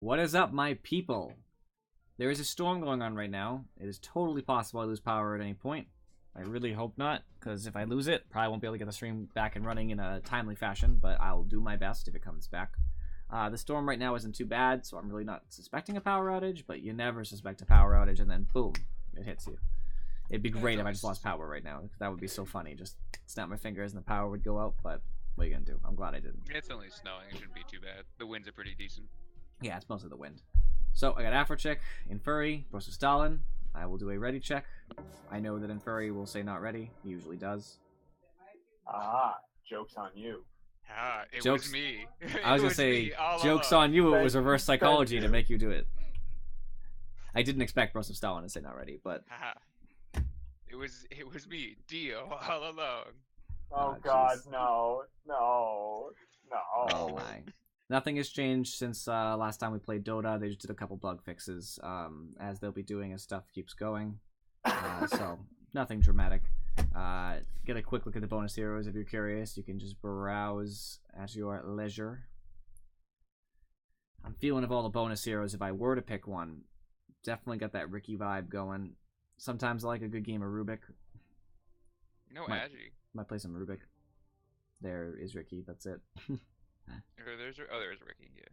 What is up, my people? There is a storm going on right now. It is totally possible I lose power at any point. I really hope not, because if I lose it, probably won't be able to get the stream back and running in a timely fashion, but I'll do my best if it comes back. The storm right now isn't too bad, so I'm really not suspecting a power outage, but you never suspect a power outage, and then boom, it hits you. It'd be great if I just lost power right now. That would be so funny. Just snap my fingers and the power would go out, but what are you going to do? I'm glad I didn't. It's only snowing. It shouldn't be too bad. The winds are pretty decent. Yeah, it's mostly the wind. So, I got Afro check, Infuri, versus Stalin. I will do a ready check. I know that Infuri will say not ready. He usually does. Ah, joke's on you. Ah, it Jokes. was me. I was going to say, joke's on you, it was reverse psychology to make you do it. I didn't expect Broseph Stalin to say not ready, but... It was me, Dio, all along. Oh god, no. Oh my. Nothing has changed since last time we played Dota. They just did a couple bug fixes, as they'll be doing as stuff keeps going. So, nothing dramatic. Get a quick look at the bonus heroes if you're curious. You can just browse at your leisure. I'm feeling of all the bonus heroes, if I were to pick one, definitely got that Ricky vibe going. Sometimes I like a good game of Rubik. No, Agi. Might play some Rubik. There is Ricky, that's it. There's Ricky, yeah.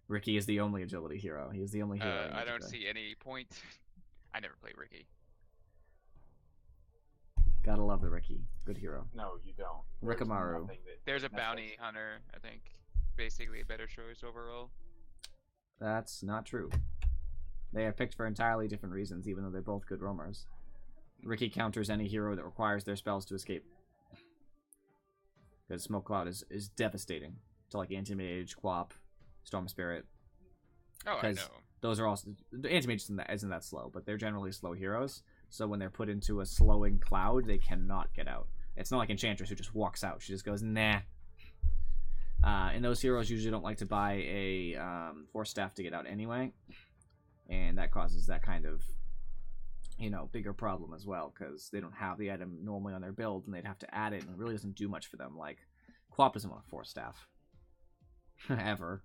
Ricky is the only agility hero. He is the only hero. I don't see any point. I never played Ricky. Gotta love the Ricky. Good hero. No, you don't. Rikamaru. There's a bounty hunter, I think. Basically a better choice overall. That's not true. They are picked for entirely different reasons, even though they're both good roamers. Ricky counters any hero that requires their spells to escape. Because Smoke Cloud is devastating to like Anti-Mage, Quap, Storm Spirit. Oh, I know. Those are also... Anti-Mage isn't that slow, but they're generally slow heroes. So when they're put into a slowing cloud, they cannot get out. It's not like Enchantress who just walks out. She just goes, nah. And those heroes usually don't like to buy a Force Staff to get out anyway. And that causes that kind of, you know, bigger problem as well, because they don't have the item normally on their build, and they'd have to add it, and it really doesn't do much for them. Like, Quap doesn't want a Force Staff. Ever.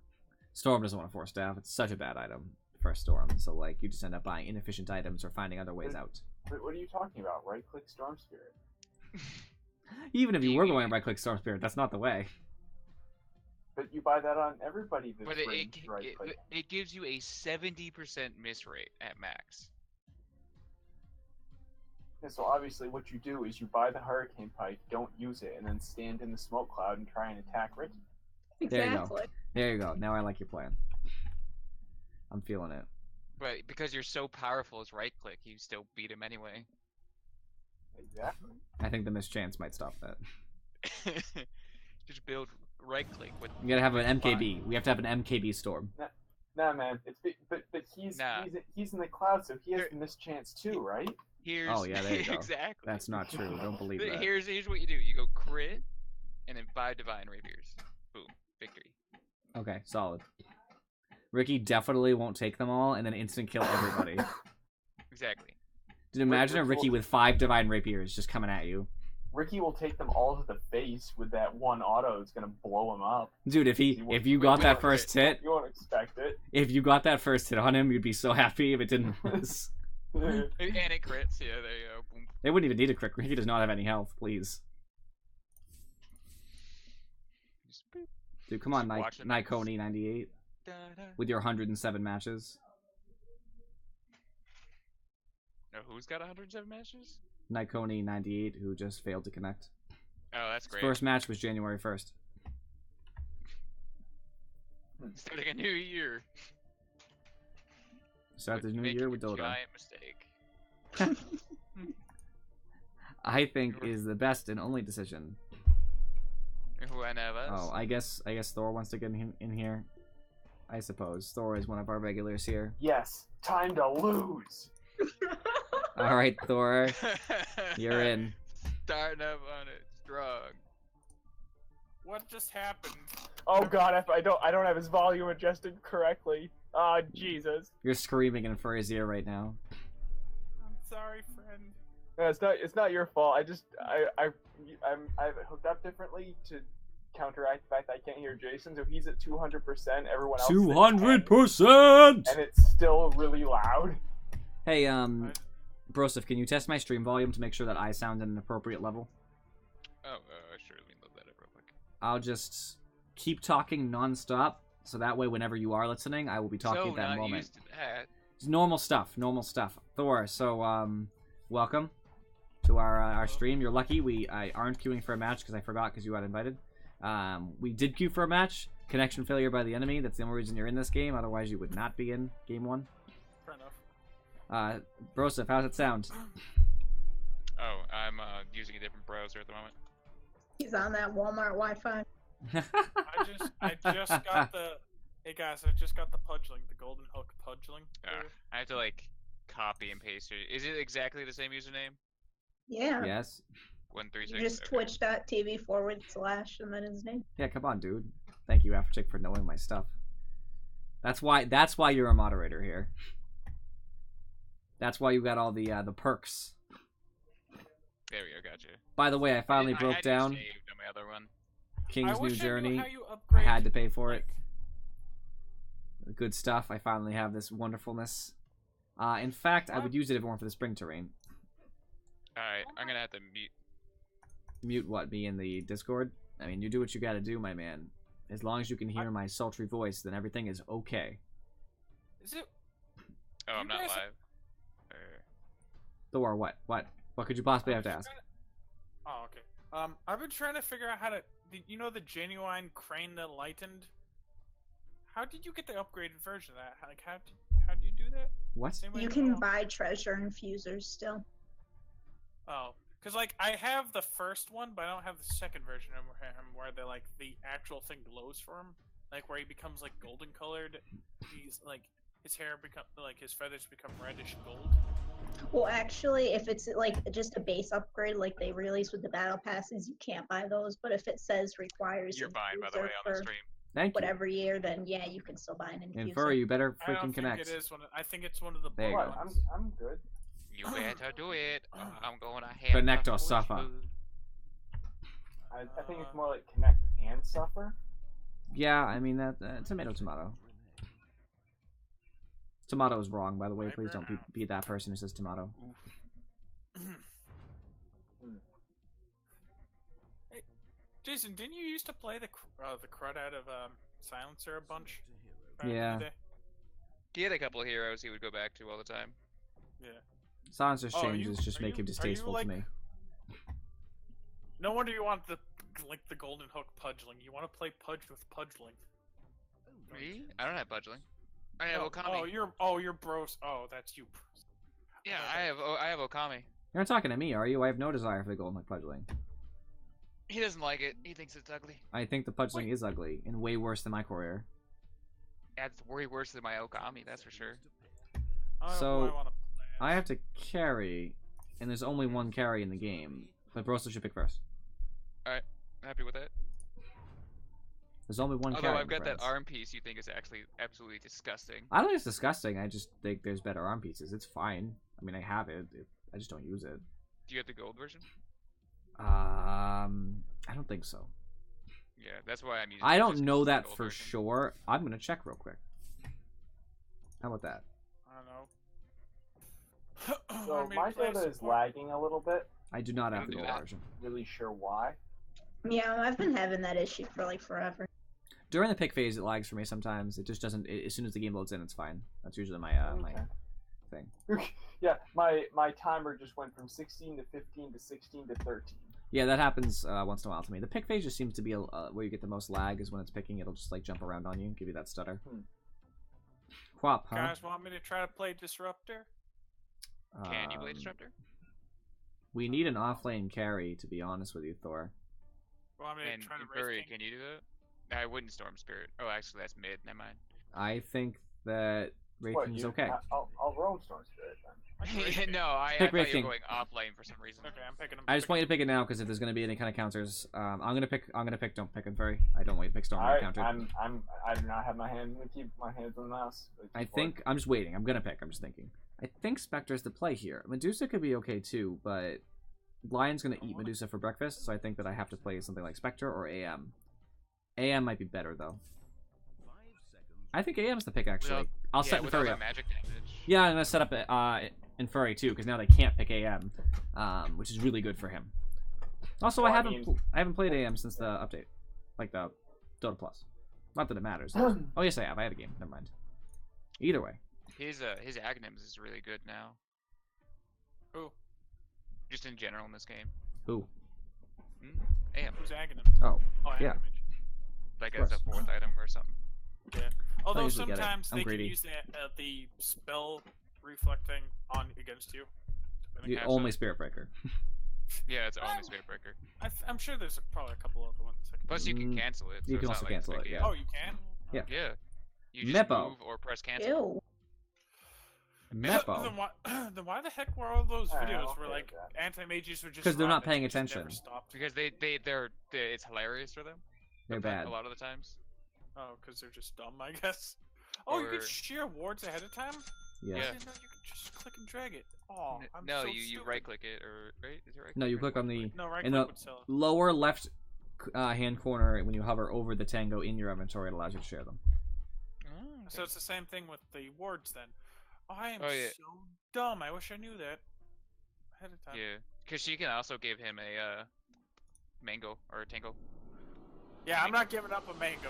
Storm doesn't want a Force Staff. It's such a bad item for Storm. So, like, you just end up buying inefficient items or finding other ways out. What are you talking about? Right-click Storm Spirit? Even if you were going right-click Storm Spirit, that's not the way. But you buy that on everybody that's But right-click. it gives you a 70% miss rate at max. Yeah, so obviously what you do is you buy the Hurricane Pike, don't use it, and then stand in the smoke cloud and try and attack Ricky. Exactly. There you go. Now I like your plan. I'm feeling it. But because you're so powerful as right click, you still beat him anyway. Exactly. I think the mischance might stop that. Just build right click with. You gotta have an MKB. We have to have an MKB Storm. Nah, man. But he's in the cloud, so he has the mischance too, right? Oh yeah, there you go. Exactly. That's not true. Don't believe that. Here's what you do. You go crit, and then buy divine rapiers. Boom, victory. Okay, solid. Ricky definitely won't take them all, and then instant kill everybody. Exactly. Dude, imagine a Ricky with 5 divine rapiers just coming at you. Ricky will take them all to the face with that one auto. It's gonna blow him up. Dude, if you got that first hit, you won't expect it. If you got that first hit on him, you'd be so happy if it didn't miss. And it crits. Yeah, there you go. Boom. They wouldn't even need a crit. Ricky does not have any health. Please. Dude, come on, Nikoni 98 with your 107 matches. No, who's got 107 matches? Nikoni 98, who just failed to connect. Oh, that's great. His first match was January 1st. Starting a new year. Start the new year with Dota. Giant mistake. I think is the best and only decision. Whenever. Oh, I guess Thor wants to get in here. I suppose Thor is one of our regulars here. Yes, time to lose. All right, Thor, you're in. Starting up on it strong. What just happened? Oh god, I don't have his volume adjusted correctly. Oh Jesus. You're screaming in Furry's ear right now. I'm sorry, friend. No, it's not your fault. I've hooked up differently to counteract the fact that I can't hear Jason, so he's at 200%, everyone else 200%! and it's still really loud. Hey, Broseph, can you test my stream volume to make sure that I sound at an appropriate level? Oh, sure. Let me load that up real quick. I'll just keep talking non-stop, so that way whenever you are listening, I will be talking at that not moment. Used to that. It's normal stuff, normal stuff. Thor, so, welcome to our stream. You're lucky I aren't queuing for a match because I forgot because you got invited. We did queue for a match. Connection failure by the enemy. That's the only reason you're in this game. Otherwise, you would not be in Game 1. Fair enough. Broseph, how's it sound? Oh, I'm using a different browser at the moment. He's on that Walmart Wi-Fi. I just got the. Hey guys, I just got the pudgeling, the golden hook pudgeling. I have to like copy and paste it. Is it exactly the same username? Yeah. Yes. 136. Just twitch.tv/, and then his name. Yeah, come on, dude. Thank you, Afterchick, for knowing my stuff. That's why you're a moderator here. That's why you got all the perks. There we go, gotcha. By the way, I finally broke had down saved on my other one. King's New I Journey. knew how you I upgrade, had to pay for it. like- Good stuff. I finally have this wonderfulness. In fact, I would use it if it weren't for the spring terrain. Alright, I'm gonna have to mute. Mute what? Me in the Discord? I mean, you do what you gotta do, my man. As long as you can hear my sultry voice, then everything is okay. Is it? Oh, I'm You not guys- live. Thor, what? What could you possibly have to ask? Oh, okay. I've been trying to figure out how to. You know the genuine crane that lightened. How did you get the upgraded version of that? How do you do that? What? Anybody You can know? buy treasure infusers still. Oh, because like I have the first one, but I don't have the second version of him where the actual thing glows for him, like where he becomes like golden colored. He's like his hair become like his feathers become reddish gold. Well, actually, if it's like just a base upgrade like they release with the battle passes, you can't buy those. But if it says requires You're fine, by the infuser way, on the for stream. Thank you. whatever year, then yeah, you can still buy an infuser. And Furry, you better I don't freaking think connect. it is one. I think it's one of the There you blue go. What? ones. I'm good. You better do it. I'm going to have Connect my or suffer. food. I think it's more like connect and suffer. Yeah, I mean that tomato. Tomato is wrong, by the way. Please don't be that person who says tomato. Hey, Jason, didn't you used to play the crud out of Silencer a bunch? back in the Yeah. day? He had a couple of heroes he would go back to all the time. Yeah. Silencer's Oh, changes just are make you- him are you, distasteful like- to me. No wonder you want the golden hook pudgeling. You want to play pudge with pudgeling. Me? I don't have budgeling. I have Oh, Okami. you're bros. Oh, that's you. Yeah, I have Okami. You're not talking to me, are you? I have no desire for the golden hook pudgeling. He doesn't like it. He thinks it's ugly. I think the pudgeling is ugly and way worse than my courier. That's way worse than my Okami, that's for sure. So, I want to I have to carry, and there's only one carry in the game. But Broster should pick first. Alright, happy with that. There's only one Although carry. I've got friends. that arm piece you think is actually absolutely disgusting. I don't think it's disgusting. I just think there's better arm pieces. It's fine. I mean, I have it. I just don't use it. Do you have the gold version? I don't think so. Yeah, that's why I'm using I it, don't just 'cause know it's the that gold for version. sure. I'm gonna check real quick. How about that? I don't know. So I mean, my play Dota is support. lagging a little bit. I do not have Don't the do gold that. version. Really sure why. Yeah, I've been having that issue for like forever. During the pick phase, it lags for me sometimes. It just doesn't. As soon as the game loads in, it's fine. That's usually my my Okay. thing. Yeah, my timer just went from 16 to 15 to 16 to 13. Yeah, that happens once in a while to me. The pick phase just seems to be where you get the most lag is when it's picking. It'll just like jump around on you, give you that stutter. Quap, huh? Guys, want me to try to play Disruptor? Can you play Um, Disruptor? We need an offlane carry, to be honest with you, Thor. Want me to And try to Furry, race can you do that? I wouldn't Storm Spirit. Oh, actually, that's mid. Never mind. I think that What, Wraithking's you- okay. I'll roam Storm Spirit then. no, I Pick thought you King. were going off lane for some reason. Okay, I'm picking him. I just want you to pick it now because if there's gonna be any kind of counters, I'm gonna pick. Don't pick him Furry. I don't want you to pick Storm Alright, counter. I do not have my hands on the mouse. I think I'm just waiting. I'm gonna pick. I'm just thinking. I think Spectre's the play here. Medusa could be okay too, but Lion's gonna eat Medusa for breakfast, so I think that I have to play something like Spectre or AM. AM might be better though. I think AM's the pick actually. Without- I'll set without Infuri that up. magic damage. Yeah, I'm gonna set up Infuri too because now they can't pick AM, which is really good for him. Also, Well, I I haven't mean- I haven't played AM since the update, like the Dota Plus. Not that it matters. Oh yes, I have. I have a game. Never mind. Either way, His Aghanims is really good now. Who? Just in general in this game. who? AM. Who's Aghanim? Oh, Oh, yeah. Aghanim. Like Of as a course. 4th item or something. Yeah. Although usually get it. sometimes I'm they greedy. can use the spell reflecting on against you. in the The cast only zone. Spirit Breaker. Yeah, it's only Spirit Breaker. I'm sure there's probably a couple other ones. That can Plus, do you can Mm, cancel it. So you it's can not also like a cancel big it, deal. yeah. Oh, you can? Yeah. Yeah. You just Mepo. move or press cancel. Ew. Mepo. Then why the heck were all those Alright, videos I'll where play like with anti-mages would just 'Cause they're run not and paying just never attention. stopped? Because it's hilarious for them. They're sometimes- bad. A lot of the times. Oh, because they're just dumb, I guess. Oh, you Or- could share wards ahead of time? Yeah. I Yeah. didn't know you could just click and drag it. Oh, I'm No, so you stupid. right click it or right? Is it right? No, you click on the No, right in click the would sell it. lower left hand corner when you hover over the tango in your inventory. It allows you to share them. Oh, So it's the same thing with the wards then. Oh, I am Oh, yeah. so dumb. I wish I knew that ahead of time. yeah, because she can also give him a mango or a tango. Yeah, I'm not giving up a mango.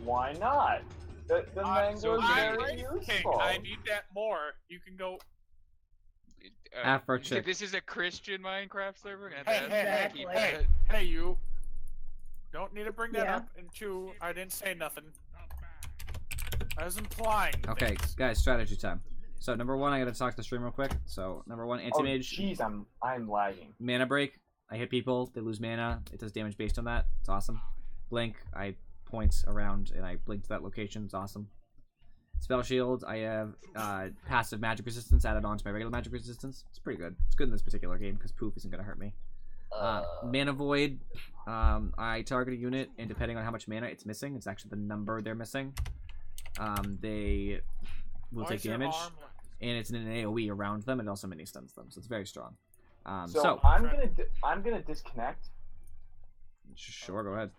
Why not? The mango's so very I'm king. useful. I need that more. You can go. Afro chick. This is a Christian Minecraft server. And Hey, that's- hey, keep hey, that- hey, you. Don't need to bring that Yeah. up. And two, I didn't say nothing. I was implying. Okay, things. guys, strategy time. So number one, I gotta talk to the stream real quick. So number one, Oh anti-mage, jeez, I'm lagging. mana break. I hit people, they lose mana. It does damage based on that. It's awesome. Blink, I point around and I blink to that location. It's awesome. Spell shield, I have passive magic resistance added on to my regular magic resistance. It's pretty good. It's good in this particular game because poof isn't gonna hurt me. Mana void, I target a unit and depending on how much mana it's missing, it's actually the number they're missing. They will Why take is your damage, arm like- and it's an AOE around them, and it also mini stuns them, so it's very strong. So I'm gonna disconnect. Sure, go ahead.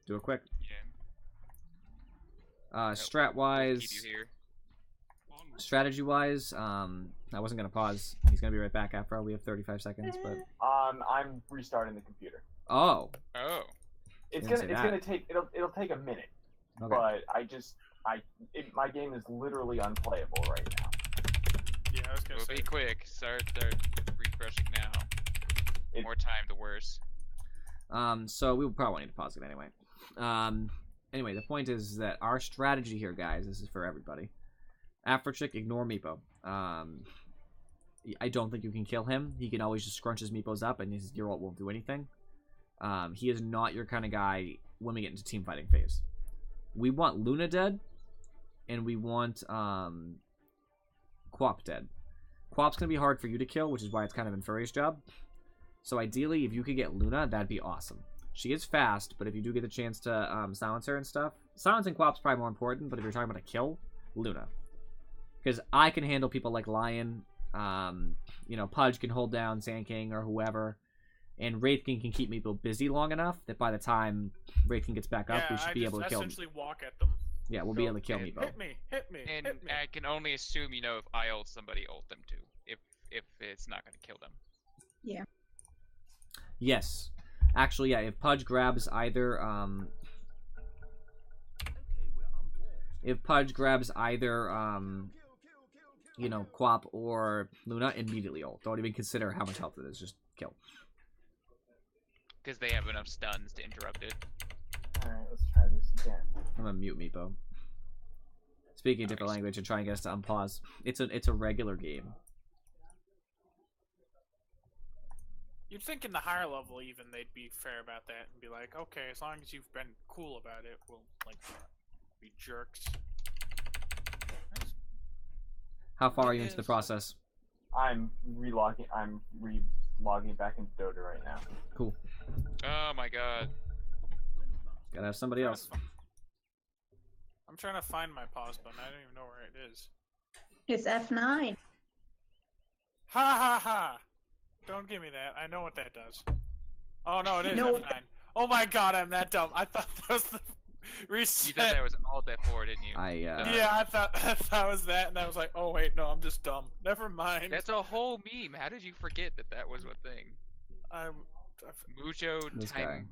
Do it quick. Yeah, Strat keep wise, you here. strategy wise, I wasn't gonna pause. He's gonna be right back, Afro. We have 35 seconds, but I'm restarting the computer. oh, Oh, It's Didn't say gonna take it'll take a minute, okay. but my game is literally unplayable right now. Yeah, I was gonna well, say. be quick. Start refreshing now. It- More time, the worse. So we would probably need to pause it anyway. Anyway, the point is that our strategy here, guys, this is for everybody. Afrochick, ignore Meepo. I don't think you can kill him. He can always just scrunch his Meepos up, and your ult won't do anything. He is not your kind of guy when we get into team fighting phase. We want Luna dead, and we want Quap dead. Quap's gonna be hard for you to kill, which is why it's kind of Infuri's job. So ideally, if you could get Luna, that'd be awesome. She is fast, but if you do get the chance to silence her and stuff, silencing Quap's probably more important, but if you're talking about a kill, Luna. Because I can handle people like Lion, Pudge can hold down Sand King or whoever, and Wraith King can keep Meepo busy long enough that by the time Wraith King gets back up, we should be able to kill him. essentially walk at them. Yeah, we'll be able to kill Meepo. Hit me, hit me, And hit me. I can only assume, if I ult somebody, ult them too. If it's not going to kill them. Yes. Actually, yeah, if Pudge grabs either, Quap or Luna, immediately ult. Don't even consider how much health it is, just kill. Because they have enough stuns to interrupt it. Alright, let's try this again. I'm gonna mute Meepo. Speaking a different Nice. language and trying to get us to unpause. It's a regular game. You'd think in the higher level even they'd be fair about that and be like, okay, as long as you've been cool about it, we'll be jerks. How far are you It into the is. process? I'm re-logging back into Dota right now. Cool. Oh my god. Gotta have somebody else. I'm trying to find my pause button. I don't even know where it is. It's F9. Ha ha ha! Don't give me that. I know what that does. Oh no, it is No. F9. Oh my god, I'm that dumb. I thought that was the reset. You thought that was all Death 4, didn't you? Yeah, I thought that was that, and I was like, oh wait, no, I'm just dumb. Never mind. That's a whole meme. How did you forget that that was a thing? Mucho This time.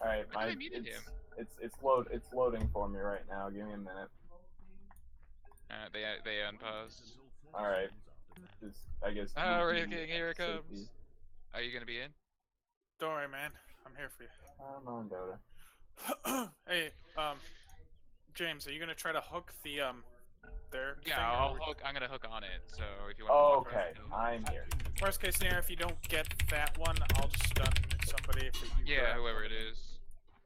All right, I muted him. It's loading for me right now. Give me a minute. They unpaused. All right. I guess. Oh, here it comes. Are you gonna be in? Don't worry, man. I'm here for you. I'm on Dota. Hey, James, are you gonna try to hook the their Yeah, thing, I'll or- hook. I'm gonna hook on it. So if you Oh, want. okay. I'm here. Worst case scenario, if you don't get that one, I'll just stun somebody. If you Yeah, grab whoever one, it is.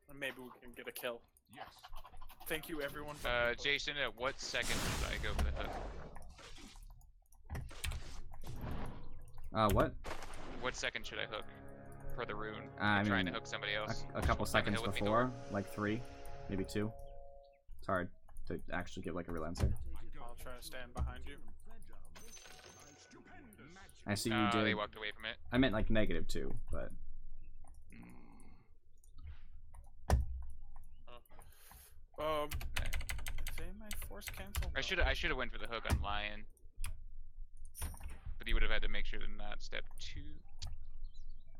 and maybe we can get a kill. Yes. Thank you, everyone. For Jason, at what second should I go for the hook? What? What second should I hook for the rune? I I'm trying to mean, hook somebody else. A couple Someone seconds hill with me, before, like 3, maybe 2. It's hard to actually give like a real answer. I'll try to stand behind you. I see you did. They walked away from it. I meant like -2, but They might force cancel. I should have went for the hook on Lion, but he would have had to make sure to not step too.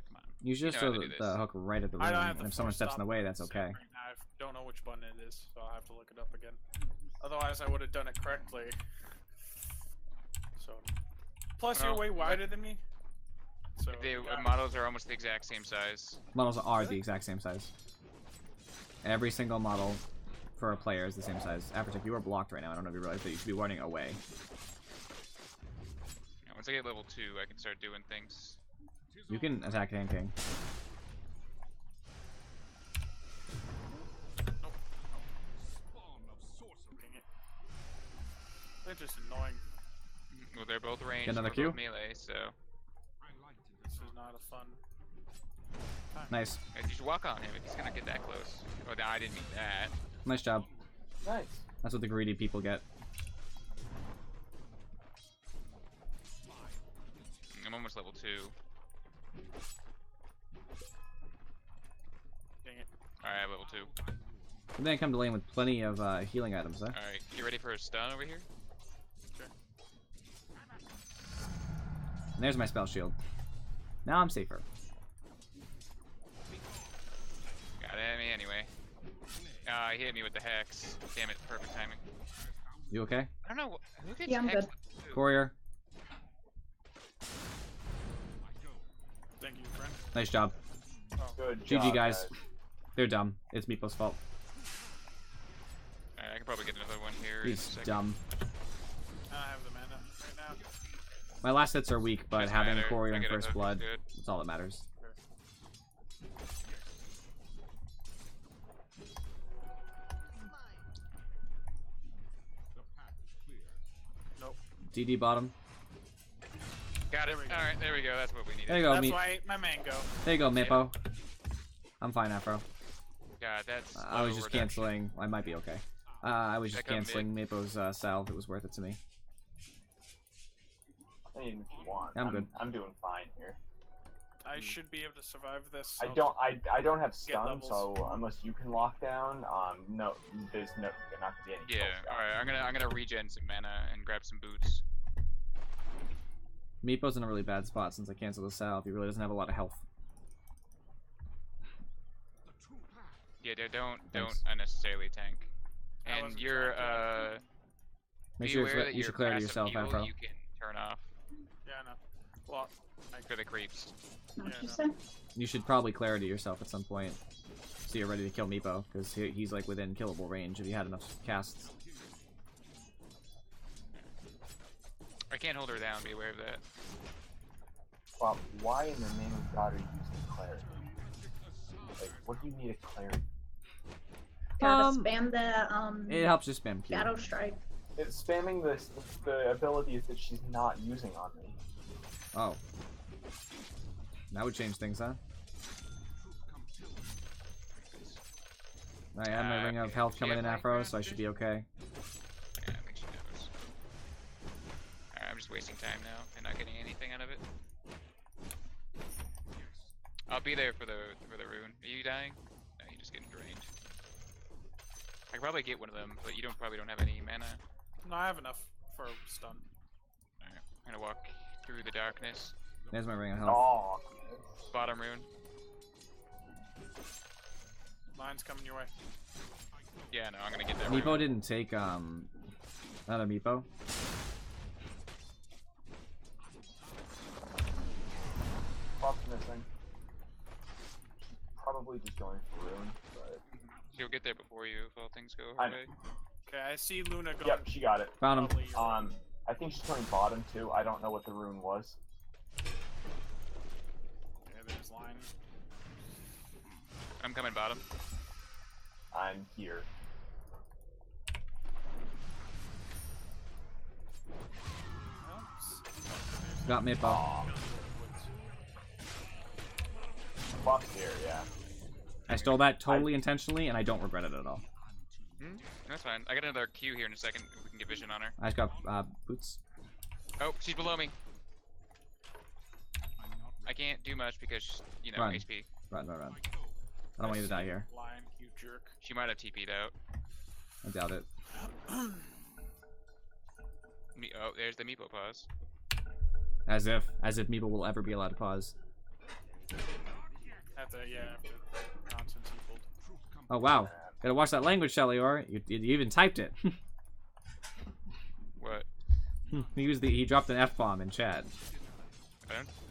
Come on. you should just know throw how to the, do this. hook right at the I rim, don't have and the if someone force steps in stop the way, that's set okay. right now. I don't know which button it is, so I'll have to look it up again. Otherwise, I would have done it correctly. So, plus you're Well, way wider than me. So The yeah. models are almost the exact same size. Models are the exact same size. Every single model for a player is the same size. Apertech, you are blocked right now. I don't know if you realize that you should be running away. Yeah, once I get level 2, I can start doing things. You can attack Hand King. Dang it. They're just annoying. Well, they're both ranged. Get another we're both Q? melee, so This is not a fun. Nice. you should walk on him if he's gonna get that close. Oh, no, I didn't mean that. Nice job. Nice. That's what the greedy people get. I'm almost level 2. Dang it. Alright, level 2. And then come to lane with plenty of healing items, huh? Alright, you ready for a stun over here? And there's my spell shield. Now I'm safer. Got me anyway. He hit me with the hex. Damn it, perfect timing. You okay? I don't know who gets Yeah, I'm hex. good. Courier, Thank you, friend. nice job. Good GG, job, guys. They're dumb. It's Meeple's fault. Alright, I can probably get another one here. in a He's second. dumb. I have the mana right now. My last hits are weak, but Doesn't having matter. Courier I and get a First hook, Blood, good. that's all that matters. Nope. DD bottom. Got it. There we go. Alright, there we go. That's what we needed. There you go, That's Meep. why I ate my mango. There you go, Meepo. I'm fine, Afro. God, that's. I was low just reduction. canceling. I might be okay. I was just Check out canceling Meepo's salve. It was worth it to me. I mean, if you want. I'm good. I'm doing fine here. I should be able to survive this. I so- don't have Get stun, levels. so unless you can lock down, no, you're not gonna get any. Yeah. kill All right. I'm gonna regen some mana and grab some boots. Meepo's in a really bad spot since I canceled the salve. He really doesn't have a lot of health. Yeah, don't Thanks. unnecessarily tank. I And wasn't you're trying Make be sure aware that you your should clear to passive yourself, heal Afro. You can turn off Yeah, I know. Well, for the creeps. What'd Yeah, you no. say? You should probably clarity yourself at some point, so you're ready to kill Meepo, because he's like within killable range if you had enough casts. I can't hold her down. Be aware of that. Well, why in the name of God are you using clarity? Like, what do you need a clarity? Gotta spam the It helps just spam Q. Shadow Strike. It's spamming the abilities that she's not using on me. Oh. That would change things, huh? I have my ring of Okay, health she coming have in, rank Afro, round so I should too? be okay. Yeah, I think she knows. Alright, I'm just wasting time now and not getting anything out of it. I'll be there for the rune. Are you dying? No, you're just getting drained. I could probably get one of them, but you probably don't have any mana. No, I have enough for a stun. Alright, I'm gonna walk through the darkness. There's my ring of health. Oh, Bottom rune. Line's coming your way. Yeah, no, I'm gonna get that Meepo rune. didn't take another Meepo. Buff's missing. Probably just going for rune, but She'll get there before you if all things go her I- way. Okay, I see Luna going. yep, she got it. Found him. probably your way. I think she's going bottom too. I don't know what the rune was. Yeah, there's line. I'm coming bottom. I'm here. Oops. Got Meepo. Aw. Buff's here, yeah. I stole that totally intentionally, and I don't regret it at all. Hmm? That's fine. I got another Q here in a second. If we can get vision on her. I just got boots. Oh, she's below me. I can't do much because, you know, Run. HP. Run. I don't want you to die here. Line, you jerk. She might have TP'd out. I doubt it. Oh, there's the Meepo pause. As if Meepo will ever be allowed to pause. After nonsense equaled. Oh wow. Gotta watch that language, Shellyor. You even typed it. What? He dropped an F-bomb in chat.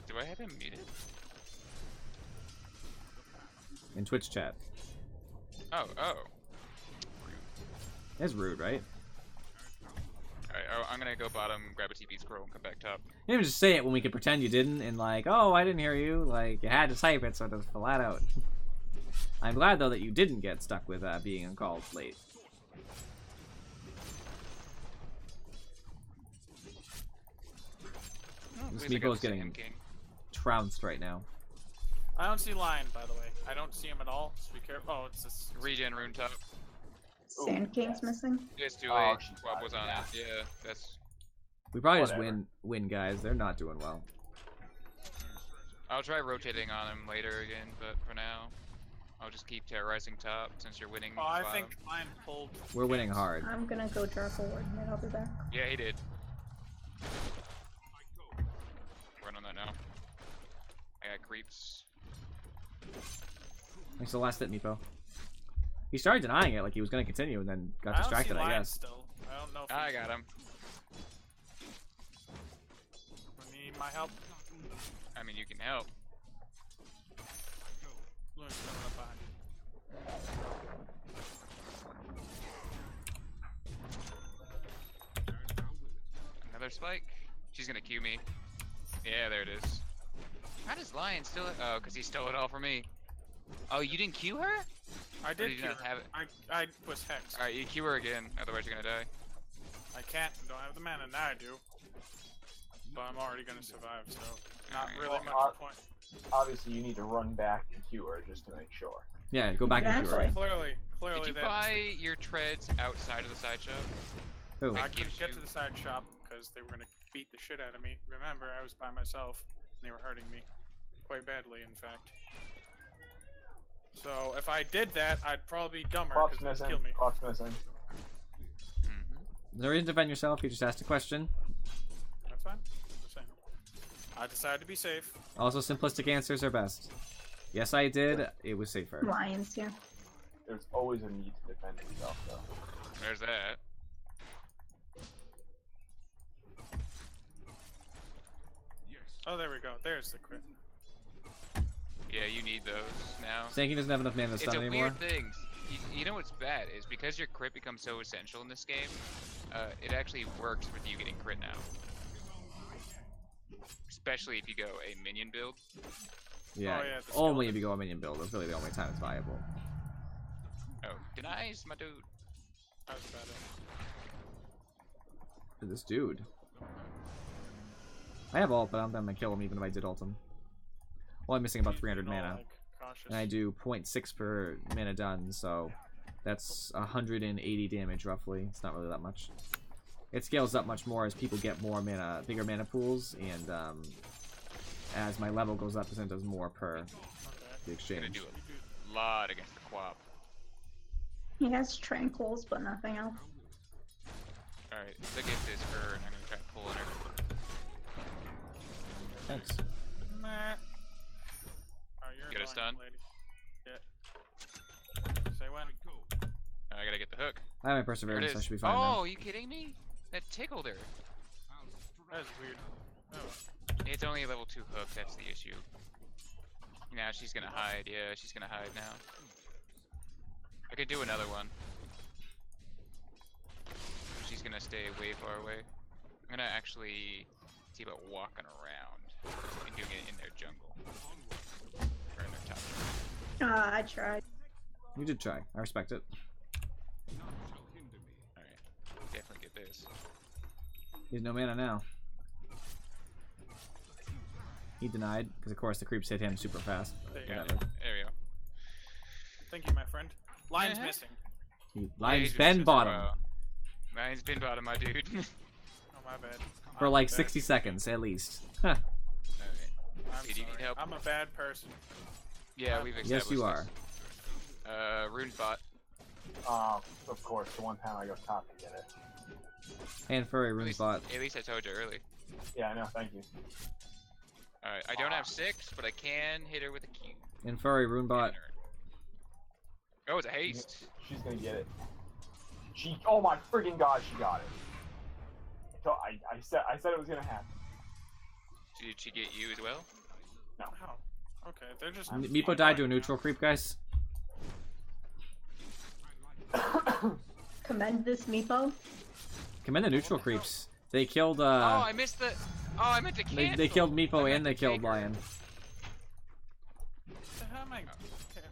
Do I have him muted? In Twitch chat. Oh. That's rude, right? Alright, I'm gonna go bottom, grab a TP scroll, and come back top. You didn't just say it when we could pretend you didn't, and like, oh, I didn't hear you. Like, you had to type it, so it was flat out. I'm glad, though, that you didn't get stuck with being uncalled late. This At least I got Meepo's the getting Sand King. trounced right now. I don't see line, by the way. I don't see him at all. So be careful. Oh, it's this. Regen rune top. Sand King's missing. It's too Oh, late. she Swap got was it, on yeah. it. Yeah, that's. We probably just Whatever. win, guys. They're not doing well. I'll try rotating on him later again, but for now, I'll just keep terrorizing top since you're winning. Oh, I bottom. think line pulled. We're winning hard. I'm gonna go drop a ward and I'll be back. Yeah, he did. Run on that now. I got creeps. Thanks for the last hit, Meepo. He started denying it, like he was going to continue, and then got I don't see distracted, I line guess. still. I don't know if I he- got him. You need my help. I mean, you can help. Luna's coming up behind you. Another spike. She's gonna Q me. Yeah, there it is. How does Lion still? Oh, because he stole it all from me. Oh, you didn't Q her? I Or did you cure not her. have it? I was hexed. Alright, you Q her again, otherwise you're gonna die. I can't. Don't have the mana. Now I do. But I'm already gonna survive, so not Alright. really Well, much point. Obviously, you need to run back to cure just to make sure. Yeah, go back and Exactly. cure Clearly, Did you that. buy your treads outside of the side shop? Who? I That couldn't gives get you- to the side shop because they were gonna beat the shit out of me. Remember, I was by myself and they were hurting me quite badly, in fact. So if I did that, I'd probably be dumber Buff's because they'd missing. kill me. Buff's missing. Mm-hmm. There's no reason to defend yourself, you just asked a question. That's fine. Just saying. I decided to be safe. Also, simplistic answers are best. Yes, I did. It was safer. Lions here. There's always a need to defend yourself, though. There's that. Oh, there we go. There's the crit. Yeah, you need those now. Sanky doesn't have enough mana to It's stun a anymore. weird thing. You know what's bad is because your crit becomes so essential in this game, it actually works with you getting crit now. Especially if you go a minion build. Yeah, Oh, yeah, the only skeleton. if you go a minion build. That's really the only time it's viable. Oh, denies my dude. That was better. This dude. I have ult, but I don't think I'm gonna kill him even if I did ult him. Well, I'm missing about 300 Being all, mana. like, cautious. And I do 0.6 per mana done, so that's 180 damage roughly. It's not really that much. It scales up much more as people get more mana, bigger mana pools, and as my level goes up, and it does more per Okay. the Gonna exchange. do a lot against the Quap. He has tranquils, but nothing else. Alright, the gift is her, and I'm gonna try to pull on her. Thanks. Nah. Oh, you're Get a annoying, stun? lady. Yeah. Say when. I gotta get the hook. I have my There it perseverance, is. so I should be fine Oh, now. are you kidding me? That tickled her. That is weird. Oh. It's only a level 2 hook, that's the issue. Now she's gonna hide, yeah, she's gonna hide now. I could do another one. She's gonna stay way far away. I'm gonna actually see about walking around and doing it in their jungle. Or in their top. I tried. You did try. I respect it. Alright, definitely get this. He's no mana now. He denied, because of course the creeps hit him super fast. There you go. Whatever. There we go. Thank you, my friend. Line's Uh-huh. missing. Line's he's been just- bottom Line's been bottom, my dude. Oh, my bad. for I'm like bad. 60 seconds at least. Huh. Alright. I'm Did you need sorry. help? I'm a bad person. Yeah, we've established Yes, you are. this. Rune's bot. Of course, the one time I go top to get it. And furry rune spot. At least I told you early. Yeah, I know, thank you. Alright, I don't have 6, but I can hit her with a Q. And furry rune bot. Oh, it's a haste. She's gonna get it. Oh my friggin' god, she got it. So I said it was gonna happen. Did she get you as well? How? Okay, they're just. Meepo died to a neutral creep, guys. Commend this Meepo. Commend the neutral creeps. They killed, Oh, I missed the. Oh, I meant to cancel. they killed I Meepo meant and they to killed take her. Lion. What the hell am I? Okay,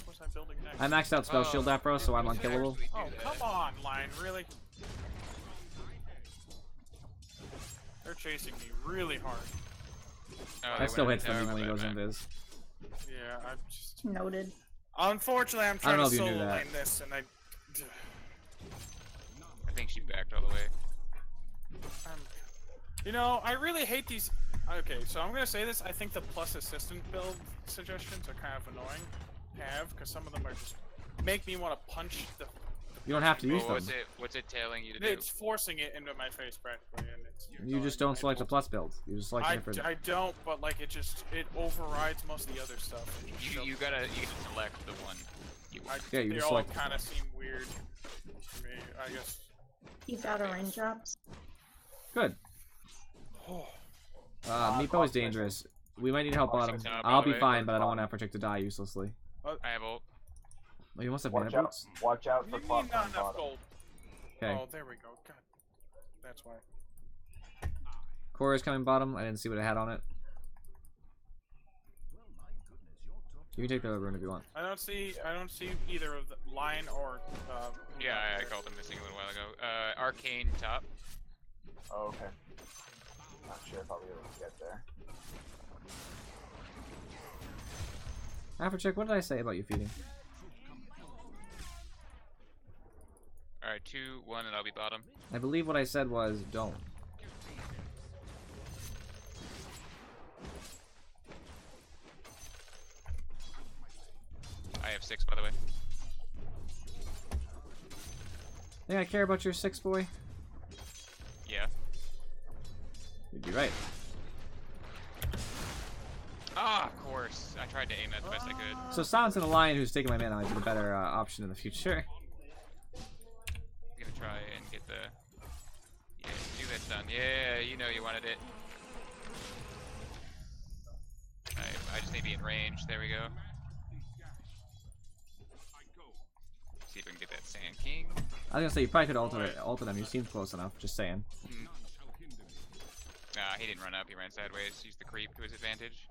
what was I building next? I maxed out spell Oh, shield afro, so I'm you should unkillable. actually do Oh, that. come on, Lion, really? They're chasing me really hard. Oh, That they still went hits in them tower, even when he my goes bad. invis. Yeah, I'm just. Noted. Unfortunately, I'm I don't trying know to if you knew solo that. lane this, and I think she backed all the way. You know, I really hate these. Okay, so I'm gonna say this. I think the plus assistant build suggestions are kind of annoying to have, because some of them are just make me want to punch the. You don't have to use Well, them. what's it telling you to do? It's forcing it into my face practically, and it's. You just don't select a plus build. You just select a different. I don't, but like it overrides most of the other stuff. It just You shows- gotta select the one. You want. Yeah, you they just all select. kind of seem weird to me. I guess. He's out of raindrops. Good. Meepo is dangerous. We might need help bottom. Top, I'll by be the way. fine, but I don't want Afrochick to die uselessly. I have ult. Oh, you must have mana Watch out! boots? Watch out What for do you mean plot not line enough bottom. gold? Okay. Oh, there we go. God, that's why. Core is coming bottom. I didn't see what it had on it. You can take the rune if you want. I don't see either of the Lion or. Yeah, I called him missing a little while ago. Arcane top. Oh, okay. Not sure if I'll be able to get there. Afrochick, what did I say about you feeding? Alright, 2, 1, and I'll be bottom. I believe what I said was don't. I have 6, by the way. Think I care about your 6, boy? Yeah. You'd be right. Ah, of course. I tried to aim that the best I could. So Silence and a Lion who's taking my mana might be the better option in the future. I'm gonna try and get the. Yeah, do that stun. Yeah, you know you wanted it. I just need to be in range. There we go. See if we can get that Sand King. I was gonna say you probably could ult him. You seem close enough. Just saying. Nah, he didn't run up. He ran sideways. Used the creep to his advantage.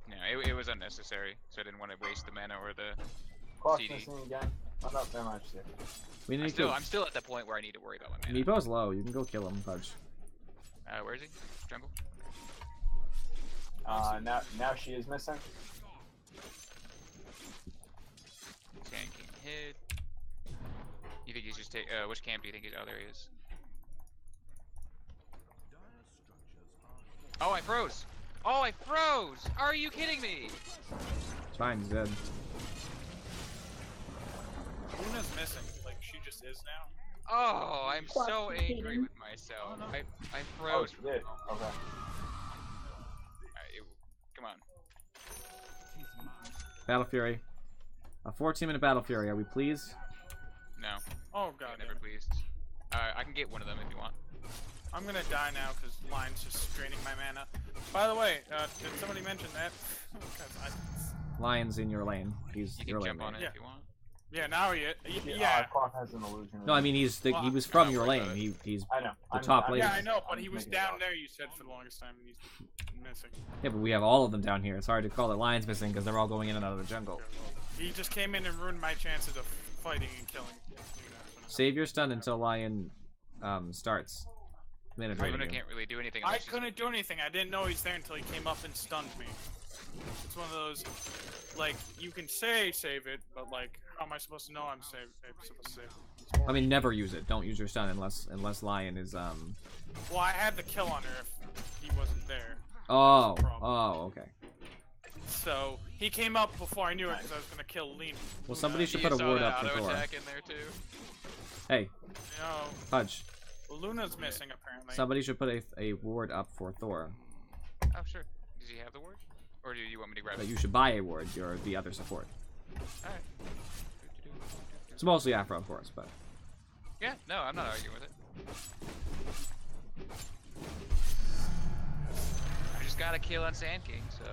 No, it was unnecessary. So I didn't want to waste the mana or the. Clock's CD. missing again. Oh no, never mind. Shit. We need to I'm still at the point where I need to worry about my mana. Meepo's low. You can go kill him, Pudge. Where is he? Jungle. Now she is missing. Sand King hid. You think he's just which camp do you think he's? Oh, there he is. Oh, I froze. Oh, I froze. Are you kidding me? It's fine, he's dead. Luna's missing. Like, she just is now. Oh, I'm so Fuck, angry Hayden. with myself. Oh, no. I Oh, froze. she did. Okay. Come on. Battle Fury. A 14-minute Battle Fury, are we pleased? No. Oh god. I'm never pleased. I can get one of them if you want. I'm gonna die now because Lion's just draining my mana. By the way, did somebody mention that? 'Cause Lion's in your lane. He's You your can lane. jump on mate. it Yeah. if you want. yeah, now yeah. Cloth has an illusion. No, I mean he was from I'm your not worried lane. about He's I know. the top lane. Yeah, I know, but I'm he was making it down up. there. You said for the longest time, and he's missing. yeah, but we have all of them down here. It's hard to call it Lion's missing because they're all going in and out of the jungle. He just came in and ruined my chances of fighting and killing. Save your stun until Lion starts. Minute Luna rating. can't really do anything. I unless she's- couldn't do anything. I didn't know he's there until he came up and stunned me. It's one of those, like, you can say save it, but like, how am I supposed to know I'm supposed to save it? I mean, never use it. Don't use your stun unless Lion is Well, I had the kill on her if he wasn't there. Oh, That's the problem. oh, okay. So he came up before I knew it because I was gonna kill Lena. Well, somebody should You put a saw ward that up for auto Thor. attack in there too. Hey, You know, Pudge. Luna's missing apparently. Somebody should put a ward up for Thor. Oh sure. Does he have the ward? Or do you want me to grab But it? you should buy a ward. You're the other support. Alright. It's mostly Afro, of course, but Yeah, no, I'm not arguing with it. I just got a kill on Sand King, so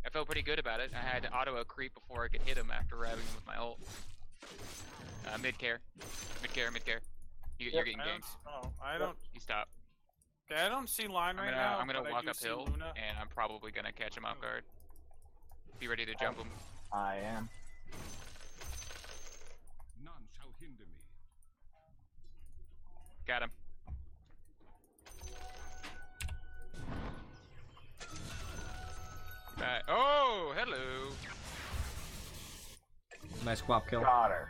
I felt pretty good about it. I had auto a creep before I could hit him after rabbing him with my ult. Mid care. You're getting ganked. I don't. You stop. Okay, I don't see line right now. I'm gonna but I walk do see uphill, Luna. and I'm probably gonna catch him off guard. Be ready to jump him. I am. None shall hinder me. Got him. Oh, hello. nice quap kill. Got her.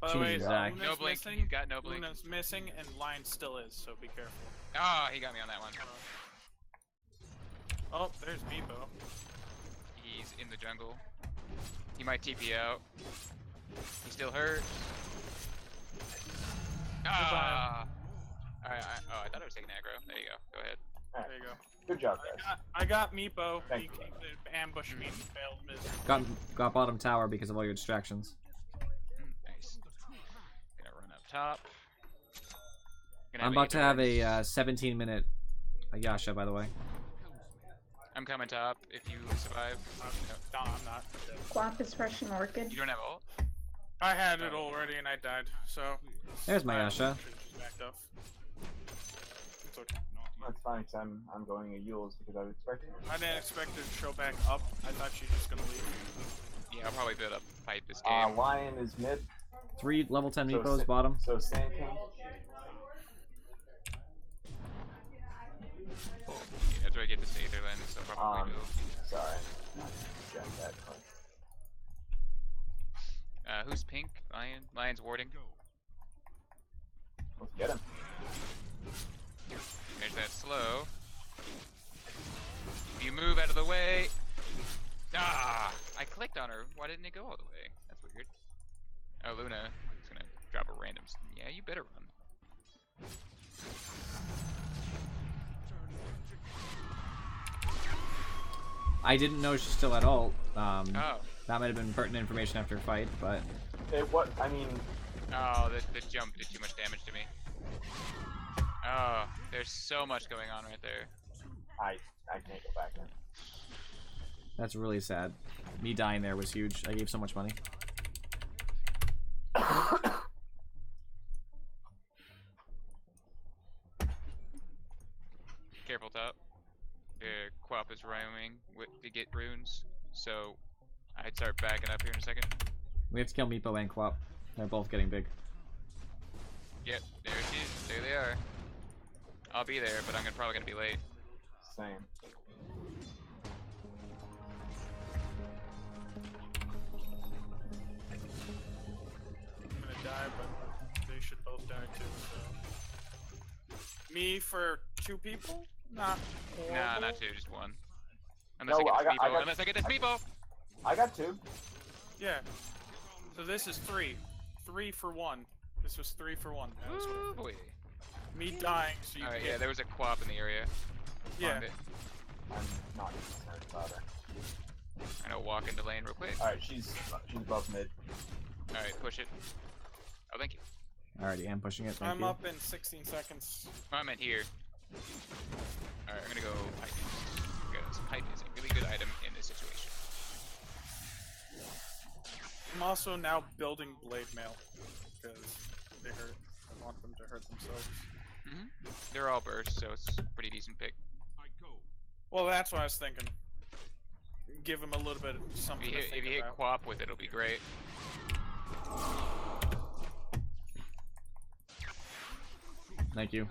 By the way, Jesus, Zach. Luna's No blink. missing. Got no blink. Luna's missing, and Lion still is. So be careful. Ah, he got me on that one. Oh, there's Meepo. He's in the jungle. He might TP out. He still hurt. Ah! Alright, I thought I was taking aggro. There you go. Go ahead. There you go. Good job, guys. I got Meepo. Thank He you. came to ambush me and failed miserably. Got bottom tower because of all your distractions. Nice. Gonna run up top. Gonna I'm have about to have a endurance. 17-minute Yasha, by the way. I'm coming top if you survive. No, I'm not. Quap is fresh and orchid. You don't have ult? I had it already and I died. So. There's my Yasha. Just backed off. It's okay. That's fine, because I'm going a Yule's because I was expecting it. I didn't expect her to show back up. I thought she was just gonna leave. Yeah, I'll probably build up fight this game. Lion is mid, 3 level 10 So Meepos si- bottom. so Sand King. Yeah, that's where I get the Satherland, so probably move. Sorry. Not check that quick. Who's pink? Lion? Lion's warding. Let's get him. There's that slow. If you move out of the way. Ah! I clicked on her. Why didn't it go all the way? That's weird. Oh, Luna is gonna drop a random. Yeah, you better run. I didn't know she's still at ult. Oh. That might have been pertinent information after a fight, but I mean, Oh, the jump did too much damage to me. Oh, there's so much going on right there. I can't go back in. that's really sad. Me dying there was huge. I gave so much money. Careful top. Quap is roaming to get runes, so I'd start backing up here in a second. We have to kill Meepo and Quap. They're both getting big. Yep, there she is. There they are. I'll be there, but I'm probably gonna be late. Same. I'm gonna die, but they should both die too. So. Me for 2 people? Not Nah, horrible. not 2, just 1. Unless No, I I get this got- Meepo. Unless I get this Meepo! I got 2. Yeah. So this is 3. 3 for 1. This was 3 for 1. That was Ooh, what- boy. me dying so you Alright, get... yeah, there was a quap in the area. Yeah. Found it. I'm not concerned about her. I'm gonna walk into lane real quick. Alright, she's above mid. Alright, push it. Oh, thank you. Alrighty, I'm pushing it. Thank I'm you. up in 16 seconds. Oh, I meant here. Alright, I'm gonna go pipe. Because pipe is a really good item in this situation. I'm also now building blade mail because they hurt. I want them to hurt themselves. They're all burst, so it's a pretty decent pick. I go. Well, that's what I was thinking. Give them a little bit of something to think If you hit about. quap with it, it'll be great. Thank you.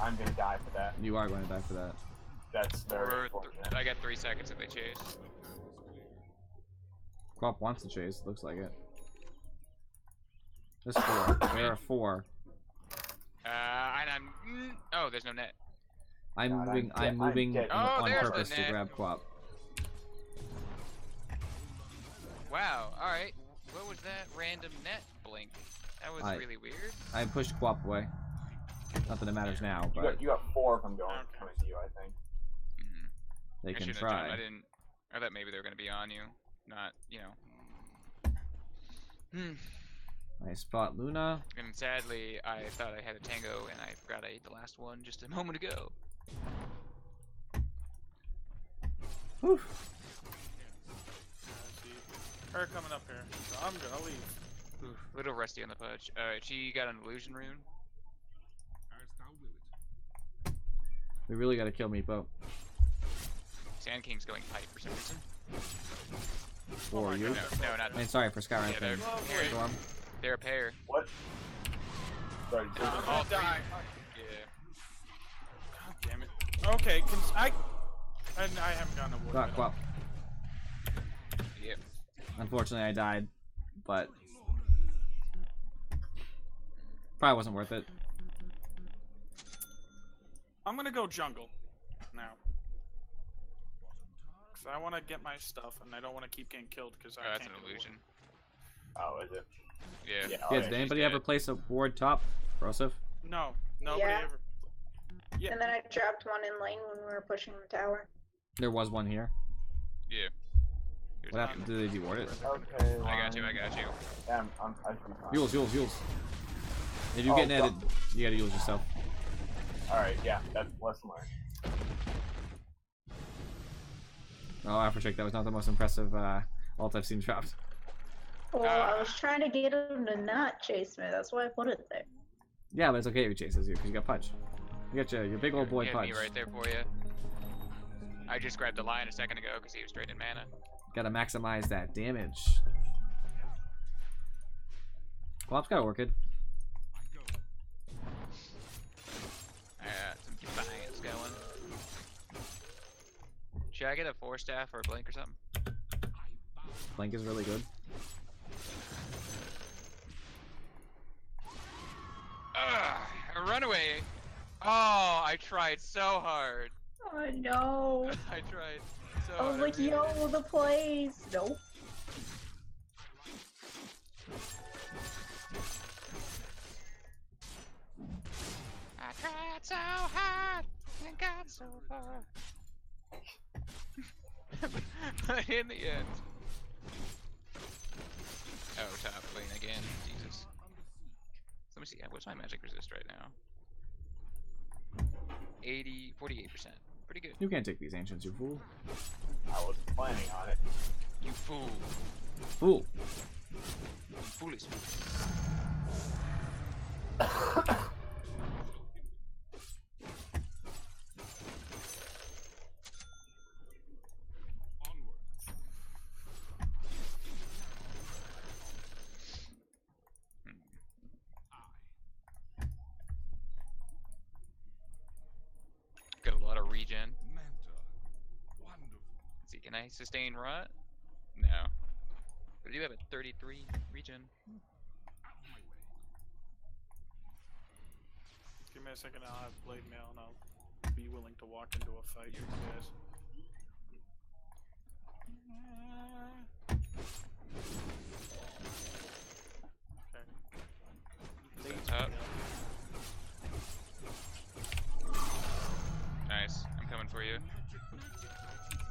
I'm gonna die for that. You are going to die for that. That's very Or unfortunate. I got 3 seconds if they chase. Quap wants to chase. Looks like it. There's 4. There are 4. And I'm. Oh, there's no net. I'm God, moving. I'm I'm moving dead. Oh, on there's the purpose to net. grab Quap. Wow. All right. What was that random net blink? That was really weird. I pushed Quap away. Not that it matters now, but You got 4 of them going Okay. coming to you, I think. they I can shouldn't have done. try. I didn't. I thought maybe they were gonna be on you, not I spot Luna. And sadly, I thought I had a tango, and I forgot I ate the last one just a moment ago. Whew. See her coming up here, so I'm gonna leave. Oof, little rusty on the pudge. Alright, she got an illusion rune. As thou wilt. We really got to kill Meepo. Sand King's going pipe for some reason. For my you. God. No, not. I mean, sorry for Skyrim. Yeah, they're, Lovely. Storm. they're a pair. What? Sorry, I'm all gonna three. die. Yeah. God damn it. Okay, I haven't gotten a wood. Got Quap. Yep. Unfortunately, I died, but probably wasn't worth it. I'm gonna go jungle now. Cause I want to get my stuff, and I don't want to keep getting killed because I Oh, that's can't an get a wood. illusion. Oh, is it? Yeah. Yeah. Yeah, okay. did anybody she's ever dead. place a ward top, Rosef? No, nobody Yeah. ever. Yeah. And then I dropped one in lane when we were pushing the tower. There was one here. Yeah. Here's What happened? one. Did they deward it? Okay. I got you. I got you. Yeah, I can find. Yules. If you Oh, get netted, dump. you gotta use yourself. Alright, yeah, that's lesson learned. Oh, I check. That was not the most impressive ult I've seen dropped. Well, I was trying to get him to not chase me. That's why I put it there. Yeah, but it's okay if he chases you because you got Punch. You got your big old boy He had Punch. me right there for you. I just grabbed the lion a second ago because he was straight in mana. Gotta maximize that damage. Quap's gotta work it. I got some defiance going. Should I get a 4-staff or a blink or something? Blink is really good. A runaway! Oh, I tried so hard. Oh no. I tried so I was hard. like, yo, the plays. Nope. I tried so hard and got so far. But in the end. Oh, top lane again. Jesus. Let me see. What's my magic resist right now? 48%. Pretty good. You can't take these ancients, you fool. I wasn't planning on it. You fool. Fool. You foolish. Onward. Got a lot of regen. Manta. Wonderful. Let's see, can I sustain rot? No. But I do have a 33 regen. Out my way. Give me a second, I'll have blade mail and I'll be willing to walk into a fight with you guys. Okay. Up. Nice. I'm coming for you.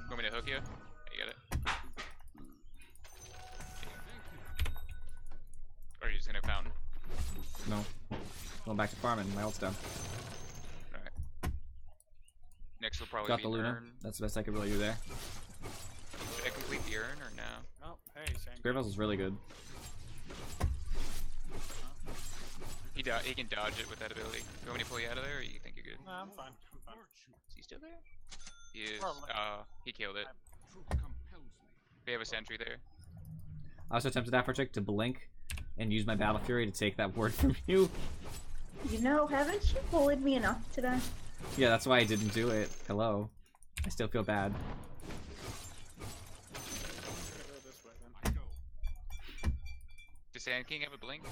Want me to hook you? You get it. Or are you just gonna fountain? No. Going back to farming. My ult's down. Alright. Next will probably Got be the Luna. Urn. That's the best I could really do there. Should I complete the Urn or no? Oh, hey, Sand Spirit Vessel's really good. He can dodge it with that ability. Do you want me to pull you out of there, or you think you're good? No, I'm fine. I'm fine. Is he still there? He is. Probably. He killed it. Truth compels me. We have a sentry there. I also attempted that project to blink and use my Battle Fury to take that ward from you. You know, haven't you bullied me enough today? Yeah, that's why I didn't do it. Hello. I still feel bad. Go this way then. I go. Does Sand King have a blink?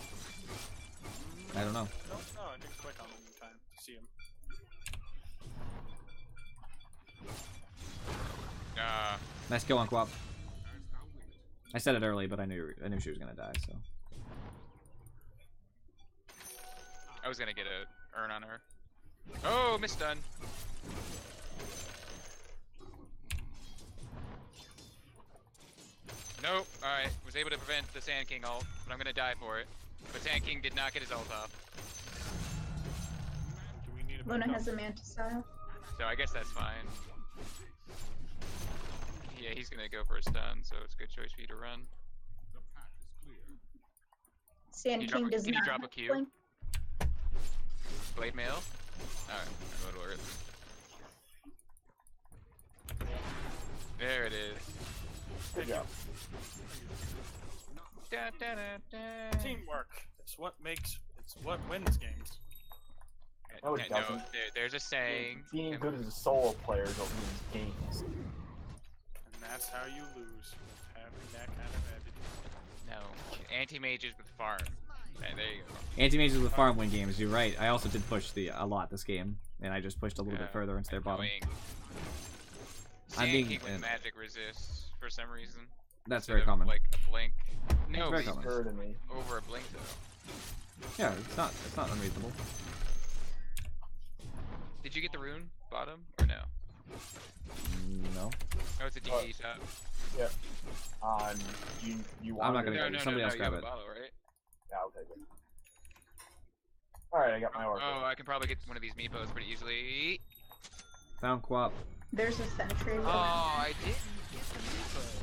I don't know. No, I didn't click on him in time to see him. Nice kill on Quap. As thou wilt. I said it early, but I knew she was gonna die, so. I was gonna get a Urn on her. Oh, misdone. Nope. Alright. Was able to prevent the Sand King ult, but I'm gonna die for it. But Sand King did not get his ult off. Do we need a Luna backup? has a mantis style. So I guess that's fine. Yeah, he's gonna go for a stun, so it's a good choice for you to run. The path is clear. Sand you drop King a- does can you not drop a have Q? blink. Blade mail. Alright, I'm a little earth. There it is. Good job. Da, da, da, da. Teamwork. It's what wins games. No, it No, doesn't. there's a saying. Being good as a solo player don't mean games. And that's how you lose, with having that kind of attitude. No, anti-mages with farm. Okay, there you go. Anti-mages with farm win games, you're right. I also did push a lot this game, and I just pushed a little bit Yeah, further into their bottom. annoying. I'm Sand being- King with magic resists for some reason. That's Instead very of, common. Like a blink. No, very he's common. Sure to me. over a blink though. Yeah, it's not unreasonable. Did you get the rune bottom or no? No. Oh, it's a DD shot. Yep. You want I'm not it? gonna- No, somebody else you have grab a it. bottle, right? Yeah, I'll take it. Alright, I got my orb. Oh, I can probably get one of these meepos pretty easily. Found Quap. There's a sentry. Oh, I didn't get the meepo.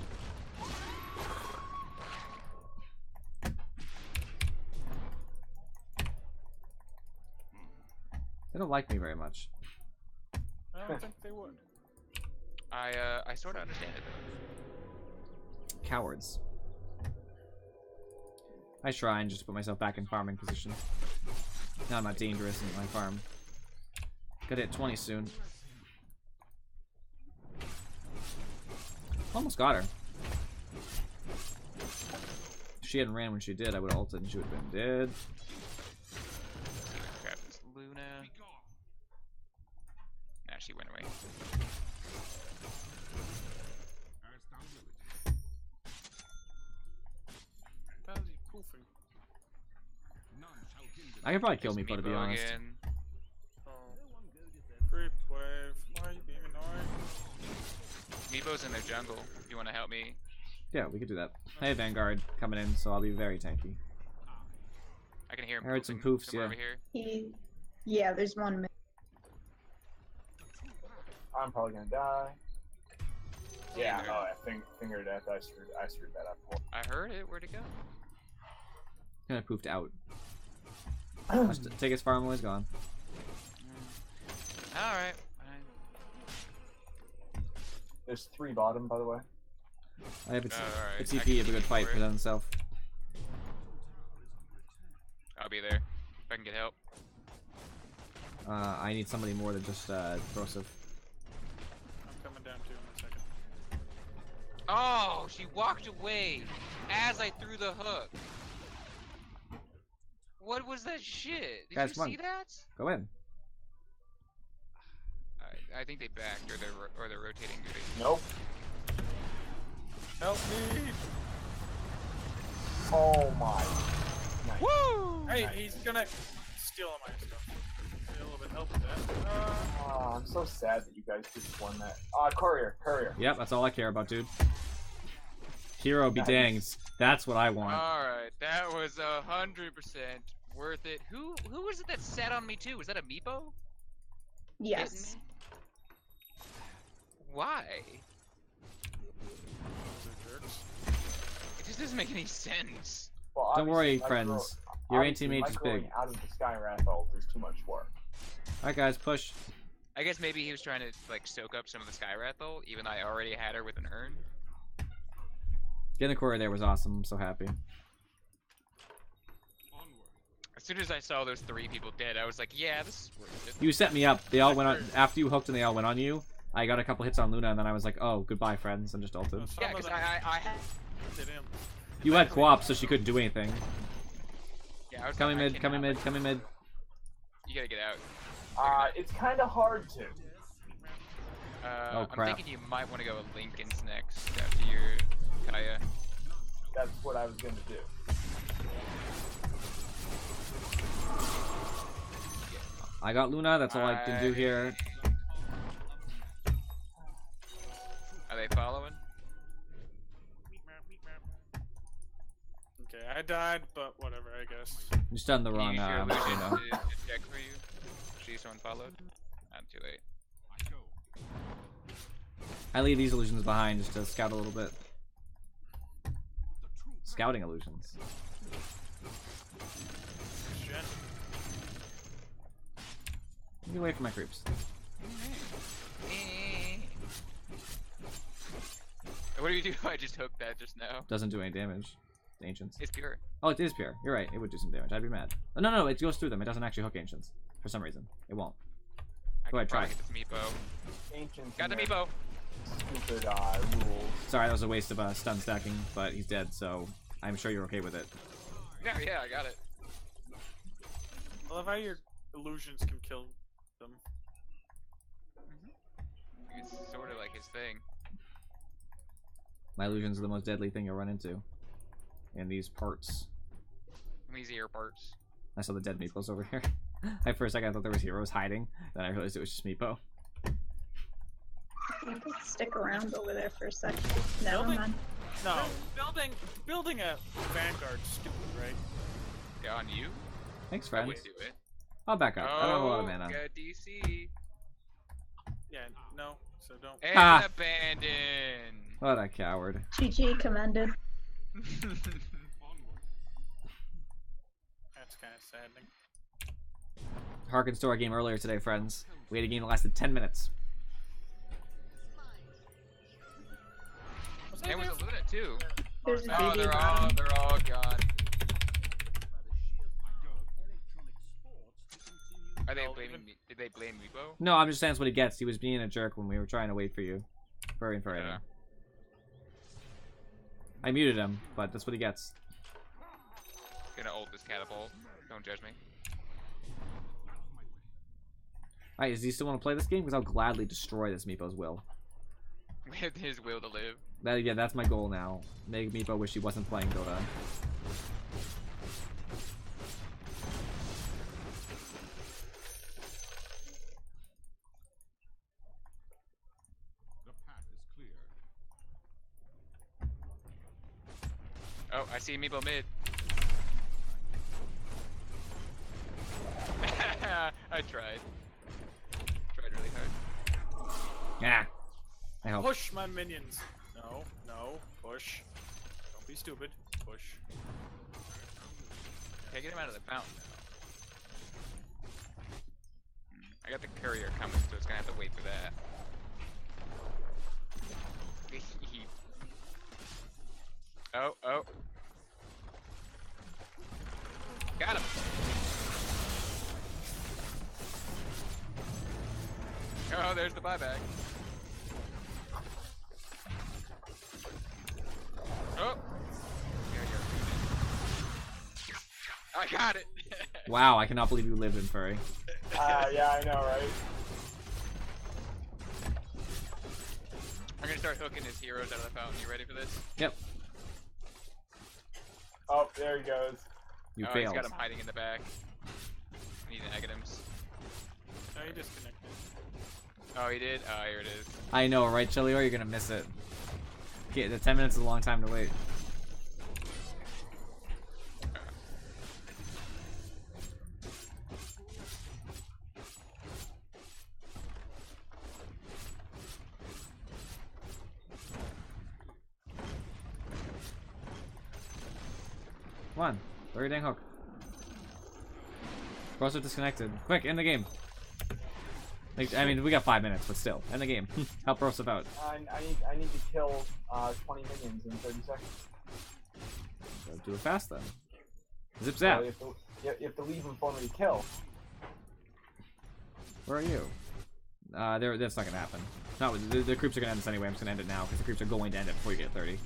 They don't like me very much. I don't think they would. I sort of understand it though. Cowards. I try and just put myself back in farming position. Now I'm not dangerous in my farm. Gotta hit 20 soon. Almost got her. If she hadn't ran when she did, I would have ulted and she would have been dead. Grab this Luna. Nah, she went away. As thou wilt. How's he poofing? None shall hinder I could probably kill There's me, to be Meepo honest. again. Oh. Creep wave. Why are you being annoying? Meepo's in their jungle. If you want to help me. Yeah, we could do that. Hey, Vanguard coming in, so I'll be very tanky. I can hear him I heard some poofing poofs, somewhere yeah. over here. Yeah, there's one. I'm probably gonna die. Yeah, there. no, I finger death. I screwed that up. I heard it. Where'd it go? Kind of poofed out. Just take his farm away, he's gone. Alright. There's 3 bottom, by the way. I have its Alright, its I CP can have a good keep fight for for it. himself. I'll be there. If I can get help. I need somebody more than just Broseph. I'm coming down too in a second. Oh, she walked away as I threw the hook. What was that shit? Did Guys, you come on. see that? Go in. I think they backed, or they're rotating. Nope. Help me! Oh my. Nice. Woo! Hey, he's gonna steal all my stuff. Need a little bit of help with that. Oh, I'm so sad that you guys just won that. Courier. Yep, that's all I care about, dude. Hero be Nice. danged. That's what I want. Alright, that was 100% worth it. Who was it that sat on me too? Was that a Meepo? Yes. Why? Those are jerks. It just doesn't make any sense. Well, Don't worry, obviously, friends. Your obviously, anti-mage is microing big. out of the Skywrath ult is too much work. Alright, guys, push. I guess maybe he was trying to like soak up some of the Skywrath ult, even though I already had her with an urn. Getting the courier there was awesome. I'm so happy. Onward. As soon as I saw those 3 people dead, I was like, yeah, this is worth it. You set me up. They all went on after you hooked and they all went on you. I got a couple hits on Luna and then I was like, oh, goodbye, friends, and just ulted. Some Yeah, of because them I had. did him. You had co-op, so she couldn't do anything. Yeah, I was Coming like, I mid, coming cannot- mid, coming mid. You gotta get out. It's kind of hard to. Oh, I'm crap. thinking you might want to go with Lincoln's next after your Kaya. That's what I was gonna do. I got Luna, that's all I can do here. Are they following? Okay, I died, but whatever, I guess. You stunned the Can you wrong, use your you illusion know. to check for you? See someone followed? I'm too late. I go. I leave these illusions behind just to scout a little bit. Scouting illusions. Shit. Get away from my creeps. What do you do? I just hooked that just now. Doesn't do any damage. Ancients. It's pure. Oh, it is pure. You're right. It would do some damage. I'd be mad. Oh, no, it goes through them. It doesn't actually hook ancients. For some reason. It won't. I Go can ahead, try probably get this Meepo. Ancients Got the and their Meepo! Stupid rules. Sorry, that was a waste of stun stacking, but he's dead, so I'm sure you're okay with it. Yeah, I got it. I love how your illusions can kill them. It's sort of like his thing. My illusions are the most deadly thing you'll run into. In these parts. These ear parts. I saw the dead meepos over here. At first, I thought there was heroes hiding. Then I realized it was just meepo. You can stick around over there for a second. Never Building- mind. No, building a vanguard's stupid, right? Yeah, on you? Thanks, I friends. would do it. I'll back up. I don't have a lot of Oh, mana. got DC. Yeah, no, so don't. And Ah. abandon. What a coward. GG commended. Onward. That's kind of saddening. Harkens to our game earlier today, friends. We had a game that lasted 10 minutes. Was And I with there? a Luna too. There's a Oh, GG they're bottom. all gone. Are they No, blaming even- me? Did they blame Meepo? No, I'm just saying that's what he gets. He was being a jerk when we were trying to wait for you. For infuriating. Yeah. I muted him, but that's what he gets. Gonna ult this catapult. Don't judge me. Alright, does he still want to play this game? Because I'll gladly destroy this Meepo's will. With his will to live. Yeah, that's my goal now. Make Meepo wish he wasn't playing Dota. The path is clear. Oh, I see Meepo mid. I tried. Tried really hard. Yeah. I hope. Push my minions. No, push. Don't be stupid. Push. Okay, get him out of the fountain now. I got the courier coming, so it's gonna have to wait for that. Oh. Got him! Oh, there's the buyback. Oh! I got it! Wow, I cannot believe you lived in Furry. Yeah, I know, right? I'm gonna start hooking his heroes out of the fountain. You ready for this? Yep. Oh, there he goes. You He's failed. got him hiding in the back. Need negatives. No, he disconnected. Oh, he did? Oh, here it is. I know, right, Chili? Or you're gonna miss it. Okay, the 10 minutes is a long time to wait. Come on, throw your dang hook. Bros are disconnected. Quick, end the game. Like, I mean, we got 5 minutes, but still, end the game. Help Broseph out. I need to kill 20 minions in 30 seconds. So do it fast then. Zip So zap. you have to leave them for me to kill. Where are you? That's not gonna happen. No, the creeps are gonna end this anyway. I'm just gonna end it now because the creeps are going to end it before you get 30.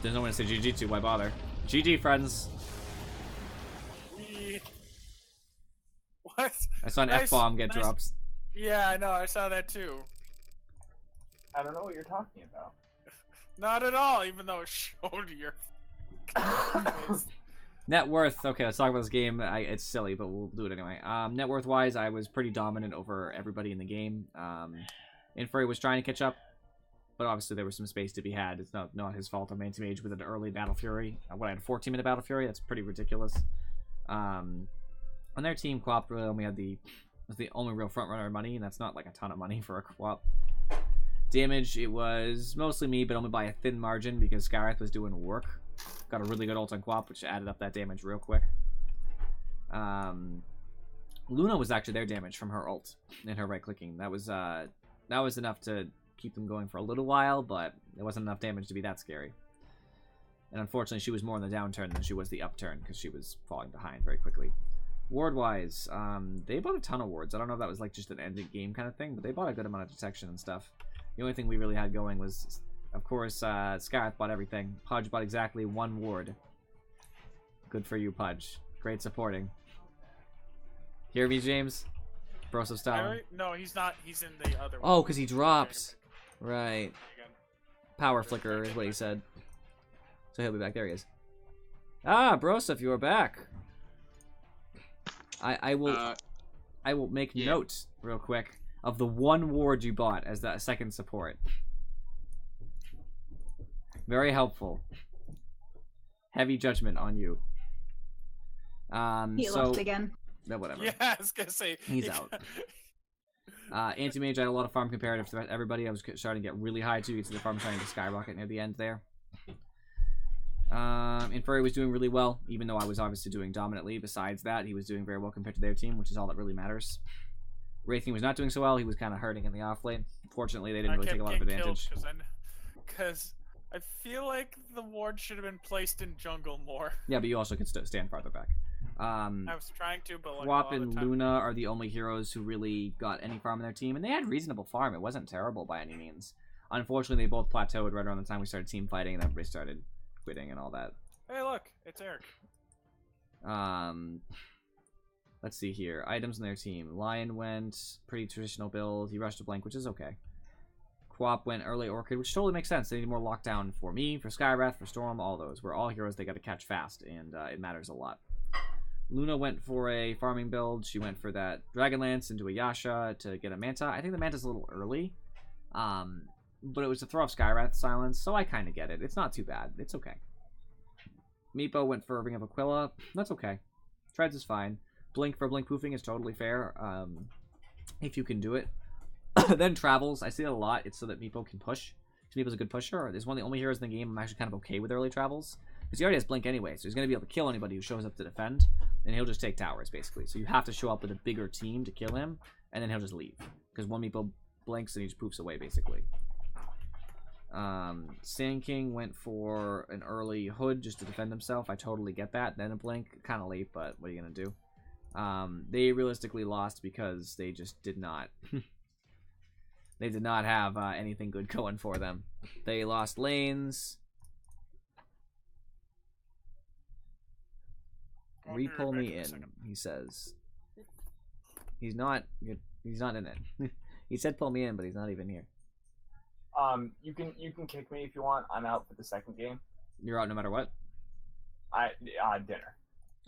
There's no one to say GG to. Why bother? GG, friends. What? I saw an Nice- F-bomb get nice- dropped. Yeah, I know. I saw that too. I don't know what you're talking about. Not at all. Even though it showed your. Net worth. Okay, let's talk about this game. It's silly, but we'll do it anyway. Net worth wise, I was pretty dominant over everybody in the game. Inferi was trying to catch up, but obviously there was some space to be had. It's not his fault. I'm anti-mage with an early Battle Fury. When I had a 14-minute Battle Fury, that's pretty ridiculous. On their team, Quap really only was the only real front runner money, and that's not like a ton of money for a Quap. Damage, it was mostly me, but only by a thin margin because Skywrath was doing work. Got a really good ult on Quap, which added up that damage real quick. Luna was actually their damage from her ult and her right clicking. That was enough to keep them going for a little while, but it wasn't enough damage to be that scary. And unfortunately, she was more in the downturn than she was the upturn because she was falling behind very quickly. Ward-wise, they bought a ton of wards. I don't know if that was like just an ending game kind of thing, but they bought a good amount of detection and stuff. The only thing we really had going was, of course, Skyrath bought everything. Pudge bought exactly 1 ward. Good for you, Pudge. Great supporting. Hear me, James? Broseph style. No, he's not. He's in the other one. Oh, because he dropped. Right. Power flicker is what he said. So he'll be back. There he is. Ah, Broseph, you are back. I will make note real quick of the 1 ward you bought as the second support. Very helpful. Heavy judgment on you. He left again. No, whatever. Yeah, I was gonna say He's out. Anti-mage, I had a lot of farm comparative to everybody. I was starting to get really high too. You can see the farm starting to skyrocket near the end there. Inferi was doing really well, even though I was obviously doing dominantly. Besides that, he was doing very well compared to their team, which is all that really matters. Wraithing was not doing so well. He was kind of hurting in the off lane. Fortunately, they didn't really take a lot of advantage. Because I feel like the ward should have been placed in jungle more. Yeah, but you also could stand farther back. I was trying to, but like Quap and Luna are the only heroes who really got any farm in their team, and they had reasonable farm. It wasn't terrible by any means. Unfortunately, they both plateaued right around the time we started team fighting, and everybody started quitting and all that. Hey, look, it's Eric. Let's see here. Items in their team. Lion went pretty traditional build. He rushed a blank, which is okay. Quap went early Orchid, which totally makes sense. They need more lockdown for me, for Skywrath, for Storm, all those. We're all heroes they got to catch fast, and it matters a lot. Luna went for a farming build. She went for that Dragonlance into a Yasha to get a Manta. I think the Manta's a little early. But it was to throw off Skywrath silence, so I kind of get it. It's not too bad. It's okay. Meepo went for a Ring of Aquila. That's okay. Treads is fine. Blink for blink poofing is totally fair, if you can do it. Then Travels, I see it a lot. It's so that Meepo can push. Meepo's a good pusher. There's one of the only heroes in the game I'm actually kind of okay with early Travels. Because he already has Blink anyway, so he's going to be able to kill anybody who shows up to defend, and he'll just take towers, basically. So you have to show up with a bigger team to kill him, and then he'll just leave. Because one Meepo blinks and he just poofs away, basically. Sand King went for an early Hood just to defend himself. I totally get that. Then a Blink, kind of late, but what are you going to do? They realistically lost because they just did not... they did not have anything good going for them. They lost lanes... I'll be right Re-pull back me in a in, second. he says. He's not in it. He said pull me in, but he's not even here. You can kick me if you want. I'm out for the second game. You're out no matter what? Dinner.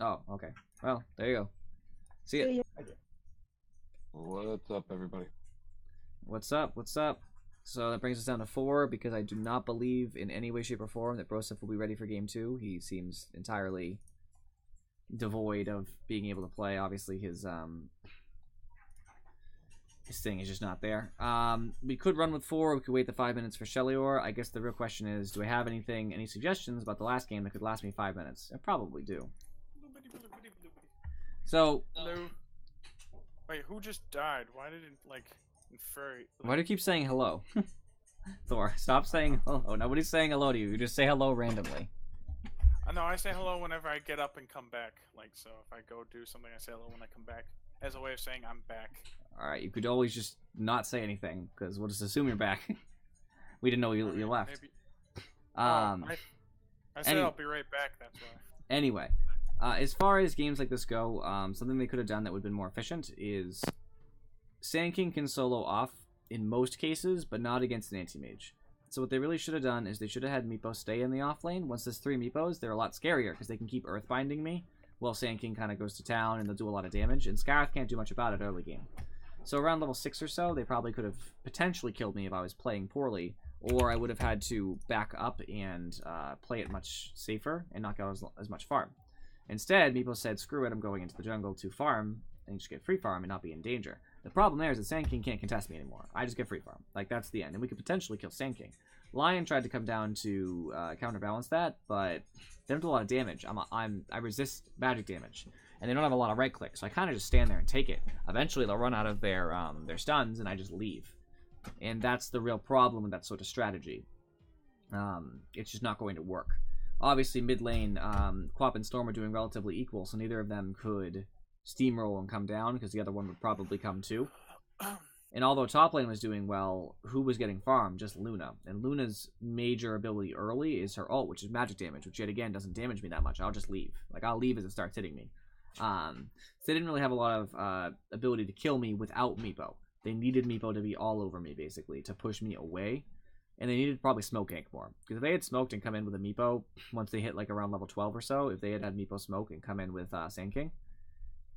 Oh, okay. Well, there you go. See ya. See ya. What's up, everybody? What's up? What's up? So that brings us down to 4 because I do not believe in any way, shape, or form that Broseph will be ready for game 2. He seems entirely devoid of being able to play. Obviously, his thing is just not there. We could run with 4. We could wait the 5 minutes for Shelior. I guess the real question is, do I have any suggestions about the last game that could last me 5 minutes? I probably do. So, Hello. Wait, who just died? Why did it infer? why do you keep saying hello? Thor, stop saying hello. Nobody's saying hello to you. You just say hello randomly. No, I say hello whenever I get up and come back. So if I go do something, I say hello when I come back, as a way of saying I'm back. Alright, you could always just not say anything, because we'll just assume you're back. We didn't know you left. Maybe. I said I'll be right back. That's why. Anyway, as far as games like this go, something they could have done that would have been more efficient is Sand King can solo off in most cases, but not against an anti-mage. So what they really should have done is they should have had Meepo stay in the off lane. Once there's 3 Meepos, they're a lot scarier because they can keep earthbinding me while Sand King kind of goes to town and they'll do a lot of damage, and Scarith can't do much about it early game. So around level 6 or so, they probably could have potentially killed me if I was playing poorly, or I would have had to back up and play it much safer and not get as much farm. Instead, Meepo said, screw it, I'm going into the jungle to farm and just get free farm and not be in danger. The problem there is that Sand King can't contest me anymore. I just get free farm. That's the end. And we could potentially kill Sand King. Lion tried to come down to counterbalance that, but they don't do a lot of damage. I resist magic damage. And they don't have a lot of right click, so I kind of just stand there and take it. Eventually they'll run out of their stuns and I just leave. And that's the real problem with that sort of strategy. It's just not going to work. Obviously mid lane, Quap and Storm are doing relatively equal, so neither of them could steamroll and come down, because the other one would probably come too. And although top lane was doing well, who was getting farmed? Just Luna. And Luna's major ability early is her ult, which is magic damage, which yet again doesn't damage me that much. I'll just leave. I'll leave as it starts hitting me. So they didn't really have a lot of ability to kill me without Meepo. They needed Meepo to be all over me, basically, to push me away. And they needed to probably smoke gank more. Because if they had smoked and come in with a Meepo, once they hit around level 12 or so, if they had Meepo smoke and come in with Sand King,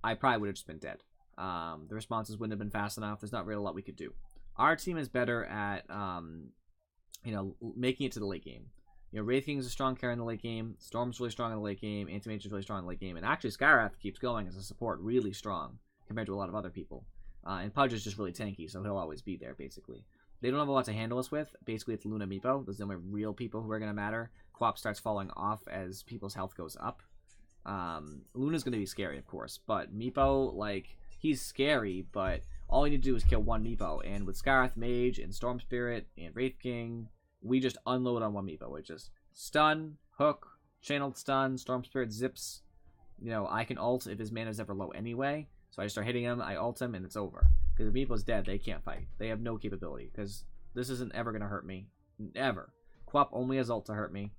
I probably would have just been dead. The responses wouldn't have been fast enough. There's not really a lot we could do. Our team is better at, making it to the late game. Wraith King is a strong carry in the late game. Storm's really strong in the late game. Anti-Mage is really strong in the late game. And actually, Skyrath keeps going as a support really strong compared to a lot of other people. And Pudge is just really tanky, so he'll always be there, basically. They don't have a lot to handle us with. Basically, it's Luna Meepo. Those are the only real people who are going to matter. Quap starts falling off as people's health goes up. Luna's going to be scary, of course. But Meepo, he's scary, but all you need to do is kill one Meepo. And with Skyrath Mage and Storm Spirit and Wraith King, we just unload on one Meepo. It's just stun, hook, channeled stun, Storm Spirit zips. I can ult if his mana's ever low anyway. So I just start hitting him, I ult him, and it's over. Because if Meepo's dead, they can't fight. They have no capability. Because this isn't ever going to hurt me. Ever. Quap only has ult to hurt me.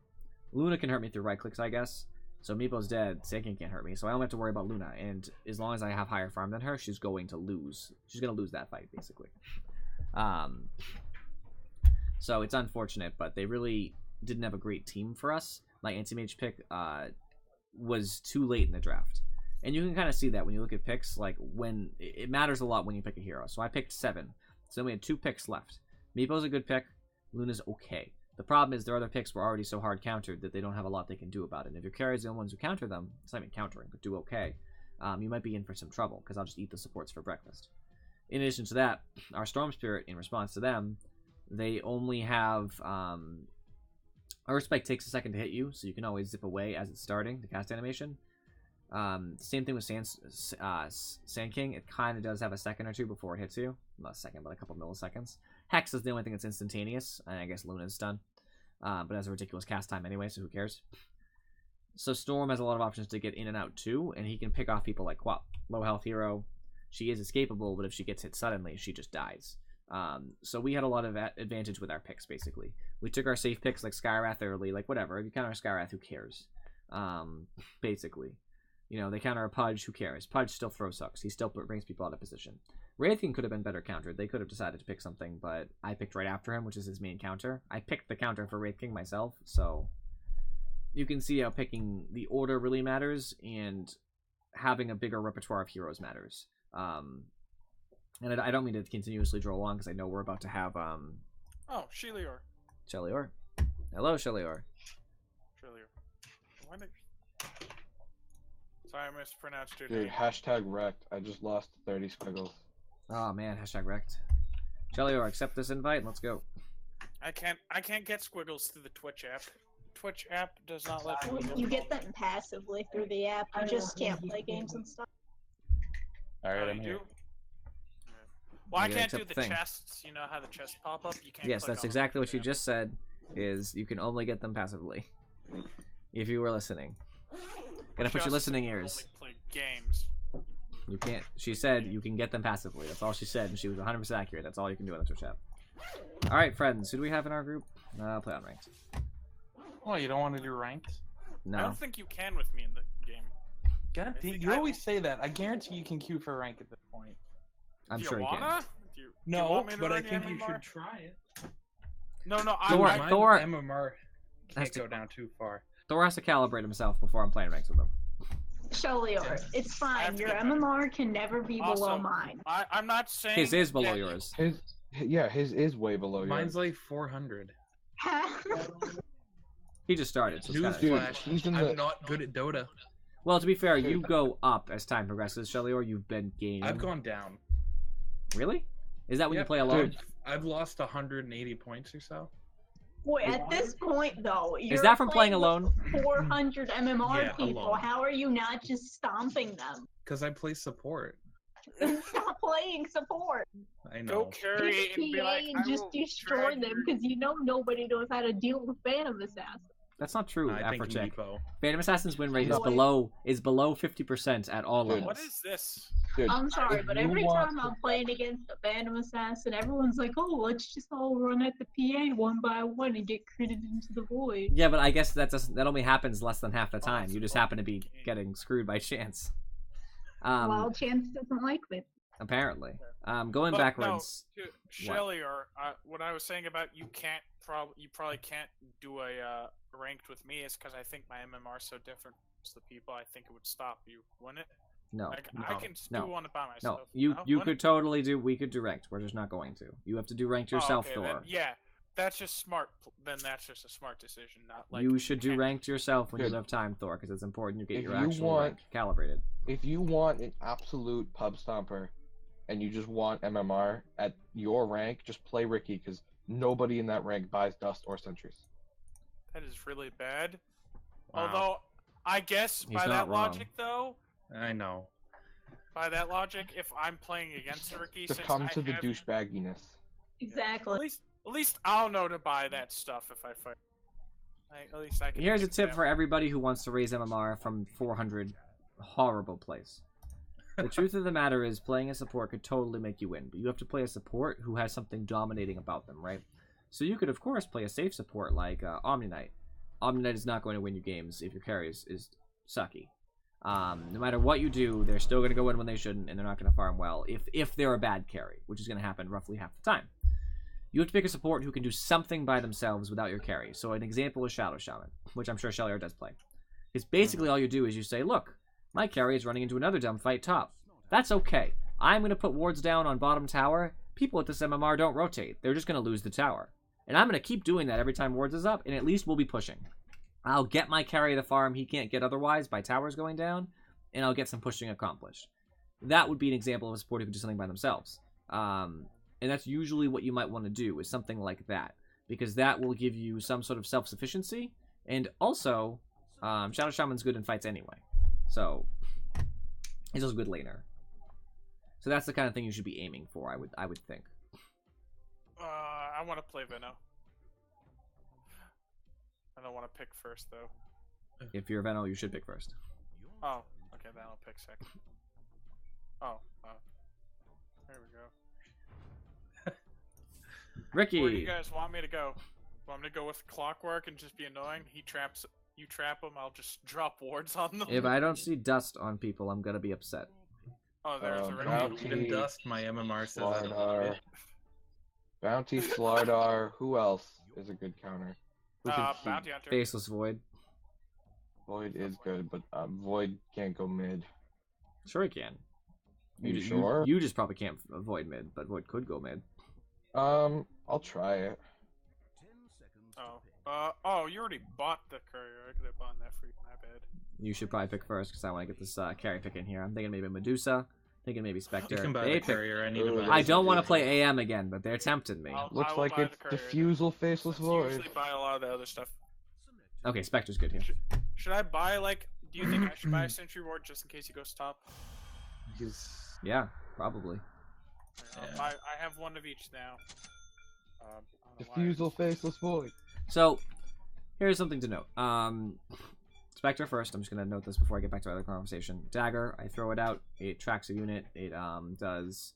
Luna can hurt me through right clicks, I guess. So Meepo's dead, Sand King can't hurt me. So I don't have to worry about Luna. And as long as I have higher farm than her, she's going to lose. She's going to lose that fight, basically. So it's unfortunate, but they really didn't have a great team for us. My anti-mage pick was too late in the draft. And you can kind of see that when you look at picks, when it matters a lot when you pick a hero. So I picked 7. So then we had 2 picks left. Meepo's a good pick. Luna's okay. The problem is their other picks were already so hard countered that they don't have a lot they can do about it. And if your carries are the ones who counter them, it's not even countering, but do okay, you might be in for some trouble, because I'll just eat the supports for breakfast. In addition to that, our Storm Spirit, in response to them, they only have... Our Spike takes a second to hit you, so you can always zip away as it's starting, the cast animation. Same thing with Sand King. It kind of does have a second or two before it hits you. Not a second, but a couple milliseconds. Hex is the only thing that's instantaneous, and I guess Luna's stun. But it has a ridiculous cast time anyway, so who cares? So Storm has a lot of options to get in and out too, and he can pick off people like Quap. Low health hero. She is escapable, but if she gets hit suddenly, she just dies. So we had a lot of advantage with our picks, basically. We took our safe picks like Skyrath early, whatever. If you counter Skyrath, who cares? Basically. You know, they counter a Pudge, who cares? Pudge still throws hooks. He still brings people out of position. Wraith King could have been better countered. They could have decided to pick something, but I picked right after him, which is his main counter. I picked the counter for Wraith King myself, so you can see how picking the order really matters, and having a bigger repertoire of heroes matters. And I don't mean to continuously draw along, because I know we're about to have, Oh, Shelior. Shelior. Hello, Shelior. Shelior. Why did... Sorry, I mispronounced your Dude, name. hashtag wrecked. I just lost 30 squiggles. Oh, man, hashtag wrecked. Shelior, accept this invite, and let's go. I can't get squiggles through the Twitch app. Twitch app does not let me. You get them passively through the app. You just can't play games and stuff. Alright, Oh, I'm you here. do? Well, I You can't do accept the the thing. chests. You know how the chests pop up? You can't. Yes, click that's on exactly them. what you just said, is you can only get them passively. If you were listening. Gotta put your Just listening only ears. play games. You can't. She said you can get them passively. That's all she said, and she was 100% accurate. That's all you can do on the Twitch app. Alright, friends, who do we have in our group? I'll play on ranked. Oh, you don't want to do ranked? I No. don't think you can with me in the game. God I damn, think you I- always say that. I guarantee you can queue for rank at this point. I'm Do sure you wanna? can. Do you No, want me to but I run think you MMR? should try it. No, Thor- I, Mine Thor- MMR Has can't to- go down too far. Thor has to calibrate himself before I'm playing ranks with him. Shelior, it's I have fine. to Your get better. MMR can never be below Also, mine. I'm not saying His is below that- yours. His is way below yours. Mine's like 400. He just started, so it's kinda... Dude, Newsflash, he's in I'm the- not good at Dota. Well, to be fair, you go up as time progresses, Shelly, or you've been gaining. I've gone down. Really? Is that when you Yep. play alone? Dude. I've lost 180 points or so. Boy, at this point though, you're that from playing with alone? 400 MMR Yeah, people. alone. How are you not just stomping them? Because I play support. Stop playing support. I Go know. carry Pick and be PA like, and I just will destroy drag them your- because you know nobody knows how to deal with Phantom Assassin. That's not true. I think Afrocheck. Meepo. Phantom Assassin's win rate is No. below 50% at all Dude. levels. What is this? Dude, I'm sorry, if but you every want time to- I'm playing against the Phantom Assassin, everyone's like, "Oh, let's just all run at the PA one by one and get critted into the void." Yeah, but I guess that only happens less than half the time. You just happen to be getting screwed by chance. Wild Chance doesn't like it. Apparently. Going But backwards. No, Shelly, or what I was saying about you probably can't do a ranked with me is because I think my MMR is so different to the people. I think it would stop you, wouldn't it? No. Like, I can just No. do one by No, myself. you Wouldn't could totally do. We could do ranked. We're just not going to. You have to do ranked it? Oh, yourself, okay, Thor. then, yeah, that's just smart. Then that's just a smart decision, not like You should do can't- ranked yourself when Good. you have time, Thor, because it's important you get If your you actual want- rank calibrated. if you want an absolute pub stomper and you just want MMR at your rank, just play Ricky because nobody in that rank buys Dust or Sentries. That is really bad. Wow. Although, I guess He's by not that wrong. logic, though, I know. by that logic, if I'm playing against Ricky, since Succumb I to the have- douchebagginess. Exactly. At least I'll know to buy that stuff if I fight. At least I can. Here's a pick tip that for one. everybody who wants to raise MMR from 400. Horrible place. The truth of the matter is, playing a support could totally make you win, but you have to play a support who has something dominating about them, right? So you could, of course, play a safe support like Omni Knight. Omni Knight is not going to win you games if your carry is sucky. No matter what you do, they're still going to go in when they shouldn't, and they're not going to farm well if they're a bad carry, which is going to happen roughly half the time. You have to pick a support who can do something by themselves without your carry. So an example is Shadow Shaman, which I'm sure Sheliar does play. Because basically all you do is you say, look, my carry is running into another dumb fight top. That's okay. I'm going to put wards down on bottom tower. People at this MMR don't rotate. They're just going to lose the tower. And I'm going to keep doing that every time wards is up, and at least we'll be pushing. I'll get my carry the farm he can't get otherwise by towers going down, and I'll get some pushing accomplished. That would be an example of a support who can do something by themselves. And that's usually what you might want to do, is something like that. Because that will give you some sort of self-sufficiency, and also, Shadow Shaman's good in fights anyway. So, he's also a good laner. So that's the kind of thing you should be aiming for, I would think. I want to play Veno. I don't want to pick first though. If you're Veno, you should pick first. Oh, okay, then I'll pick second. Oh, there we go. Ricky! Where do you guys want me to go? Want me to go with Clockwork and just be annoying? He traps you trap them, I'll just drop wards on them. If I don't see dust on people, I'm gonna be upset. Oh, there's a Bounty, Even dust, my MMR says I don't need Slardar, it. Bounty, Slardar. Who else is a good counter? Who can keep- Bounty Hunter. Faceless Void. Void is good, but Void can't go mid. Sure he can. You sure? You just probably can't avoid mid, but Void could go mid. I'll try it. Oh, you already bought the courier. I could have bought that for you. My bad. You should probably pick first because I want to get this carry pick in here. I'm thinking maybe Medusa. Thinking maybe Spectre. You can buy They the pick- courier. I need to Ooh, buy I the don't want to courier. play AM again, but they're tempting me. I Looks will like buy it's the courier Diffusal Faceless then. Void. Usually buy a lot of the other stuff. Okay, Spectre's good here. Should I buy like? Do you think I should buy a Sentry Ward just in case he goes top? Yeah, probably. Yeah. I have one of each now. I don't know why. Diffusal Faceless Void. So, here's something to note. Spectre first. I'm just gonna note this before I get back to our other conversation. Dagger. I throw it out. It tracks a unit. It does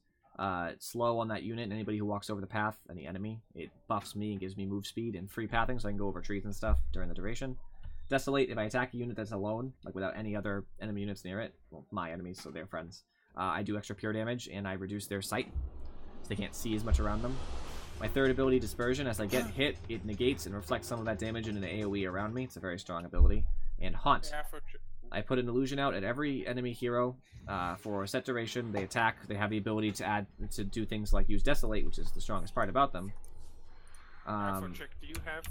slow on that unit. Anybody who walks over the path, any enemy, it buffs me and gives me move speed and free pathing, so I can go over trees and stuff during the duration. Desolate. If I attack a unit that's alone, like without any other enemy units near it, well, my enemies, so they're friends. I do extra pure damage and I reduce their sight, so they can't see as much around them. My third ability, Dispersion. As I get hit, it negates and reflects some of that damage into an AoE around me. It's a very strong ability. And Haunt. I put an illusion out at every enemy hero for a set duration. They attack. They have the ability to do things like use Desolate, which is the strongest part about them. Trick, do you have?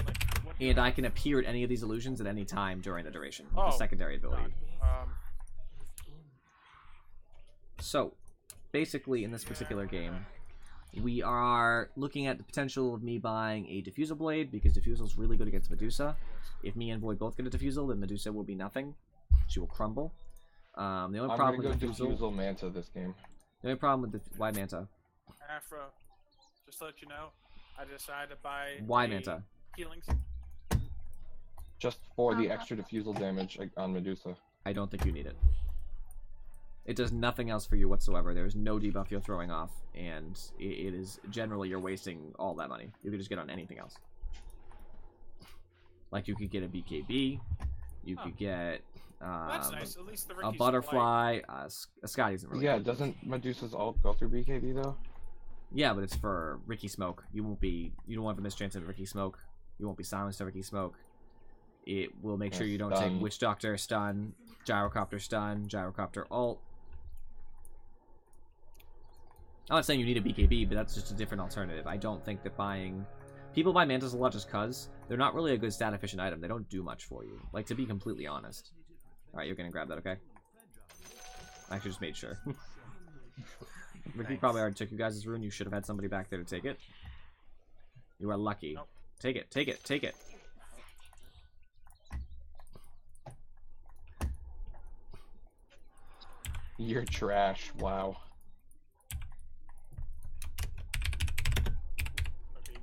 Like, what do you And have? I can appear at any of these illusions at any time during the duration. Oh, The secondary ability. God. So, basically, in this particular game, we are looking at the potential of me buying a Diffusal Blade, because Diffusal is really good against Medusa. If me and Void both get a Diffusal, then Medusa will be nothing. She will crumble. The only I'm problem gonna with go Diffusal... Manta this game. The only problem with the... Why Manta? Afro, just to let you know, I decided to buy. Why a Manta? Healings. Just for the extra diffusal damage on Medusa. I don't think you need it. It does nothing else for you whatsoever. There's no debuff you're throwing off, and it is generally you're wasting all that money. You could just get on anything else. Like you could get a BKB, you could get That's nice. At least the a Ricky's butterfly. A Scotty isn't really. Yeah, good. doesn't Medusa's ult go through BKB though? Yeah, but it's for Ricky Smoke. You don't want the mischance of Ricky Smoke. You won't be silenced to Ricky Smoke. It will make sure you don't Stun. take Witch Doctor stun, Gyrocopter ult. I'm not saying you need a BKB, but that's just a different alternative. I don't think that buying... People buy Mantas a lot just because they're not really a good stat efficient item. They don't do much for you. Like, to be completely honest. Alright, you're gonna grab that, okay? I actually just made sure. Ricky probably already took you guys' rune. You should have had somebody back there to take it. You are lucky. Nope. Take it, take it, take it. You're trash. Wow. Okay.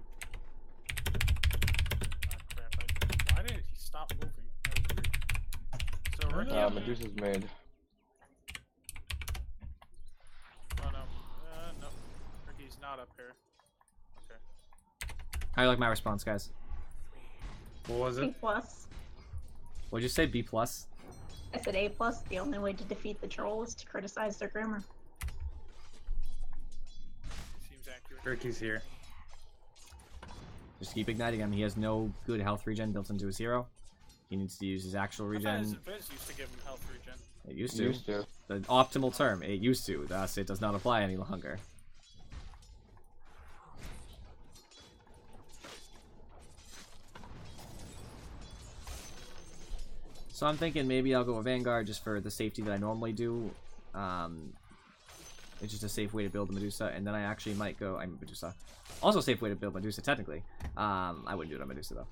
Crap. Why didn't he stop moving? That was weird. So Ricky. Medusa's mid. Oh no. No. Ricky's not up here. Okay. How do you like my response, guys? What was A it? plus. What'd you say, B+? plus? I said A plus. The only way to defeat the troll is to criticize their grammar. Seems accurate. Ricky's here. Just keep igniting him. He has no good health regen built into his hero. He needs to use his actual I thought his regen. Invis used to give him health regen. It used to. Used to. The optimal term. It used to. Thus, it does not apply any longer. So I'm thinking maybe I'll go with Vanguard just for the safety that I normally do. It's just a safe way to build a Medusa, and then I actually might go... I'm Medusa. Also a safe way to build Medusa, technically. I wouldn't do it on Medusa, though.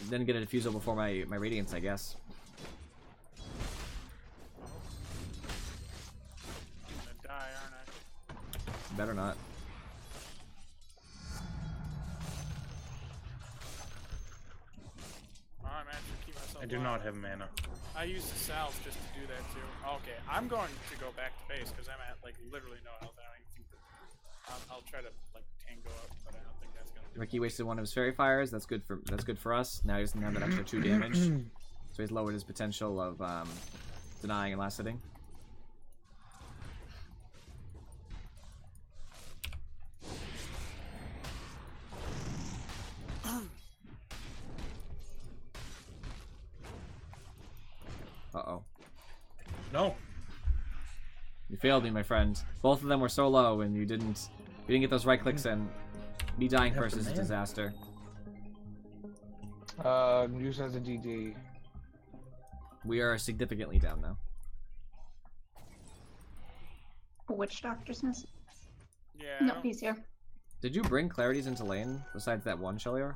Then get a Diffusal before my Radiance, I guess. I'm gonna die, aren't I? Better not. Alright, man. Should keep myself I do alive. not have mana. I use the salve just to do that too. Okay, I'm going to go back to base because I'm at like literally no health. I don't even think that I'll try to like tango up, but I don't think that's gonna Ricky wasted one of his fairy fires. That's good for us. Now he doesn't have that extra 2 damage, so he's lowered his potential of denying and last hitting. Uh-oh. No. You failed me, my friend. Both of them were so low, and you didn't get those right clicks in. Me dying Half first the is a man. disaster. Use as a DD. We are significantly down now. Witch Doctor's missing. Yeah. No, he's here. Did you bring clarities into lane besides that one, Shellier?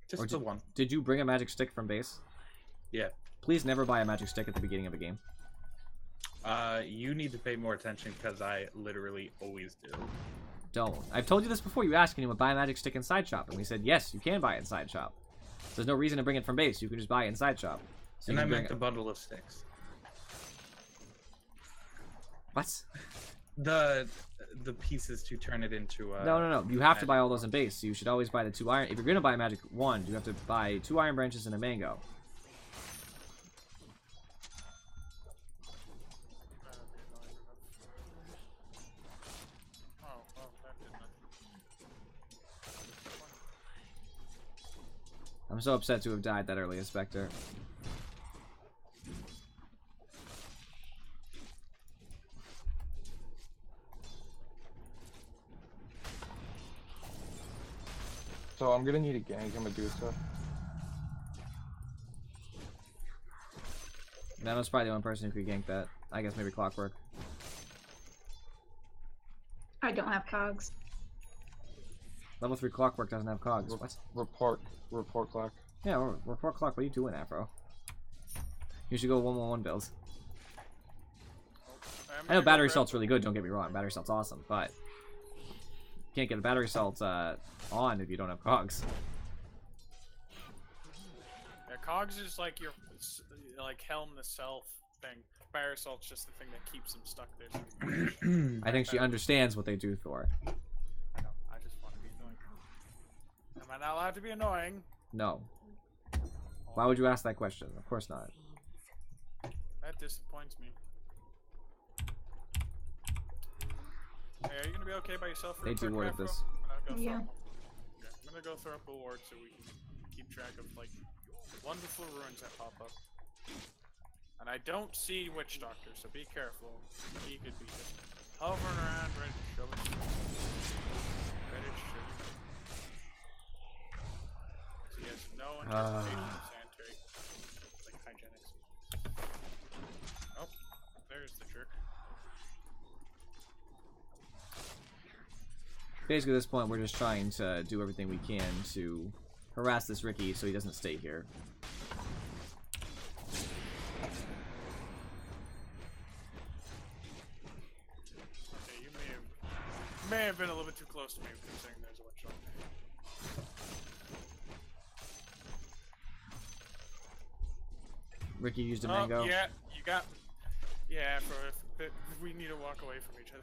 Just Or the one. Did you bring a magic stick from base? Yeah. Please never buy a magic stick at the beginning of a game. You need to pay more attention because I literally always do. Don't. I've told you this before. You asked, can you buy a magic stick inside shop? And we said, yes, you can buy it inside shop. There's no reason to bring it from base. You can just buy it inside shop. So And you I can meant bring the bundle of sticks. What? The pieces to turn it into No. You have to buy all those in base. So you should always buy the 2 iron. If you're going to buy a magic wand, you have to buy 2 iron branches and a mango. Oh, that did nothing. I'm so upset to have died that early as Spectre. So I'm gonna need a gank. I'm gonna do so. That was probably the only person who could gank that. I guess maybe Clockwork. I don't have cogs. Level 3 Clockwork doesn't have cogs. What? Report clock. Yeah, report Clock. What are you doing, Afro? You should go 1-1-1 builds. I know Battery Salt's really good, don't get me wrong. Battery Salt's awesome, but you can't get a Battery Salt on if you don't have cogs. Yeah, cogs is like your like helm the self thing. Fire salt's just the thing that keeps them stuck there. I think she understands what they do, Thor. I know. I just want to be annoying. Am I not allowed to be annoying? No. Why would you ask that question? Of course not. That disappoints me. Hey, are you gonna be okay by yourself? They real quick, warded Afro? this. I'm gonna go Yeah. Okay, I'm gonna go throw up a ward so we can keep track of like wonderful ruins that pop up. And I don't see Witch Doctor, so be careful. He could be just hovering around, ready to show his ready to show. So he has no anticipation of sanitary, like hygienics. Oh, there's the jerk. Basically, at this point, we're just trying to do everything we can to harass this Ricky so he doesn't stay here. Okay, you may have been a little bit too close to me considering there's a witch doctor. Ricky used a mango. Yeah, you got. Yeah, if we need to walk away from each other.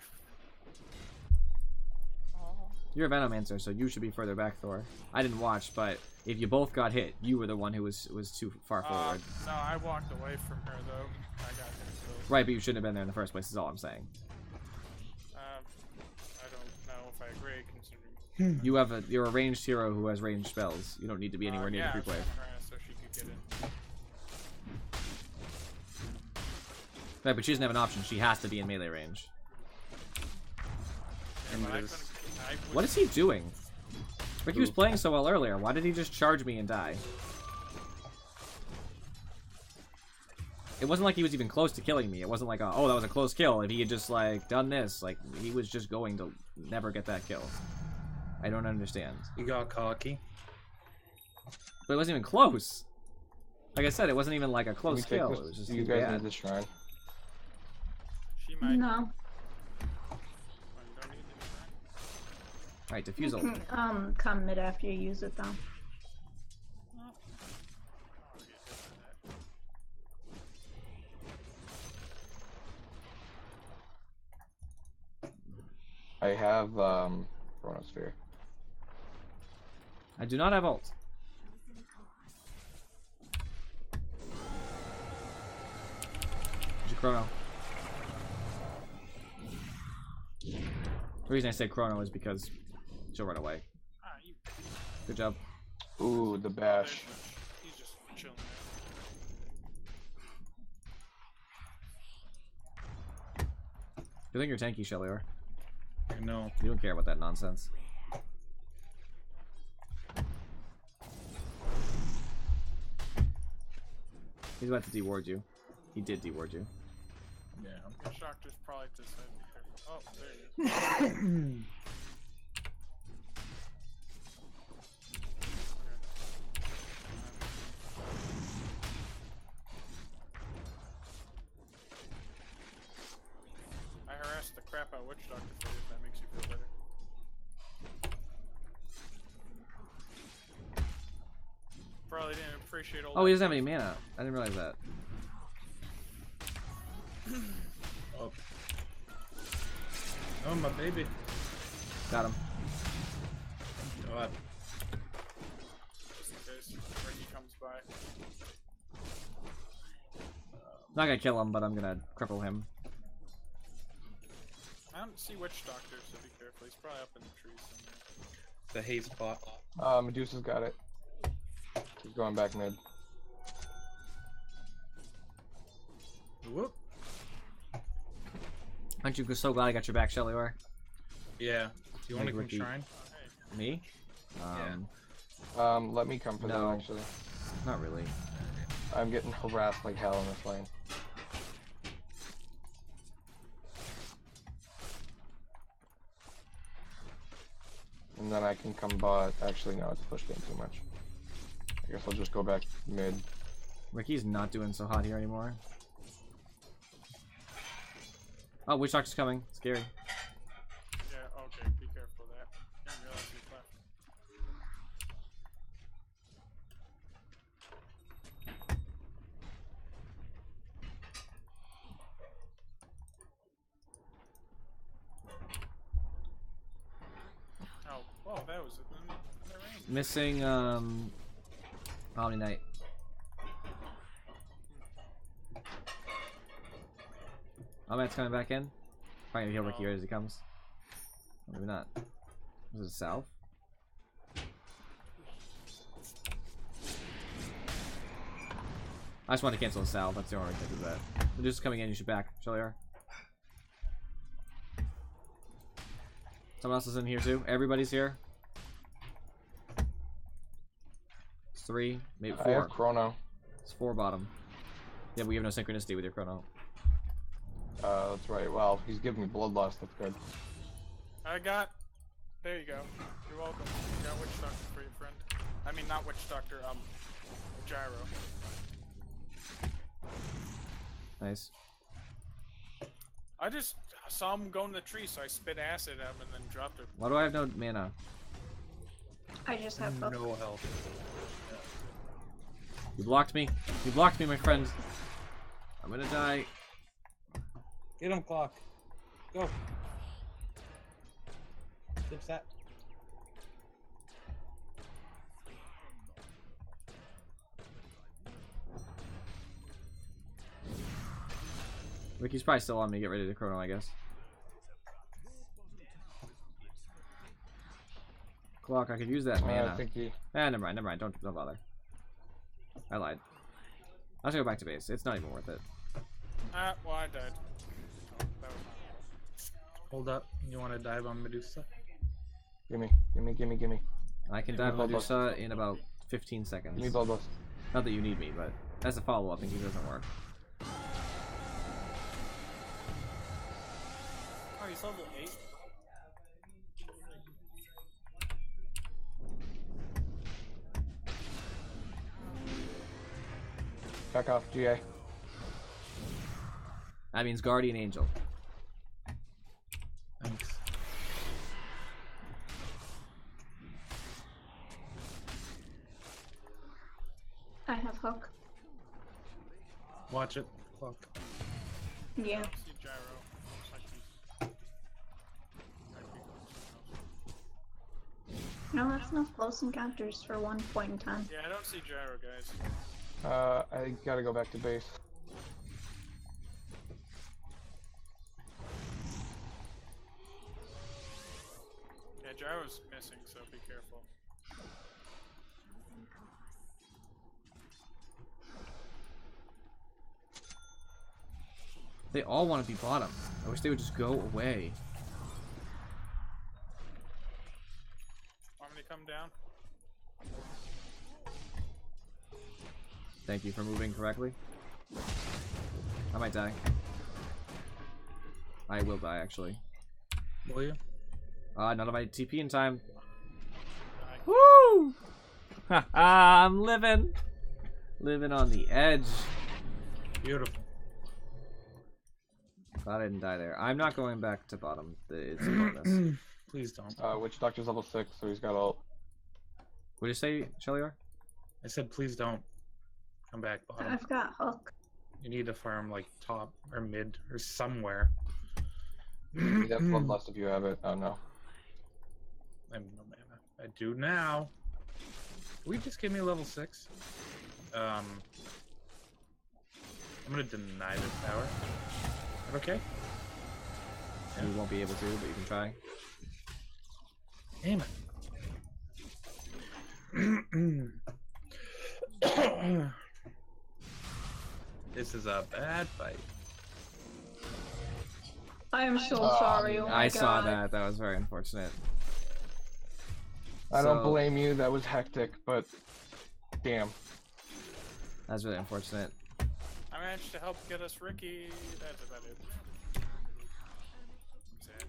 You're a Venomancer, so you should be further back, Thor. I didn't watch, but if you both got hit, you were the one who was too far forward. No, I walked away from her though. I got hit. So, Right, but you shouldn't have been there in the first place, is all I'm saying. I don't know if I agree, considering. You're a ranged hero who has ranged spells. You don't need to be anywhere near yeah, the free play. so she could get in. Right, but she doesn't have an option. She has to be in melee range. And But I it is- couldn't- I was- What is he doing? Ricky was playing so well earlier. Why did he just charge me and die? It wasn't like he was even close to killing me. It wasn't like, oh, that was a close kill. If he had just, like, done this, like, he was just going to never get that kill. I don't understand. You got cocky. But it wasn't even close. Like I said, it wasn't even like a Can we close take kill. this- It was just you guys bad. need this shrine. She might. No. Well, you don't need to do that. Alright, defusal. Come mid after you use it though. I'll get hit by that. I have Chronosphere. I do not have ult. Use your chrono. The reason I say chrono is because she'll run away. Ah, you. Good job. Ooh, the bash. He's just chilling You think you're tanky, Shellier? No. You don't care about that nonsense. He's about to deward you. He did deward you. Yeah. there. Witch Doctor's probably to say be careful. Oh, there you go. I harassed the crap out of Witch Doctor for you if that makes you feel better. Probably didn't appreciate all Oh, that. he doesn't have any mana. I didn't realize that. Oh. Oh, my baby. Got him. God. Just in case Ricky comes by. Not gonna kill him, but I'm gonna cripple him. I don't see Witch Doctor, so be careful. He's probably up in the trees somewhere. The haze spot. Medusa's got it. He's going back mid. Whoop. Aren't you so glad I got your back, Shellier? Yeah. Do you want to Make come Ricky- shrine? Oh, hey. Me? Yeah. Let me come for No. that actually. Not really. I'm getting harassed like hell in this lane. And then I can come bot. Actually, no, it's pushed in too much. I guess I'll just go back mid. Ricky's not doing so hot here anymore. Oh, Witch Doctor's coming. Scary. Yeah, okay, be careful of that. Didn't realize he was left. Oh, that was in the range. Missing, Omni Knight. Omni Knight's coming back in. Probably gonna heal Ricky right as he comes. Or maybe not. Is it south? I just want to cancel the salve. That's the only reason I do that. Medusa's coming in. You should back. Shellier. Someone else is in here too. Everybody's here. It's 3, maybe I 4. have chrono. It's 4 bottom. Yeah, but we have no synchronicity with your chrono. That's right. Well, he's giving me bloodlust. That's good. I got. There you go. You're welcome. I got Witch Doctor for you, friend. I mean, not Witch Doctor. Gyro. Nice. I just saw him go in the tree, so I spit acid at him and then dropped it. Why do I have no mana? I just have both. No health. You blocked me. You blocked me, my friend. I'm gonna die. Get him, clock. Go. Fix that. Ricky's probably still on me. Get ready to chrono, I guess. Clock, I could use that mana. I think he. Never mind, never mind. Don't bother. I lied. I'll just go back to base. It's not even worth it. Well, I died. Oh, that was my fault. Hold up. You want to dive on Medusa? Gimme. I can dive Medusa in about 15 seconds. Give me bloodlust. Not that you need me, but as a follow-up, I think it doesn't work. Oh, he's level 8. Back off, GA. That means Guardian Angel. Thanks. I have hook. Watch it. Clock. Yeah. I don't see Gyro. Looks like he's. Might be going somewhere else. No, that's enough close encounters for one point in time. Yeah, I don't see gyro, guys. I gotta go back to base. Yeah, gyro's missing, so be careful. They all want to be bottom. I wish they would just go away. Want me to come down? Thank you for moving correctly. I might die. I will die, actually. Will you? None of my TP in time. I- Woo! I'm living. Living on the edge. Beautiful. Glad I didn't die there. I'm not going back to bottom. It's a bonus. Please don't. Witch Doctor's level 6, so he's got ult. What did you say, Shelior? I said please don't come back bottom. I've got hook. You need to farm like top or mid or somewhere. He has bloodlust if you have it. Oh no. I have no mana. I do now. Can we just give me a level 6? I'm gonna deny this tower. Okay. You won't be able to, but you can try. Damn it. This is a bad fight. I am so sorry. Oh my I saw God. that. That was very unfortunate. I don't So- blame you, that was hectic, but damn. That's really unfortunate. I managed to help get us Ricky. That's about it. Sad.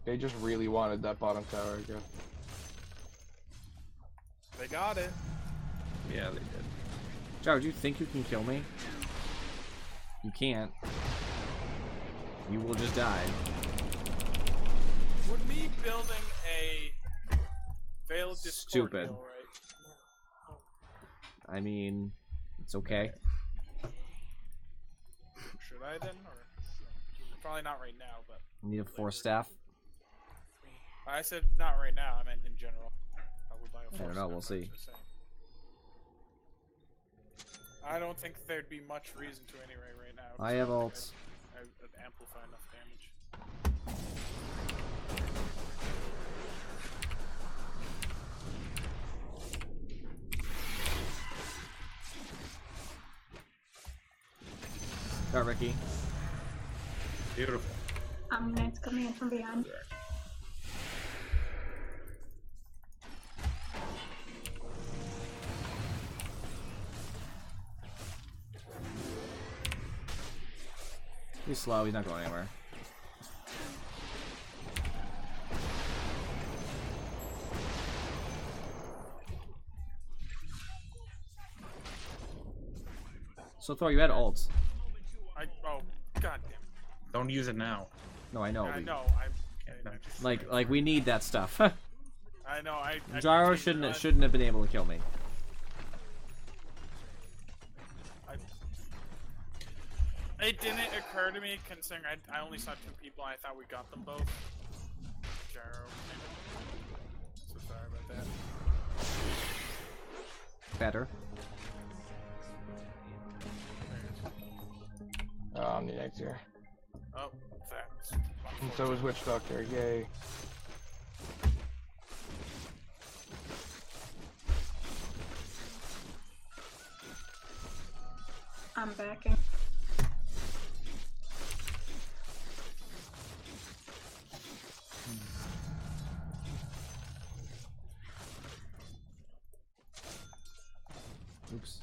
They just really wanted that bottom tower, I guess. They got it. Yeah, they did. Joe, do you think you can kill me? You can't. You will just die. Would me building a Veil of Discord Stupid. kill, right? I mean, it's okay. Should I then, or probably not right now? But You need a 4-staff. I said not right now. I meant in general. I would buy a I don't know, we'll see. just saying. I don't think there'd be much reason to anyway right now. 'cause I have don't think ults. I'd amplify enough damage. Got Ricky. Beautiful. Knight's coming in from behind. He's slow, he's not going anywhere. So Thor, you had ults. Oh, god damn. Don't use it now. No, I know. I we- know. No, just- Like we need that stuff. I know. I Gyro changed shouldn't it. shouldn't have been able to kill me. It didn't occur to me, considering I only saw 2 people. And I thought we got them both. Gyro. So sorry about that. Better. I'm the next here. Oh, that's. And so is Witch Doctor, yay. I'm backing. Oops.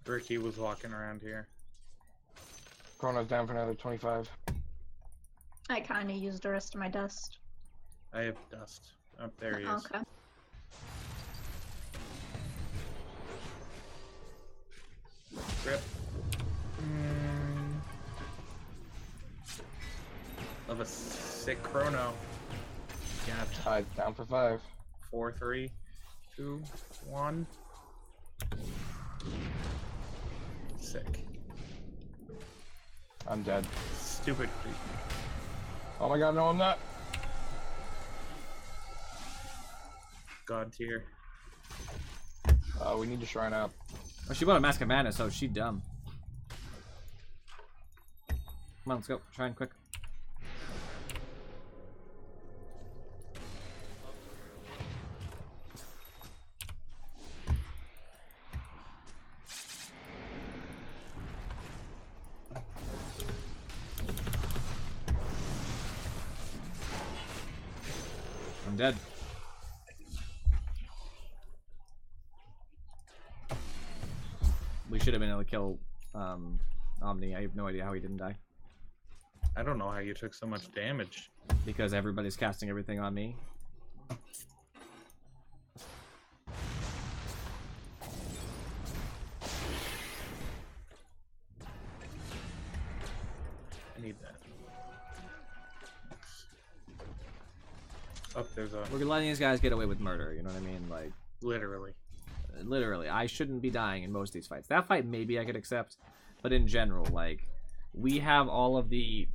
Ricky was walking around here. Chrono's down for another 25. I kind of used the rest of my dust. I have dust. Oh, there he is. Okay. have a sick chrono. Gotcha. Tied down for 5. 4, 3, 2, 1. Sick. I'm dead. Stupid creep. Oh my god, no, I'm not. God tier. We need to shrine up. Oh, she bought a Mask of Madness, so she's dumb. Come on, let's go. Shrine quick. I'm dead. We should have been able to kill Omni. I have no idea how he didn't die. I don't know how you took so much damage. Because everybody's casting everything on me. I need that. Oh, there's a... We're letting these guys get away with murder, you know what I mean? Like, Literally. literally, I shouldn't be dying in most of these fights. That fight maybe I could accept, but in general, like, we have all of the...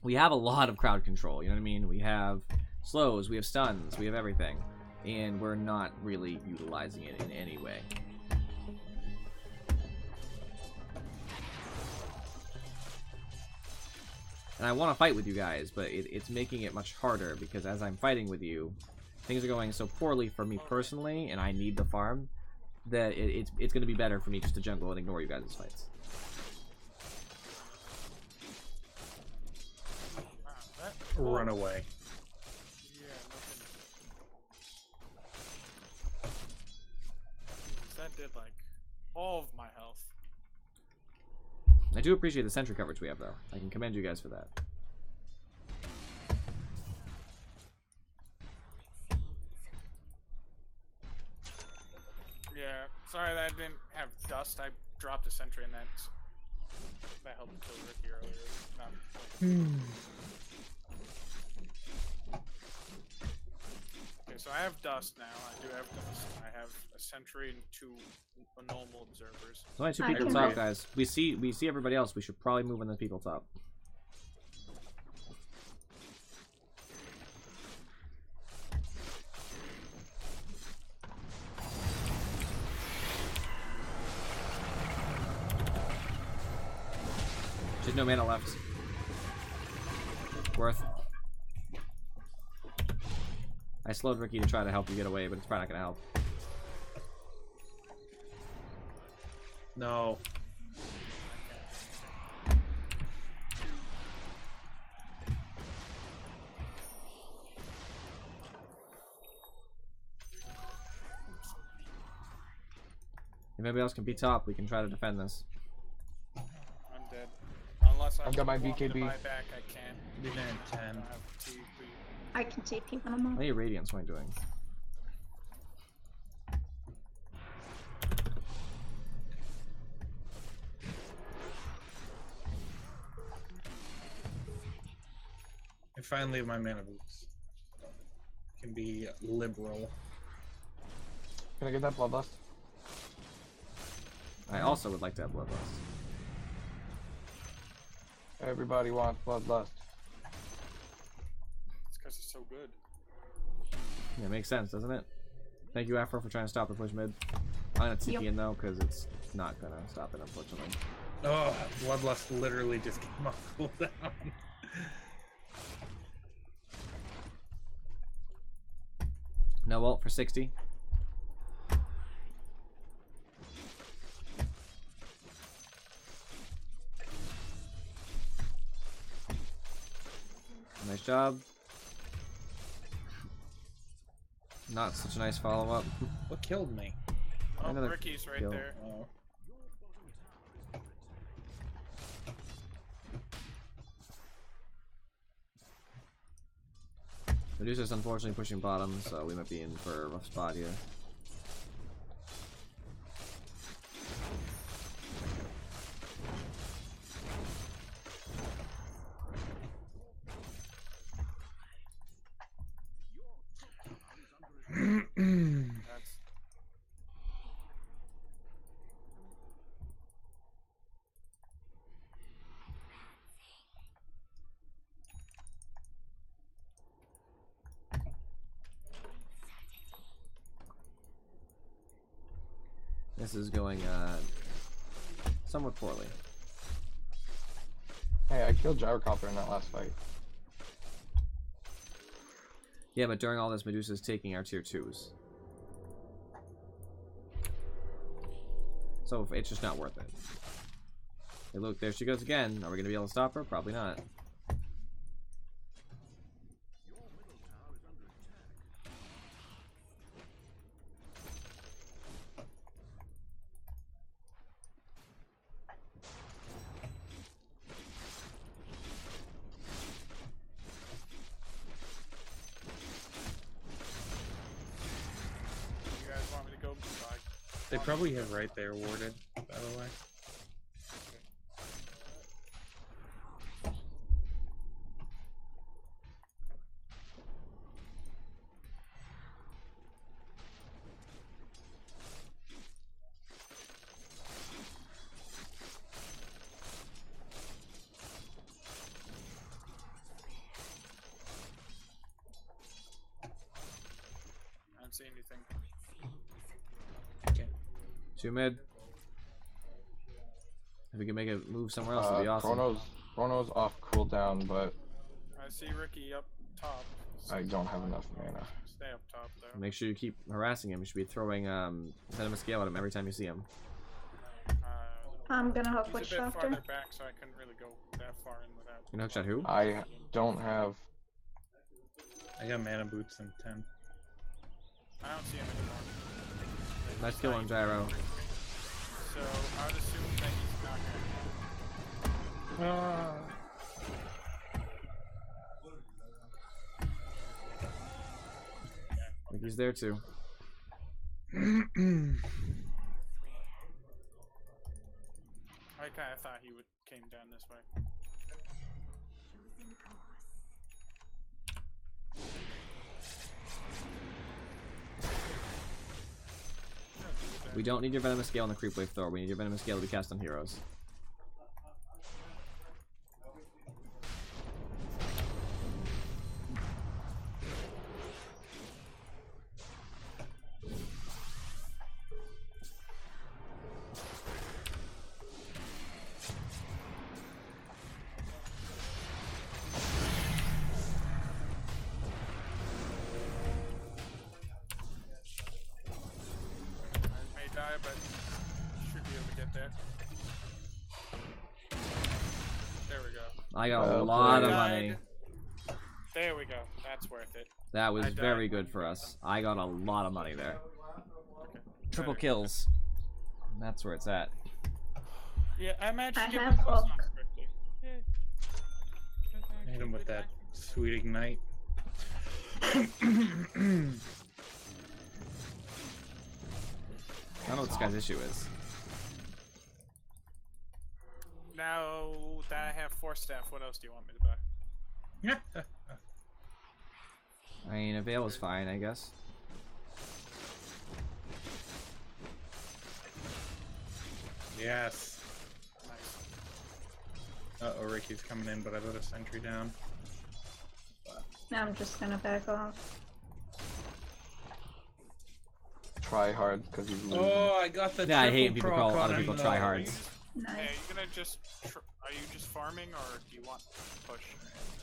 We have a lot of crowd control, you know what I mean? We have slows, we have stuns, we have everything. And we're not really utilizing it in any way. And I want to fight with you guys, but it's making it much harder because as I'm fighting with you, things are going so poorly for me personally, and I need the farm, that it's going to be better for me just to jungle and ignore you guys' fights. Run away. Yeah, nothing. That did like all of my health. I do appreciate the sentry coverage we have, though. I can commend you guys for that. Yeah, sorry that I didn't have dust. I dropped a sentry and that helped kill Ricky earlier. Not Okay, so I have dust now. I do have dust. I have a sentry and 2 normal observers. There's only 2 I people can top, wait. guys. We see everybody else. We should probably move on the people top. There's no mana left. Worth. I slowed Ricky to try to help you get away, but it's probably not gonna help. No. If anybody else can be top, we can try to defend this. I'm dead. Unless I've got my want me to BKB. buy back, I can. Be there in 10. I have TP. I can TP when I'm How up. many radiants am I doing? I finally have my mana boots. Can be liberal. Can I get that bloodlust? I also would like to have bloodlust. Everybody wants bloodlust. It's because it's so good. Yeah, it makes sense, doesn't it? Thank you, Afro, for trying to stop the push mid. I'm gonna TP Yep. in though, because it's not gonna stop it, unfortunately. Oh, bloodlust literally just came off cooldown. No ult for 60. Nice job. Not such a nice follow-up. What killed me? Oh, Another Ricky's right kill. there. Oh. Medusa's unfortunately pushing bottom, so we might be in for a rough spot here. This is going somewhat poorly. Hey, I killed Gyrocopter in that last fight. Yeah, but during all this, Medusa's taking our tier 2s. So it's just not worth it. Hey, look, there she goes again. Are we going to be able to stop her? Probably not. You guys want me to go? They probably have right there warded, by the way. I don't see anything. Okay. 2 mid. If we can make a move somewhere else, that'd be awesome. Chrono's off cooldown, but I see Ricky up top. I don't have enough mana. Stay up top though. Make sure you keep harassing him. You should be throwing Venomous Gale at him every time you see him. I'm gonna hook He's a Witch bit Doctor. farther back, so I couldn't really go that far in without. You know hookshot who? I don't have. I got mana boots in 10. I don't see him anymore. Nice kill on Gyro. So I would assume that he's not gonna. I think he's there too. I kind of thought he would came down this way. We don't need your Venomous Gale on the Creep Wave Thrower. We need your Venomous Gale to be cast on heroes. I may die, but should be able to get there. There we go. I got a Well lot of played. money. There we go. That's worth it. That was I died. very good for us. I got a lot of money there. Okay. Triple Better. kills. That's where it's at. Yeah, I imagine. I you have can close hook. on quickly. Yeah. Hit him with that sweet ignite. I don't know what this guy's issue is. Now that I have 4 staff, what else do you want me to buy? I mean, a Veil is fine, I guess. Yes. Nice. Uh-oh, Ricky's coming in, but I put a sentry down. Now I'm just gonna back off. Try hard because he's losing. Oh, I got the Yeah, I hate triple people call proc other on people him, tryhards. though. Nice. Hey, are you gonna just? Are you just farming, or do you want to push?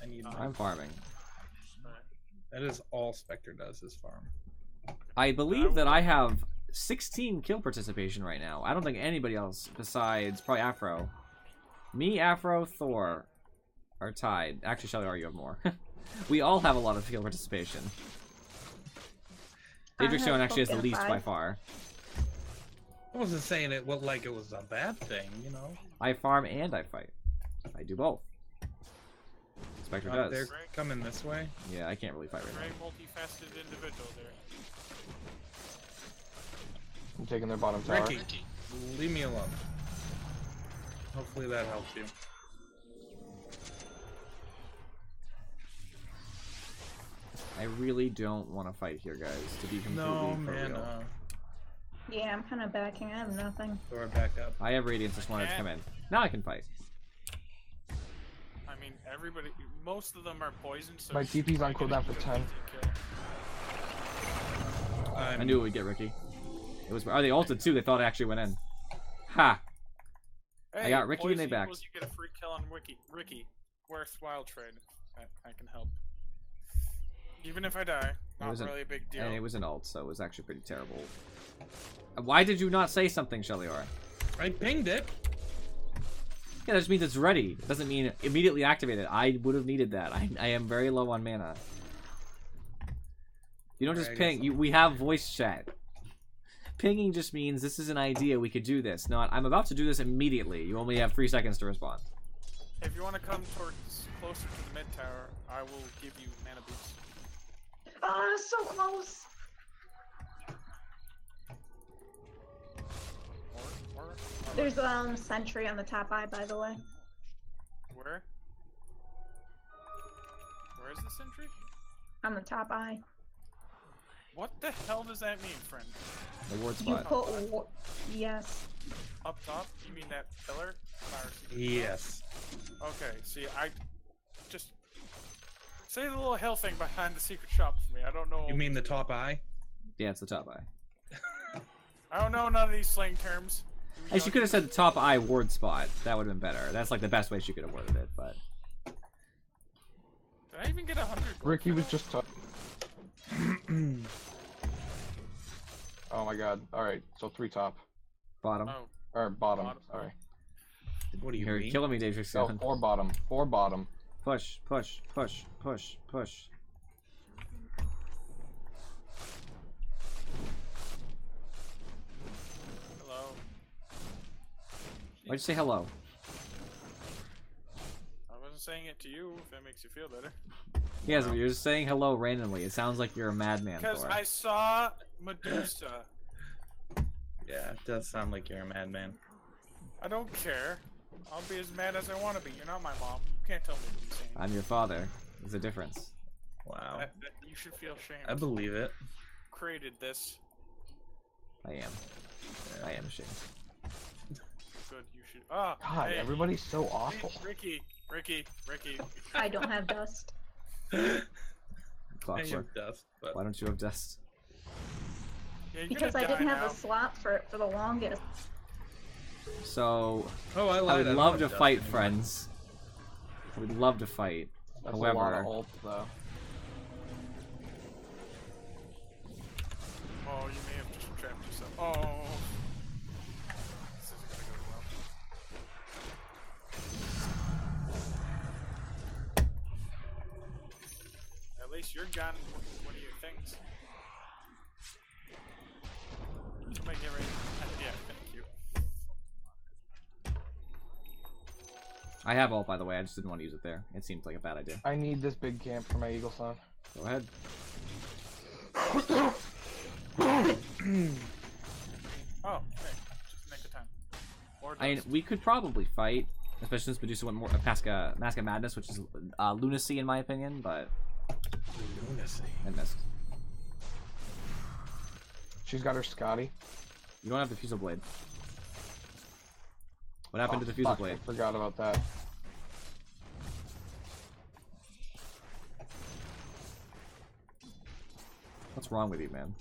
I need I'm farming. That is all Spectre does, is farm. I believe that I have 16 kill participation right now. I don't think anybody else besides probably Afro. Me, Afro, Thor are tied. Actually, Shelly, you have more. We all have a lot of kill participation. I Daedric Stone have actually has the fucking least by 5. far. I wasn't saying it like it was a bad thing, you know? I farm and I fight. I do both. Spectre does. They're coming this way. Yeah, I can't really fight right Very now. multifaceted individual there. I'm taking their bottom tower. Ricky, leave me alone. Hopefully that helps you. I really don't want to fight here, guys, to be completely No, for man. real. Yeah, I'm kind of backing. I have nothing. Thor, back up. I have Radiance, just wanted to come in. Now I can fight. I mean, everybody. Most of them are poisoned, so. My it's TP's on probably cooldown gonna for be 10. an easy kill. I knew it would get Ricky. It was. Oh, they ulted too. They thought it actually went in. Ha! Hey, got Ricky and poison they equals You get a free kill on Ricky. Worthwhile trade. I can help. Even if I die, not really a big deal. And it was an ult, so it was actually pretty terrible. Why did you not say something, Shelior? I pinged it. Yeah, that just means it's ready. It doesn't mean immediately activate it. I would have needed that. I am very low on mana. You don't just ping. We have voice chat. Pinging just means this is an idea. We could do this. Not, I'm about to do this immediately. You only have 3 seconds to respond. If you want to come towards closer to the mid tower, I will give you mana boost. Ah, so close. There's sentry on the top eye, by the way. Where? Where is the sentry? On the top eye. What the hell does that mean, friend? The ward You spot. put yes. Up top? You mean that pillar? Fire secret Yes. shop? Okay, see, I just say the little hill thing behind the secret shop for me. I don't know. You mean the top eye? Yeah, it's the top eye. I don't know none of these slang terms. Hey, she could have said top eye ward spot. That would have been better. That's like the best way she could have worded it, but. Did I even get 100 gold Ricky for was that? just. Oh my god. Alright, so 3 top. Bottom. Oh, Or bottom, Bottom. sorry. What do you You're mean? killing me, Datrix. No, 4 bottom. 4 bottom. Push, push, push, push, push. hello. Why'd you say hello? I wasn't saying it to you, if that makes you feel better. Yes, you're just saying hello randomly. It sounds like you're a madman, Because Thor. I saw Medusa. Yeah, it does sound like you're a madman. I don't care. I'll be as mad as I want to be. You're not my mom. You can't tell me to be sane. I'm your father. There's a difference. Wow. You should feel shame. I believe it. Created this. I am. I am ashamed. Good. You should. Ah. God, hey, everybody's so awful. Ricky. I don't have dust. I have Clockwork. dust, but Why don't you have dust? Yeah, you're Because gonna I die didn't have now. a slot for it for the longest. So, oh, I I lied. would don't love have to dust fight, anymore. friends. I would love to fight. That's a lot of However, ult, though. Oh, you may have just trapped yourself. Oh. This isn't gonna go well. At least you're gone with one of your things. Somebody get ready. Yeah, thank you. I have ult, by the way. I just didn't want to use it there. It seemed like a bad idea. I need this big camp for my Eagle Son. Go ahead. Oh, hey, just make the time. Or I mean, dust. we could probably fight, especially since Medusa went more Mask of Madness, which is lunacy in my opinion, but Lunacy. I missed. She's got her Scotty. You don't have the Fusel Blade. What happened to the Fusel Fuck, Blade? I forgot about that. What's wrong with you, man?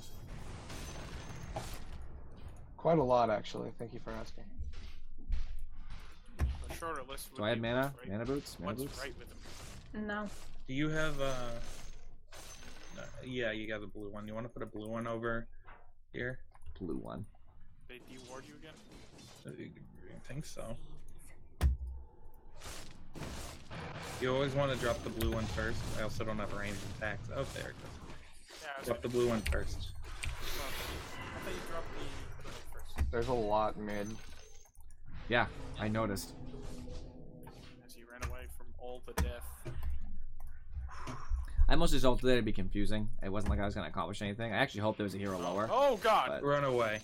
Quite a lot, actually. Thank you for asking. A shorter list would Do I have be mana? what's right- Mana boots? Mana What's boots? right with him? No. Do you have yeah, you got the blue one. You want to put a blue one over here? Blue one. They de-ward you again? I think so. You always want to drop the blue one first. I also don't have a ranged attacks. Oh, there it goes. Yeah, I was Drop the blue one first. I thought you dropped the other one first. There's a lot mid. Yeah, I noticed. As you ran away from all the death. I mostly just ulted there to be confusing. It wasn't like I was going to accomplish anything. I actually hoped there was a hero lower. Oh god! But- Run away.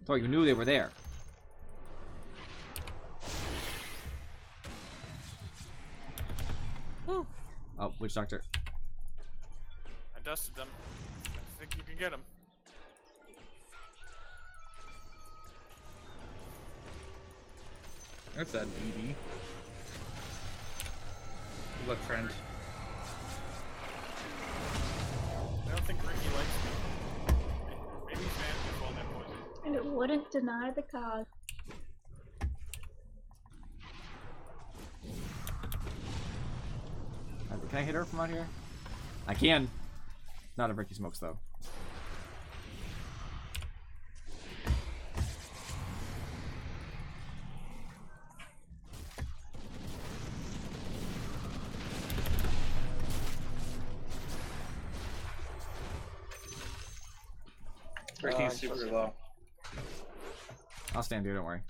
Thor, you knew they were there. Whew. Oh, Witch Doctor. I dusted them. I think you can get them. That's that BB. Good luck, friend. I don't think Ricky likes me. Maybe he's mad at me. Well, It wouldn't deny the cause. Can I hit her from out here? I can. Not if Ricky smokes, though. Ricky's super low. I'll stand here, don't worry.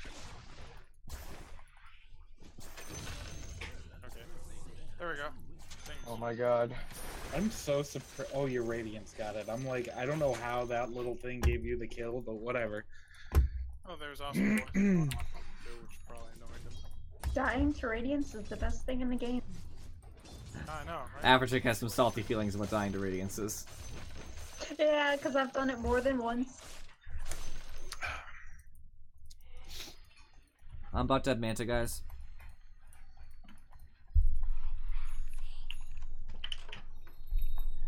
Okay. There we go. Thanks. Oh my god. I'm so surprised. Oh, your Radiance got it. I'm like, I don't know how that little thing gave you the kill, but whatever. Oh, there's also one going on too, which probably annoyed him. Dying to Radiance is the best thing in the game. I know, right? Average has some salty feelings about dying to Radiance is. Yeah, because I've done it more than once. I'm about to have Manta, guys.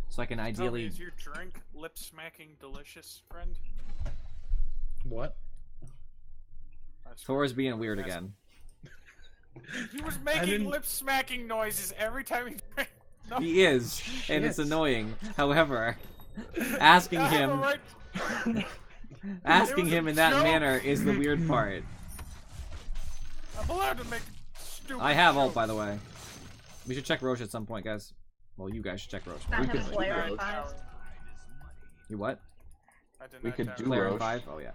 So I can Tell me, ideally... is your drink lip smacking delicious, friend? What? Thor is being weird again. He was I making didn't- lip smacking noises every time he drank. No, He is, and it's Shit. annoying. However, asking I have a him... right- Asking was a him in that joke. manner is the weird part. I'm allowed to make stupid I have ult, jokes. by the way. We should check Roche at some point, guys. Well, you guys should check Roche. Not We him could do Slayer those. in 5. You what? I did We not could count. do Player in Roche. 5? Oh, yeah.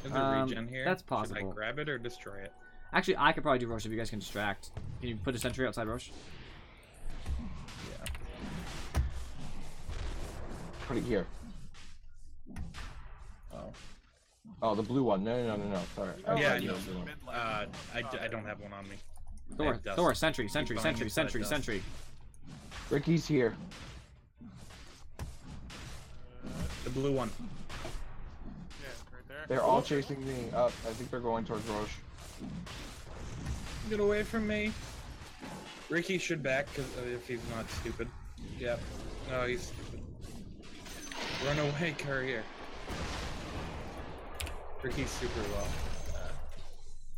Is there regen here? that's Should I possible. grab it or destroy it? Actually, I could probably do Roche if you guys can distract. Can you put a sentry outside Roche? Yeah. Put it here. Oh. Oh, the blue one. No. Sorry. Oh, Yeah, I right, know. he's in mid lane. I don't have one on me. Thor, Dust. Thor, sentry, sentry, Keep sentry, buying sentry, dust. sentry. Ricky's here. The blue one. Yeah, right there. They're all chasing me up. I think they're going towards Roche. Get away from me. Ricky should back because if he's not stupid. Yep. No, he's stupid. Run away, courier. Ricky's super low.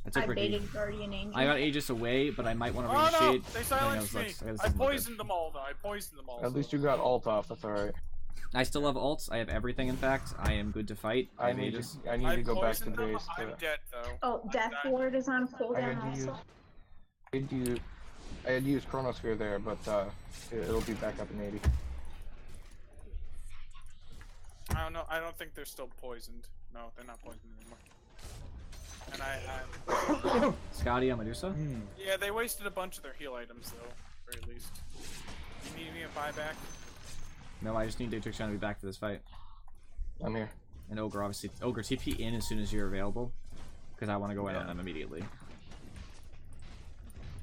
I took I Ricky. baited Guardian Angel. I got Aegis away, but I might want to Oh no! reinitiate. They I silenced got me! this I is good. poisoned them all, though. I poisoned them all. At least so- you got ult off. That's alright. I still have ults. I have everything, in fact. I am good to fight. I I have need Aegis. to go back to poisoned them. base. I'm dead, though. Oh, Death I'm Ward is on I cooldown had to use. also. I had to use Chronosphere there, but it'll be back up in 80. I don't know. I don't think they're still poisoned. No, they're not poisoned anymore. And Scotty on Medusa? Hmm. yeah, they wasted a bunch of their heal items, though. Very least. You need me a buyback? No, I just need Datrix to be back for this fight. I'm here. And Ogre, obviously. Ogre, TP in as soon as you're available. Because I want to go in on Yeah. them immediately.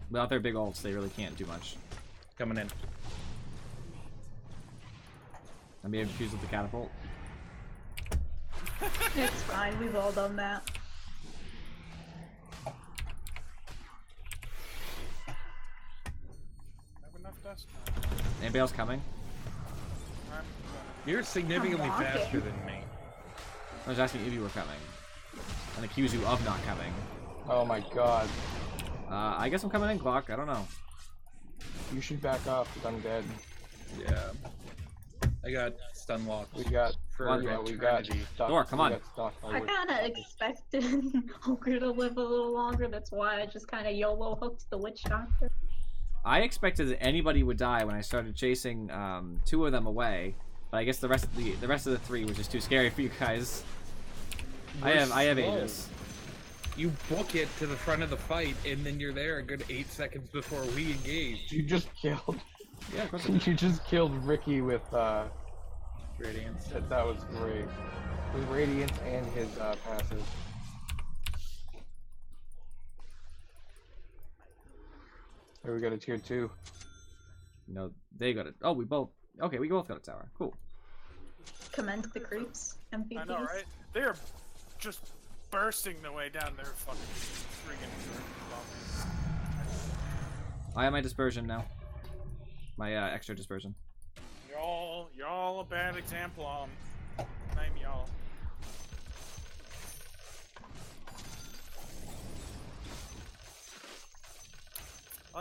Without their big ults, they really can't do much. Coming in. I may have confused with the catapult. It's fine, we've all done that. Have enough dust? Anybody else coming? I'm You're significantly I'm walking. faster than me. I was asking if you were coming. And accuse you of not coming. Oh my god. I guess I'm coming in, Glock. I don't know. You should back off because I'm dead. Yeah. I got stun locked. We got. For Yeah, we got eternity. stuck. Thor, come we on. got stuck. I kinda expected Ogre to live a little longer, that's why I just kinda YOLO hooked the Witch Doctor. I expected that anybody would die when I started chasing two of them away. But I guess the rest of the three was just too scary for you guys. I have slow. Aegis. You book it to the front of the fight, and then you're there a good 8 seconds before we engage. You just killed. Yeah, of course. You just killed Ricky with. Radiance. That was great. With Radiance and his passive. There we got a tier 2. No, they got it. Oh, we both. Okay, we both got a tower. Cool. Commend the creeps, MVPs. I know, right? They are just bursting their way down their fucking friggin' I have my dispersion now. My extra dispersion. Y'all a bad example on. Name y'all.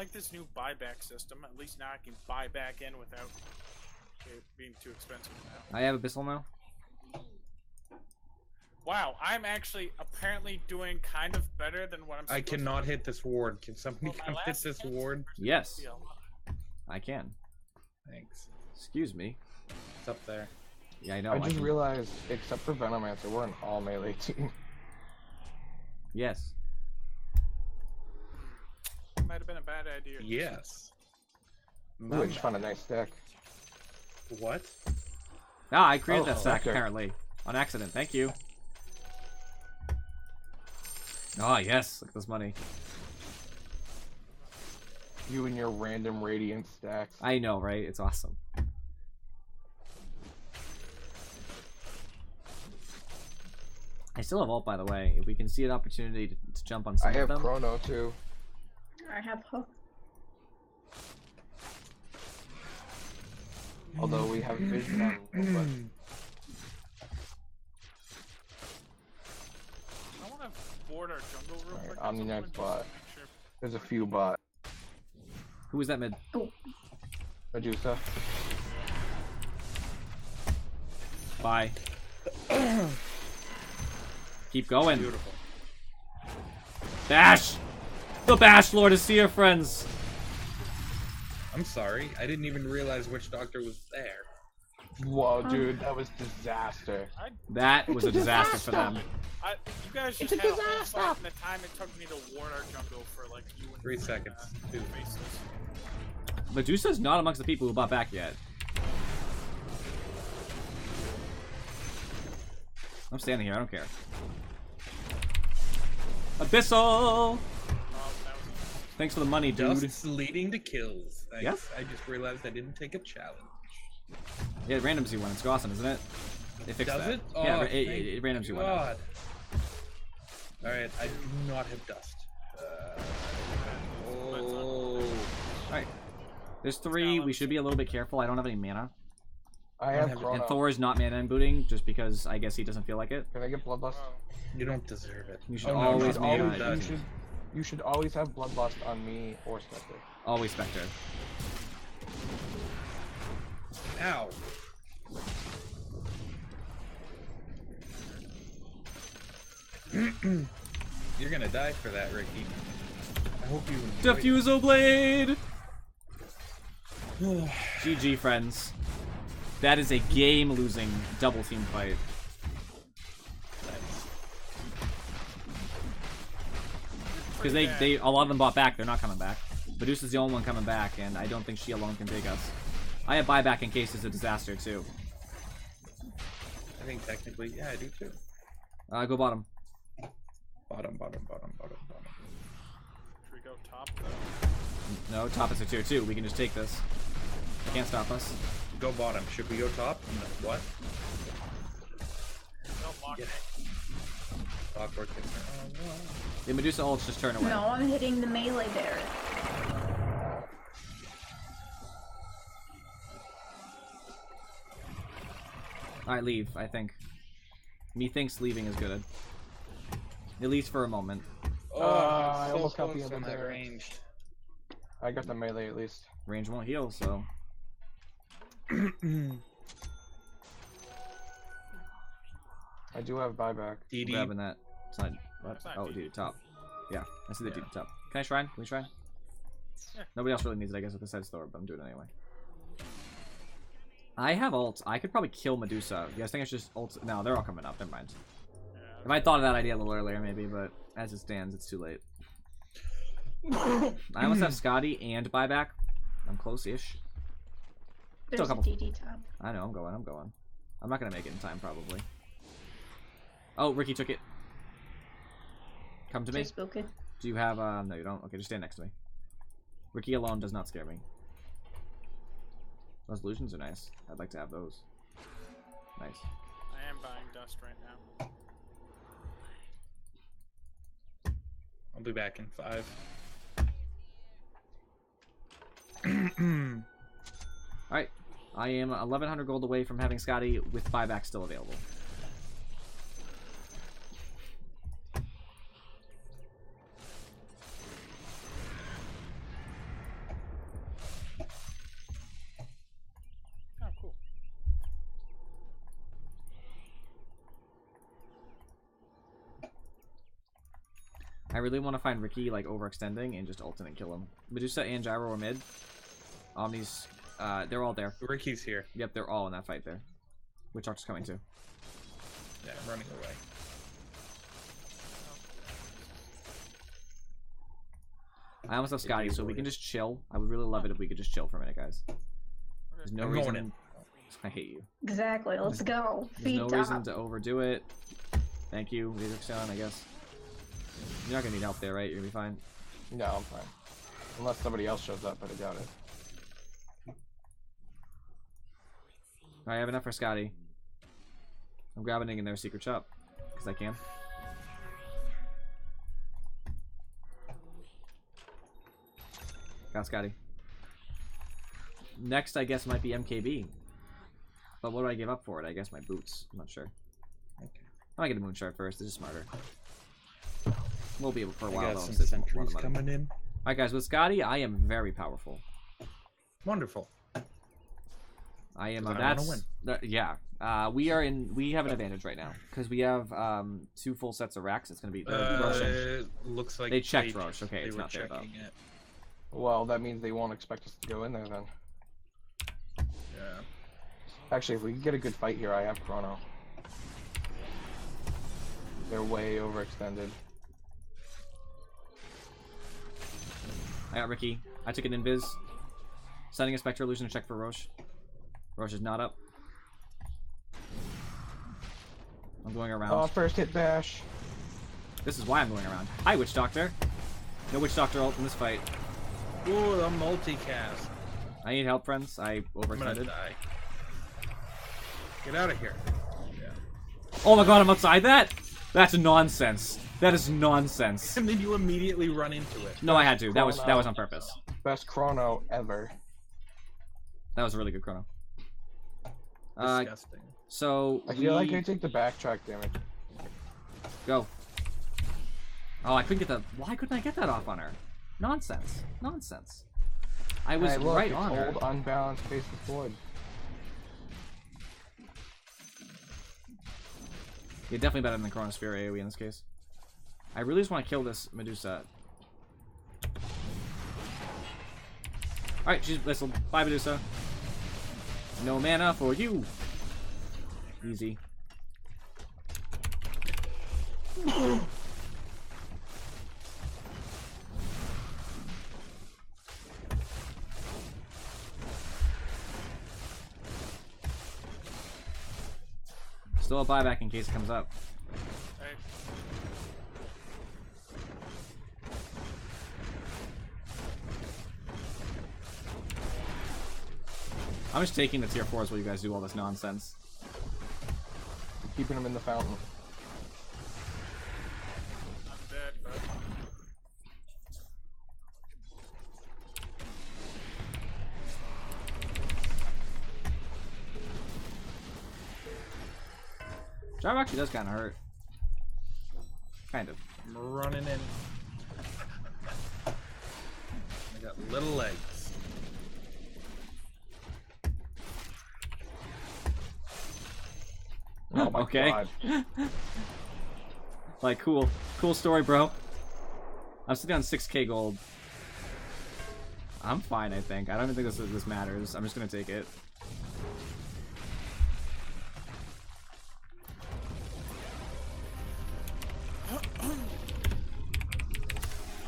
like this new buyback system. At least now I can buy back in without it being too expensive now. I have Abyssal now. Wow, I'm actually apparently doing kind of better than what I'm supposed I cannot hit this ward. Can somebody Well, my come hit last this hit ward? Yes, to. I can. Thanks. Excuse me. It's up there. Yeah, I know. I just can- realized, except for Venomancer, we're an all melee team. Yes. Might have been a bad idea. Yes. Ooh, I just found a nice deck. What? Ah, I created Oh, that stack Vector. apparently on accident. Thank you. Ah, yes. Look at this money. You and your random radiant stacks. I know, right? It's awesome. I still have ult, by the way. If we can see an opportunity to jump on some I of have them. Chrono too. I have hook. Although we have vision on but I want to board our jungle real Alright, quick. on the someone next just bot. to make sure- there's a few bot. Who is that mid? Medusa. Bye. Keep going. Beautiful. Bash! The Bash Lord is here, friends! I'm sorry. I didn't even realize Witch Doctor was there. Whoa, dude, that was disaster. That was a disaster for them. You guys just It's a had a whole disaster. fight in the time it took me to ward our jungle for like you and 3 seconds. 2. faceless. Medusa's not amongst the people who bought back yet. I'm standing here, I don't care. Abyssal! Oh, that was Thanks for the money, dude. Dust's leading to kills. Thanks. Yes. I just realized I didn't take a challenge. Yeah, it randoms you when it's awesome, isn't it? They fixed Does that. it? Yeah, Oh, it randoms you when. God. Alright, I do not have dust. Oh. Alright. There's 3, we should be a little bit careful. I don't have any mana. I have have- Chrono. And Thor is not mana booting just because I guess he doesn't feel like it. Can I get Bloodlust? wow. You don't deserve it. You should Oh, no, always not mana you, it. Dust. You should always have Bloodlust on me or Spectre. Always Spectre. Ow. You're gonna die for that, Ricky. I hope you enjoy it. Diffusal Blade! GG, friends. That is a game-losing double team fight. Because they a lot of them bought back, they're not coming back. Medusa's the only one coming back, and I don't think she alone can take us. I have buyback in case it's a disaster too. I think technically, yeah, I do too. Go bottom. Bottom. Should we go top though? No, top is a tier 2. We can just take this. They can't stop us. Go bottom. Should we go top? No. What? Don't lock Yeah. me. Awkward. Oh no. The Medusa ults just turn away. No, I'm hitting the melee barrier. Alright, leave, I think. Methinks leaving is good. At least for a moment. Oh, I so almost got the close other on that barrier. ranged. I got the melee at least. Range won't heal, so... I do have buyback. I'm DD. grabbing that. It's not... What? It's not Oh, DD. dude, top. Yeah, I see the Yeah. dude top. Can I shrine? Can we shrine? Yeah. Nobody else really needs it, I guess, with the side Thor, but I'm doing it anyway. I have ult. I could probably kill Medusa. You guys think I should just ult? No, they're all coming up. Never mind. Yeah. If I thought of that idea a little earlier, maybe, but as it stands, it's too late. I almost have Scotty and buyback. I'm close-ish. There's a couple- DD top. I know, I'm going. I'm not gonna make it in time, probably. Oh, Ricky took it. Come to me. Just book it. Do you have, no you don't. Okay, just stand next to me. Ricky alone does not scare me. Those illusions are nice. I'd like to have those. Nice. I am buying dust right now. I'll be back in 5. Alright. I am 1100 gold away from having Scotty with buyback still available. I really want to find Ricky like overextending and just ult and kill him. Medusa and Gyro are mid. Omni's, they're all there. Ricky's here. Yep, they're all in that fight there. Which Archer's coming too? Yeah, I'm running away. I almost have Scotty, so we can just chill. I would really love it if we could just chill for a minute, guys. There's no I'm reason. going in. I hate you. Exactly. Let's go. There's Feed no top. reason to overdo it. Thank you, Razorstone, I guess. You're not gonna need help there, right? You're gonna be fine. No, I'm fine. Unless somebody else shows up, but I doubt it. Alright, I have enough for Scotty. I'm grabbing in their secret shop. Because I can. Got Scotty. Next, I guess, might be MKB. But what do I give up for it? I guess my boots. I'm not sure. Okay. I might get a Moonshard first. This is smarter. We'll be able for a I while, got though. some since it's a lot sentries of money. coming in. Alright, guys. With Scotty, I am very powerful. Wonderful. I am. 'Cause I wanna win. Yeah. We have an advantage right now because we have 2 full sets of racks. It's gonna be Roche. Looks like They checked Roche. Okay, they it's were not there though. checking it. Well, that means they won't expect us to go in there then. Yeah. Actually, if we can get a good fight here, I have Chrono. They're way overextended. I got Ricky. I took an invis. Sending a Spectre Illusion to check for Roche. Roche is not up. I'm going around. Oh, first hit bash. This is why I'm going around. Hi, Witch Doctor. No Witch Doctor ult in this fight. Ooh, the multicast. I need help, friends. I I'm gonna overextended. die. Get out of here. Yeah. Oh my god, I'm outside that? That's nonsense. That is nonsense. And then you immediately run into it. No, I had to. That was on purpose. Best Chrono ever. That was a really good chrono. Disgusting. So I feel like I take the backtrack damage. go. Oh, I couldn't get the. Why couldn't I get that off on her? Nonsense. Nonsense. I was Hey, look, right it's on her. old, unbalanced face of Floyd. You're definitely better than the Chronosphere AoE in this case. I really just want to kill this Medusa. Alright, she's whistled. Bye, Medusa. No mana for you. Easy. Still a buyback in case it comes up. Alright. I'm just taking the tier 4s while you guys do all this nonsense. Keeping him in the fountain. I'm dead, but Drive actually does kind of hurt. Kind of. I'm running in. I got little legs. Oh my Okay. god. Like, cool story, bro. I'm sitting on 6k gold. I'm fine, I think. I don't even think this matters. I'm just gonna take it.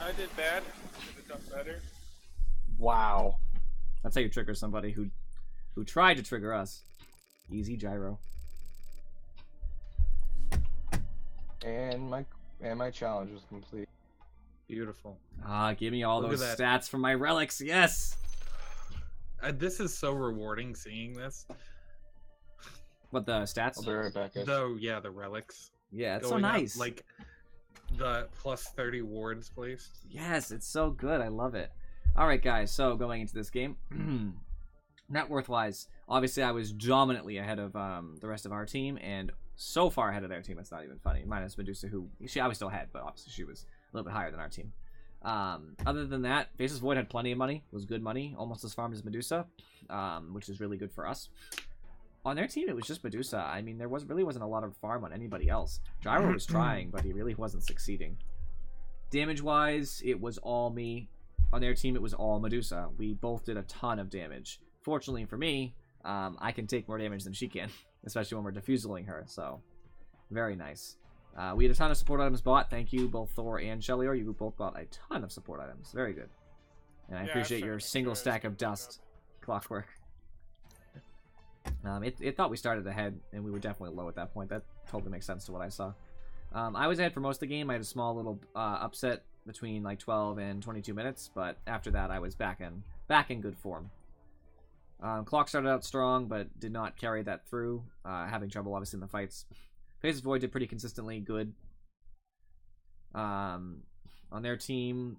I did bad. Could have done better. Wow. That's how you trigger somebody who tried to trigger us. Easy gyro. And my challenge was complete. Beautiful. Ah, give me all Look at those that. stats from my relics. Yes. This is so rewarding seeing this. What the stats? I'll be right back, guys. Though, yeah, the relics. Yeah, it's so going up, nice. like the plus 30 wards placed. Yes, it's so good. I love it. All right, guys. So going into this game, net worth wise, obviously I was dominantly ahead of the rest of our team, and so far ahead of their team, it's not even funny. Minus Medusa, who I was still ahead, but obviously she was a little bit higher than our team. Other than that, Faceless Void had plenty of money. Was good money, almost as farmed as Medusa, which is really good for us. On their team, it was just Medusa. I mean, really wasn't a lot of farm on anybody else. Gyro was trying, but he really wasn't succeeding. Damage-wise, it was all me. On their team, it was all Medusa. We both did a ton of damage. Fortunately for me, I can take more damage than she can, especially when we're diffuseling her, so very nice. We had a ton of support items bought. Thank you, both Thor and Shelior. You both bought a ton of support items. Very good. And I appreciate your single stack of dust, Clockwork. It thought we started ahead, and we were definitely low at that point. That totally makes sense to what I saw. I was ahead for most of the game. I had a small little upset between like 12 and 22 minutes, but after that I was back in good form. Clock started out strong, but did not carry that through, having trouble obviously in the fights. Faces Void did pretty consistently good. On their team,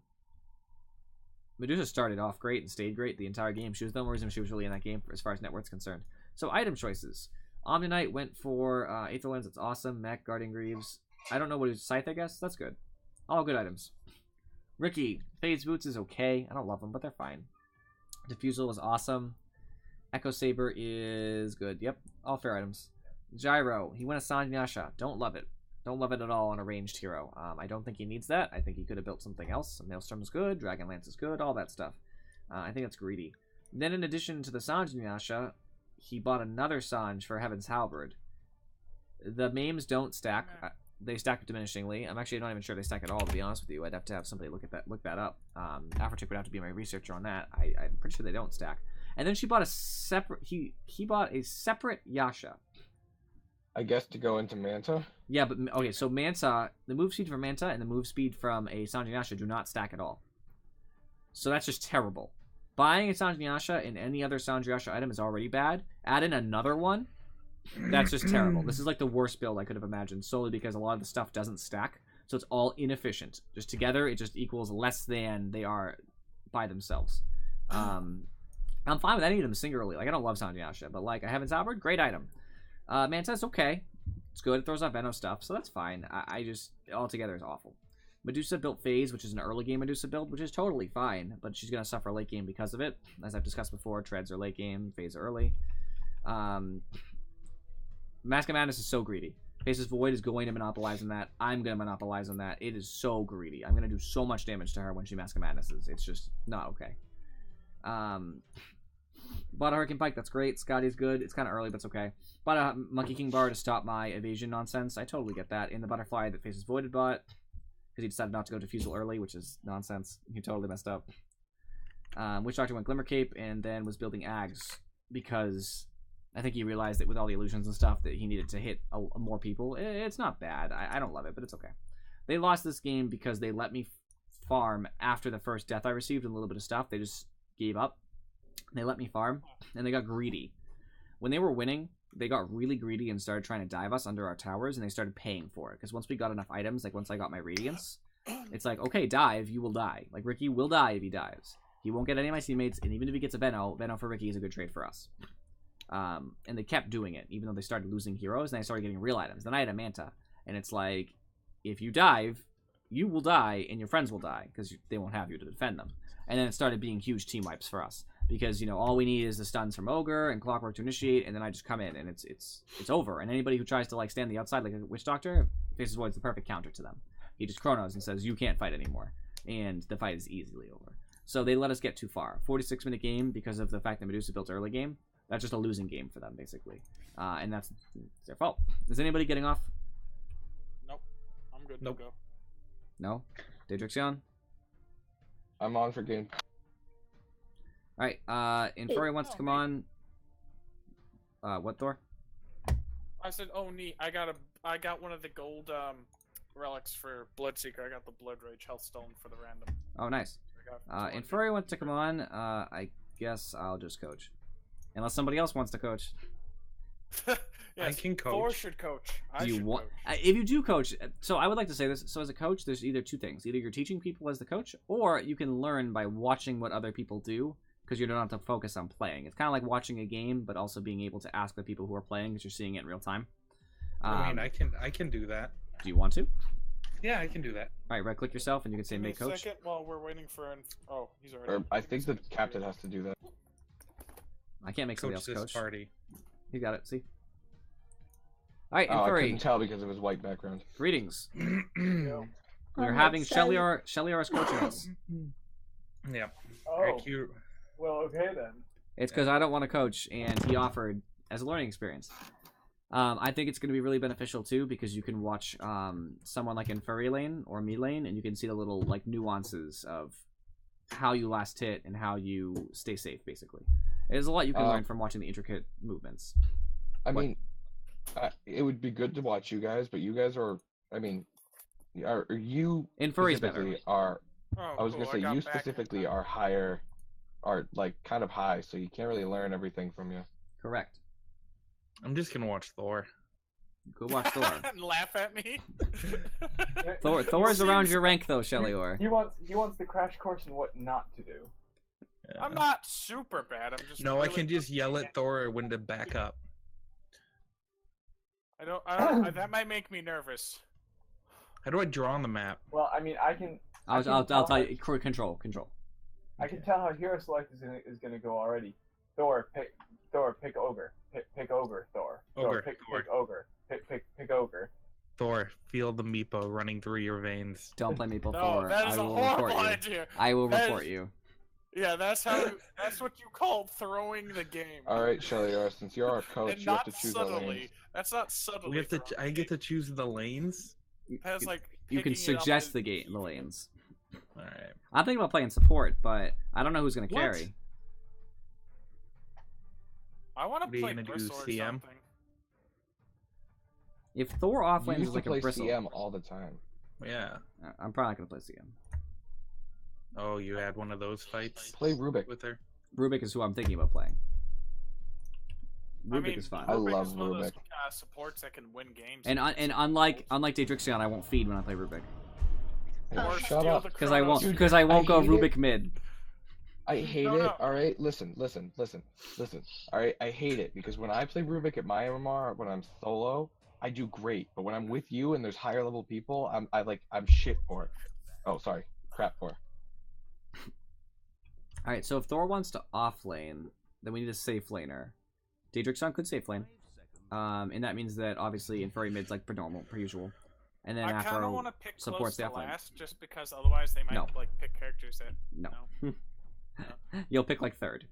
Medusa started off great and stayed great the entire game. She was the only reason she was really in that game as far as net worth's concerned. So item choices. Omni-Knight went for Aether Lens. It's awesome. Mech, Guardian Greaves. I don't know what his Scythe, I guess. That's good. All good items. Ricky, Fade's Boots is okay. I don't love them, but they're fine. Diffusal is awesome. Echo Saber is good. Yep, all fair items. Gyro, he went a Sannyasha. Don't love it. Don't love it at all on a ranged hero. I don't think he needs that. I think he could have built something else. Maelstrom is good. Dragon Lance is good. All that stuff. I think that's greedy. Then in addition to the Sannyasha, he bought another Sanj for Heaven's Halberd. The memes don't stack. They stack diminishingly. I'm actually not even sure they stack at all, to be honest with you. I'd have to have somebody look that up. Aftertick would have to be my researcher on that. I'm pretty sure they don't stack. And then she bought a separate. He bought a separate Yasha. I guess to go into Manta. Yeah, but okay. So Manta, the move speed from Manta and the move speed from a Sannyasha do not stack at all. So that's just terrible. Buying a Sannyasha and any other Sannyasha item is already bad. Add in another one. That's just terrible. This is like the worst build I could have imagined, solely because a lot of the stuff doesn't stack, so it's all inefficient. Just together, it just equals less than they are by themselves. I'm fine with any of them singularly. Like, I don't love Sannyasha, but like, I haven't Halberd, great item. Manta's okay. It's good. It throws off Venom stuff, so that's fine. I just, altogether, is awful. Medusa built Phase, which is an early game Medusa build, which is totally fine, but she's going to suffer late game because of it. As I've discussed before, Treads are late game, Phase are early. Mask of Madness is so greedy. Faces Void is going to monopolize on that. I'm going to monopolize on that. It is so greedy. I'm going to do so much damage to her when she Mask of Madnesses. It's just not okay. Bought a Hurricane Pike. That's great. Scotty's good. It's kind of early, but it's okay. Bought a Monkey King bar to stop my evasion nonsense. I totally get that. In the Butterfly that Faces Void had bought, because he decided not to go Diffusal early, which is nonsense. He totally messed up. Witch Doctor went Glimmer Cape and then was building Ags because I think he realized that with all the illusions and stuff that he needed to hit more people. It's not bad. I don't love it, but it's okay. They lost this game because they let me farm after the first death I received and a little bit of stuff. They just gave up. They let me farm, and they got greedy. When they were winning, they got really greedy and started trying to dive us under our towers, and they started paying for it. Because once we got enough items, like once I got my Radiance, it's like, okay, dive, you will die. Like, Ricky will die if he dives. He won't get any of my teammates, and even if he gets a Veno for Ricky is a good trade for us. And they kept doing it, even though they started losing heroes, and they started getting real items. Then I had a Manta, and it's like, if you dive, you will die, and your friends will die, because they won't have you to defend them. And then it started being huge team wipes for us. Because, you know, all we need is the stuns from Ogre and Clockwork to initiate, and then I just come in, and it's over. And anybody who tries to, like, stand the outside like a Witch Doctor, Faces Void's the perfect counter to them. He just chronos and says, you can't fight anymore. And the fight is easily over. So they let us get too far. 46-minute game because of the fact that Medusa built early game. That's just a losing game for them, basically. And that's their fault. Is anybody getting off? Nope. I'm good Nope. to go. No? Daedrixion? I'm on for game. Alright, Inferi wants to come on. What, Thor? I said, oh neat, I got one of the gold relics for Bloodseeker. I got the Blood Rage Healthstone for the random. Oh, nice. Inferi wants to come on. I guess I'll just coach. Unless somebody else wants to coach. Yes, I can coach. Thor should coach. Do you want? If you do coach, so I would like to say this. So as a coach, there's either two things: either you're teaching people as the coach, or you can learn by watching what other people do, because you don't have to focus on playing. It's kind of like watching a game, but also being able to ask the people who are playing, because you're seeing it in real time. I mean, I can do that. Do you want to? Yeah, I can do that. All right, right-click yourself, and you can say Give me make a coach. second while we're waiting for. Oh, he's already. Or I think the captain has to do that. I can't make somebody Coach else this coach. party. You got it. See. All right, Oh, I Inferi. couldn't tell because of his white background. Greetings. Yo. We're It having says- Shelior is coaching us. Yeah. Oh, Very cute. well, okay then. It's because I don't want to coach, and he offered as a learning experience. I think it's going to be really beneficial too, because you can watch someone like in furry lane or me lane, and you can see the little like nuances of how you last hit and how you stay safe. Basically, there's a lot you can learn from watching the intricate movements. I What? mean, it would be good to watch you guys, but you guys are, I mean, are you In furry's better. specifically are? Oh, I was cool. gonna say got you back in specifically time. are higher, are like kind of high, so you can't really learn everything from you. Correct. I'm just gonna watch Thor. Go watch Thor. And laugh at me. Thor is around your rank though, Shelior. He wants the crash course in what not to do. Yeah. I'm not super bad. I'm just. No, I really can just good. yell at Thor when to back up. I don't. That might make me nervous. How do I draw on the map? Well, I mean, I'll tell you. Control. I can tell how hero select is gonna go already. Thor, pick ogre. Pick ogre. Thor. Ogre, Pick Thor. ogre. Pick ogre. Thor, feel the meepo running through your veins. Don't play Maple No, Thor. that is I a will horrible report you. idea. I will That report is- you. Yeah, that's how. That's what you call throwing the game. All right, Shelior, since you're our coach, and you have not to choose the subtly. lanes. That's not subtly. We have to. throwing I the get to game. choose the lanes. That's like You can picking it up suggest as- the lanes. All right. I'm thinking about playing support, but I don't know who's gonna What? carry. I want What are to you play gonna do, Bristle or CM? something. If Thor You offlanes is used to like a play bristle, CM all the time. Yeah. I'm probably not gonna play CM. Oh, you had one of those fights Play Rubik. with her. Rubik is who I'm thinking about playing. I Rubik mean, is fine. I Rubik love is one of those, Rubik. supports that can win games. And unlike Daedrixion, I won't feed when I play Rubik Hey, Or shut steal up. the because I won't Chronos. because I won't go hate it. Rubik mid. I hate No, it. no. All right, listen. All right, I hate it because when I play Rubik at my MMR, when I'm solo, I do great. But when I'm with you and there's higher level people, I'm shit for it. Oh, sorry, crap for it. All right, so if Thor wants to offlane, then we need a safe laner. Daedrixion could safe lane, and that means that obviously in furry mid's like per usual, and then I kind of Afro want to pick close supports the to offlane. last, just because otherwise they might No. like pick characters that. No. You'll pick like third.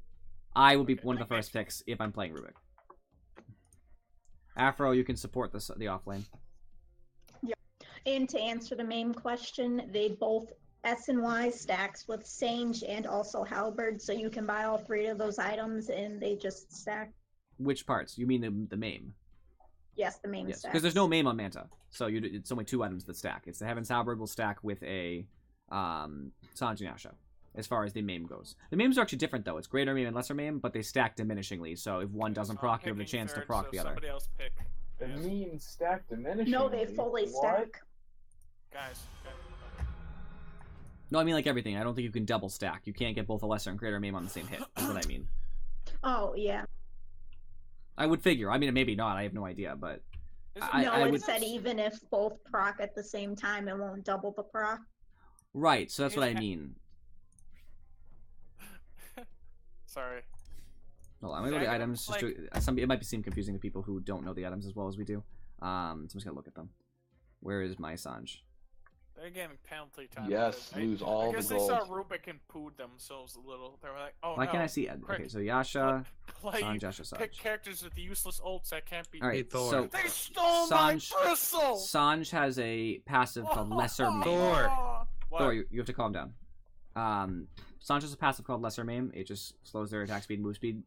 I will be Okay, one of the that first makes picks if I'm playing Rubik. Afro, you can support the offlane. And to answer the main question, they both S and Y stacks with Sange and also Halberd, so you can buy all three of those items and they just stack. Which parts? You mean the MAME? Yes, the main Yes, stacks. because there's no MAME on Manta, so it's only two items that stack. It's the Heaven's Halberd will stack with a Sange and Yasha, as far as the MAME goes. The MAMEs are actually different though. It's greater MAME and lesser MAME, but they stack diminishingly. So if one doesn't So I'm proc, you have the picking chance to third, proc so the other. Somebody else pick. The Yes. mean stack diminishing. No, they fully stack. Guys. No, I mean like everything. I don't think you can double stack. You can't get both a lesser and greater MAME on the same hit. That's what I mean. Oh, yeah. I would figure. I mean, maybe not. I have no idea, but Is it- No, I it would- said even if both proc at the same time, it won't double the proc. right. So that's what I Yeah. mean. Sorry. Hold on, I'm gonna go to the Yeah, items. Just like- it might seem confusing to people who don't know the items as well as we do. So I'm just gonna look at them. Where is my Sange? They're getting penalty time. Yes, because lose I all the guess they gold. saw Rubik and pooed themselves a little. They were like, oh Why no. can't I see? Okay, Quick, so Yasha, play, Sange, Yasha, pick Sange. characters with useless ults that can't be. All right, Hey, Thor. so They stole Sange- my bristle! Sange has a passive called Lesser Maim. Thor. What? Thor, you have to calm down. Sange has a passive called Lesser Maim. It just slows their attack speed, move speed,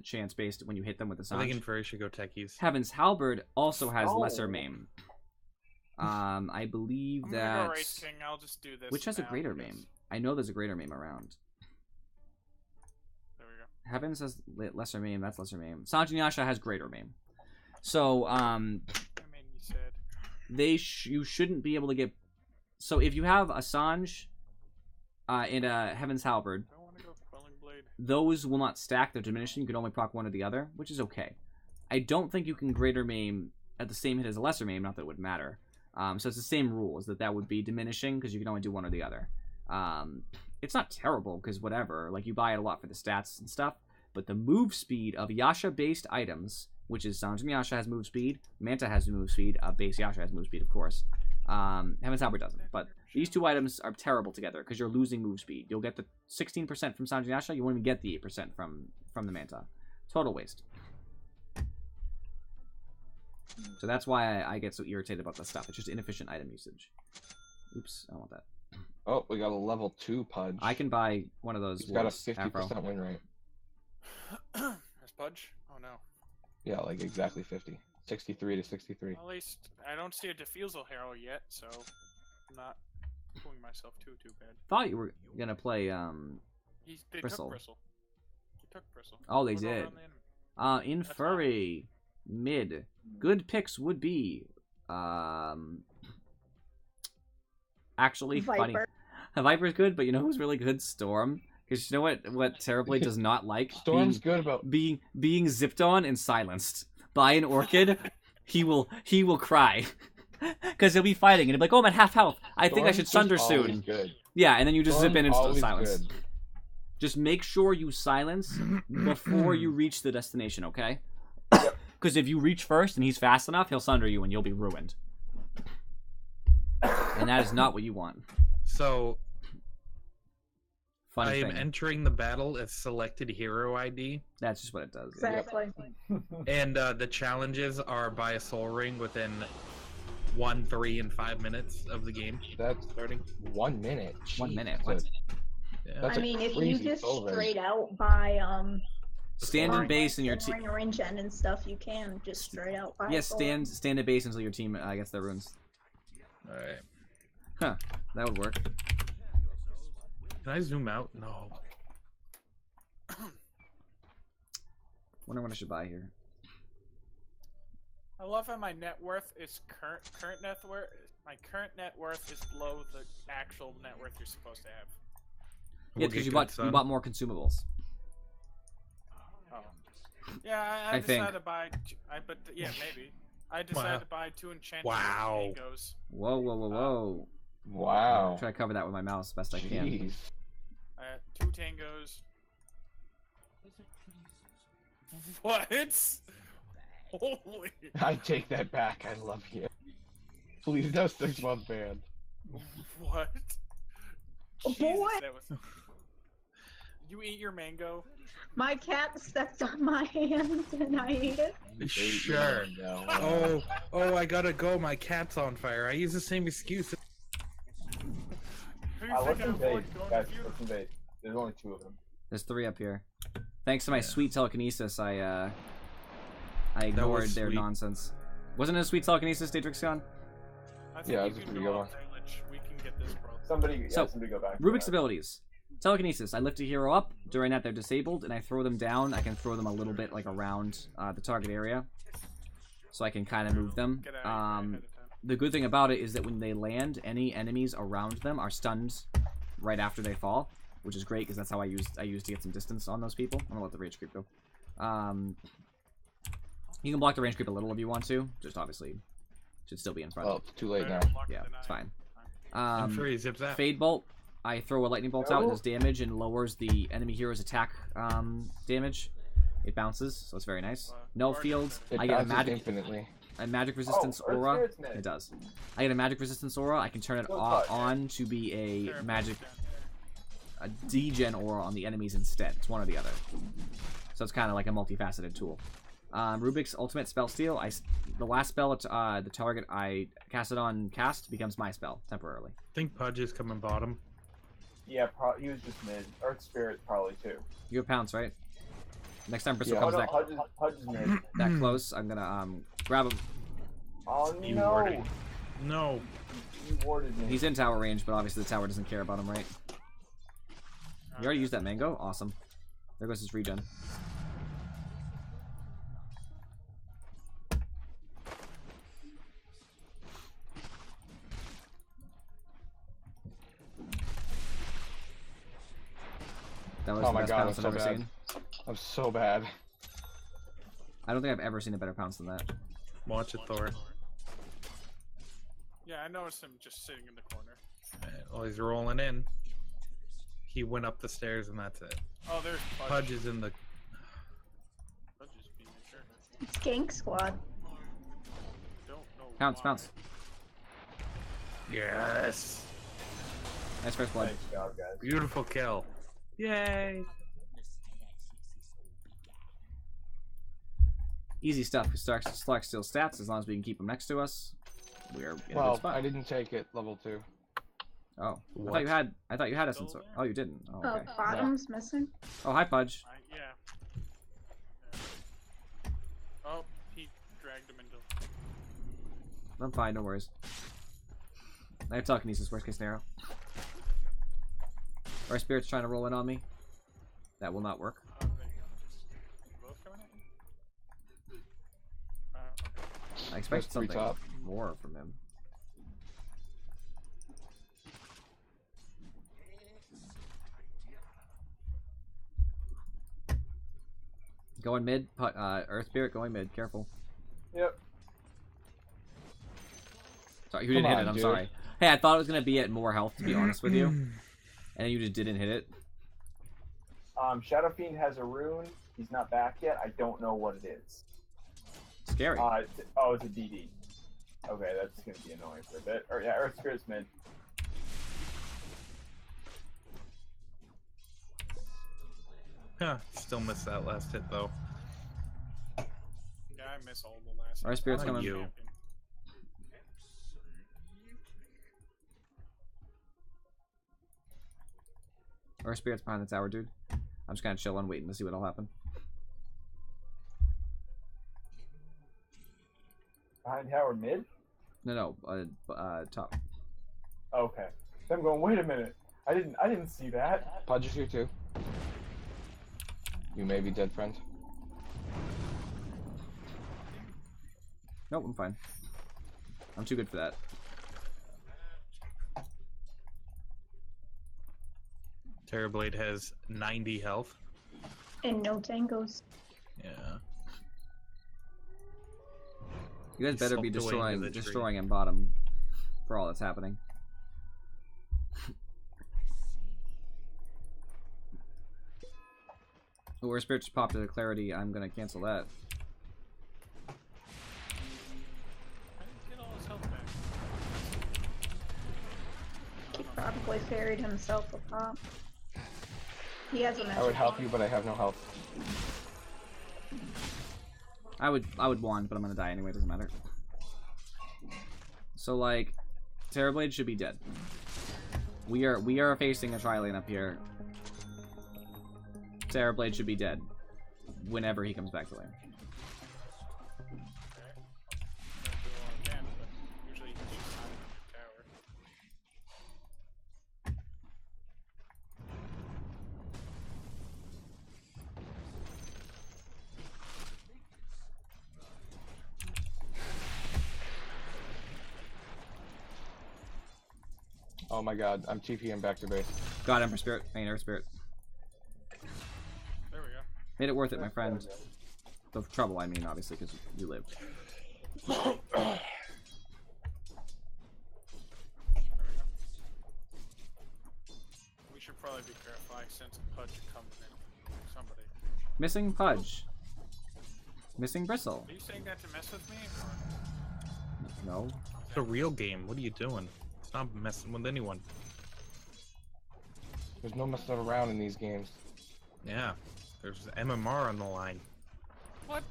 chance based when you hit them with the I think Sange. Inferno should go techies. Heaven's Halberd also has Oh. Lesser Maim. I believe I'm that. gonna go Race King. I'll just do this. Which has a now, greater because- Maim? I know there's a greater Maim around. There we go. Heavens has lesser Maim. That's lesser Maim. Sange and Yasha has greater Maim. So I mean, you said. you shouldn't be able to get. So if you have a Sange, and a Heaven's Halberd, I want to go Quelling Blade. those will not stack. They're diminishing. You can only proc one or the other, which is okay. I don't think you can greater Maim at the same hit as a lesser Maim. Not that it would matter. So it's the same rule, is that would be diminishing because you can only do one or the other. It's not terrible because whatever, like you buy it a lot for the stats and stuff, but the move speed of Yasha-based items, which is Sange and Yasha has move speed, Manta has move speed, base Yasha has move speed, of course. Heaven's Halberd doesn't, but These two items are terrible together because you're losing move speed. You'll get the 16% from Sanji Nasha. You won't even get the 8% from the Manta. Total waste. So that's why I get so irritated about this stuff. It's just inefficient item usage. Oops, I don't want that. Oh, we got a level 2 Pudge. I can buy one of those. He's got a wolves, 50% Afro. win rate. There's Pudge? Oh no. Yeah, like exactly 50. 63 to 63. At least I don't see a defusal hero yet, so I'm not pulling myself too bad. Thought you were gonna play They Bristle. took Bristle. He took Bristle. Oh, they Put it all did. around the enemy. In That's furry mid. Good picks would be actually funny. Viper. Viper's good, but you know who's really good? Storm. Because you know what terribly does not like? Storm's good about being zipped on and silenced by an orchid. he will cry. Because he'll be fighting and he'll be like, oh, I'm at half health. I think I should Storm's sunder just always soon. Good. Yeah, and then you just zip in and Storm's silence. always good. Just make sure you silence before you reach the destination, okay? Because if you reach first and he's fast enough, he'll sunder you and you'll be ruined. And that is not what you want. So Funny I am thing. entering the battle as selected hero ID, That's just what it does. yeah. Exactly. and the challenges are buy a soul ring within 1, 3, and 5 minutes of the game That's starting. 1 minute. 1 Jeez, minute. That's What? Yeah. That's I a mean, if you crazy just soul ring. straight out buy Stand in base and your team. range end and stuff, you can just straight out buy. Yeah, a soul. stand at base until your team gets their runes. All right. Huh. That would work. Can I zoom out? No. Wonder what I should buy here. I love how my net worth is current net worth. My current net worth is below the actual net worth you're supposed to have. Yeah, because you bought more consumables. Oh. Yeah, I I think. decided to buy. Yeah, maybe. I decided Wow. to buy 2 enchanted Wow. tangos. Whoa, whoa, whoa, whoa. Wow. Try to cover that with my mouse best I can. Jeez. I had 2 tangos. What? Holy. I take that back. I love you. Please, no 6-month ban. What? Oh, boy. that was... You eat your mango? My cat stepped on my hand and I ate it. Sure. No. Oh, I gotta go. My cat's on fire. I use the same excuse. Who do you Let's think I invade. avoid going Guys, to feudal? let's invade. There's only 2 of them. There's 3 up here. Thanks to my Yeah. sweet telekinesis, I ignored their sweet. nonsense. Wasn't it a sweet telekinesis, Daedrixion? I think Yeah, you it's a can pretty go good on one. village. We can get this, bro. Somebody So, go back. to Rubik's that. abilities. Telekinesis. I lift a hero up. During that, they're disabled, and I throw them down. I can throw them a little bit, like, around the target area. So I can kind of move them. Get out of here ahead of time. The good thing about it is that when they land, any enemies around them are stunned right after they fall, which is great, because that's how I used to get some distance on those people. I'm gonna let the rage creep go. You can block the range creep a little if you want to. Just obviously should still be in front. Well, it's too late now. Better block Yeah, than it's I. fine. And free zip zap. Fade bolt. I throw a lightning bolt out, it does damage and lowers the enemy hero's attack damage. It bounces, so it's very nice. No fields. It I get a bounces infinitely. magic resistance Earth aura. Spirit's mid. It does. I get a magic resistance aura. I can turn it Don't touch. on to be a Fair, magic fair. a degen aura on the enemies instead. It's one or the other. So it's kind of like a multifaceted tool. Rubik's ultimate spell steal. The last spell the target I cast it on becomes my spell temporarily. I think Pudge is coming bottom. Yeah, he was just mid. Earth Spirit probably too. You have pounce, right? Next time Bristle Yeah. comes Oh, no, that Hudge is mid. that close, I'm gonna grab him. Oh You no! warded. No. You warded me. He's in tower range, but obviously the tower doesn't care about him, right? You already used that mango? Awesome. There goes his regen. That was Oh the my best god, pounce I'm I've so ever bad. seen. I'm so bad. I don't think I've ever seen a better pounce than that. Watch it, Thor. Yeah, I noticed him just sitting in the corner. Well, he's rolling in. He went up the stairs and that's it. Oh, there's Pudge. Pudge is in the. Pudge is being sure. It's Gank Squad. Don't know Pounce, why. pounce. Yes. Nice first blood. Nice job, guys. Beautiful kill. Yay. Easy stuff. We start select steal stats as long as we can keep them next to us. We're in a good Well, spot. I didn't take it level 2. Oh, What? I thought you had essence. Still there? Oh, you didn't. Oh, Oh, okay. bottom's missing. Oh, hi, Pudge. Yeah. Oh, he dragged him into. I'm fine. No worries. I have telekinesis. Worst case scenario. Our spirit's trying to roll in on me. That will not work. They both coming at you? Okay. I expect There's 3 something top. more from him. Going mid. Earth Spirit going mid. Careful. Yep. Sorry, you didn't hit on, it. I'm dude. sorry. Hey, I thought it was gonna be at more health, to be honest with you, and you just didn't hit it. Shadow Fiend has a rune. He's not back yet. I don't know what it is. Scary. It's a DD. Okay, that's gonna be annoying for a bit. Or yeah, Earth Spirit's mid. Huh, still missed that last hit though. Yeah, I miss all the last. Our spirit's Not coming. you. Our spirit's behind the tower, dude. I'm just kind of chilling, waiting to see what'll happen. Behind tower mid? No, top. Okay. So I'm going, wait a minute. I didn't see that. Pudge is here too. You may be dead, friend. Nope, I'm fine. I'm too good for that. Terrorblade has 90 health. And no tangos. Yeah. You guys He's better be sulked away into the tree. destroying him bottom for all that's happening. Oh, our spirit just popped into clarity. I'm gonna cancel that. I didn't get all his health back. He probably ferried himself a pop. He has a magic. I would help you, but I have no health. I would wand, but I'm gonna die anyway. Doesn't matter. So like, Terrorblade should be dead. We are facing a tri-lane up here. Terrorblade should be dead whenever he comes back to lane. Okay. I'm gonna do all I can, but usually he keeps time in the tower. Oh my god, I'm TPing back to base. God, Emperor Spirit. I mean, Earth Spirit. There we go. Made it worth it, my friend. The trouble, I mean, obviously, because you lived. There we go. We should probably be careful. I sense a Pudge coming in. Somebody. Missing Pudge. Missing Bristle. Are you saying that to mess with me? Or... No. It's a real game. What are you doing? It's not messing with anyone. There's no messing around in these games. Yeah. There's MMR on the line. What?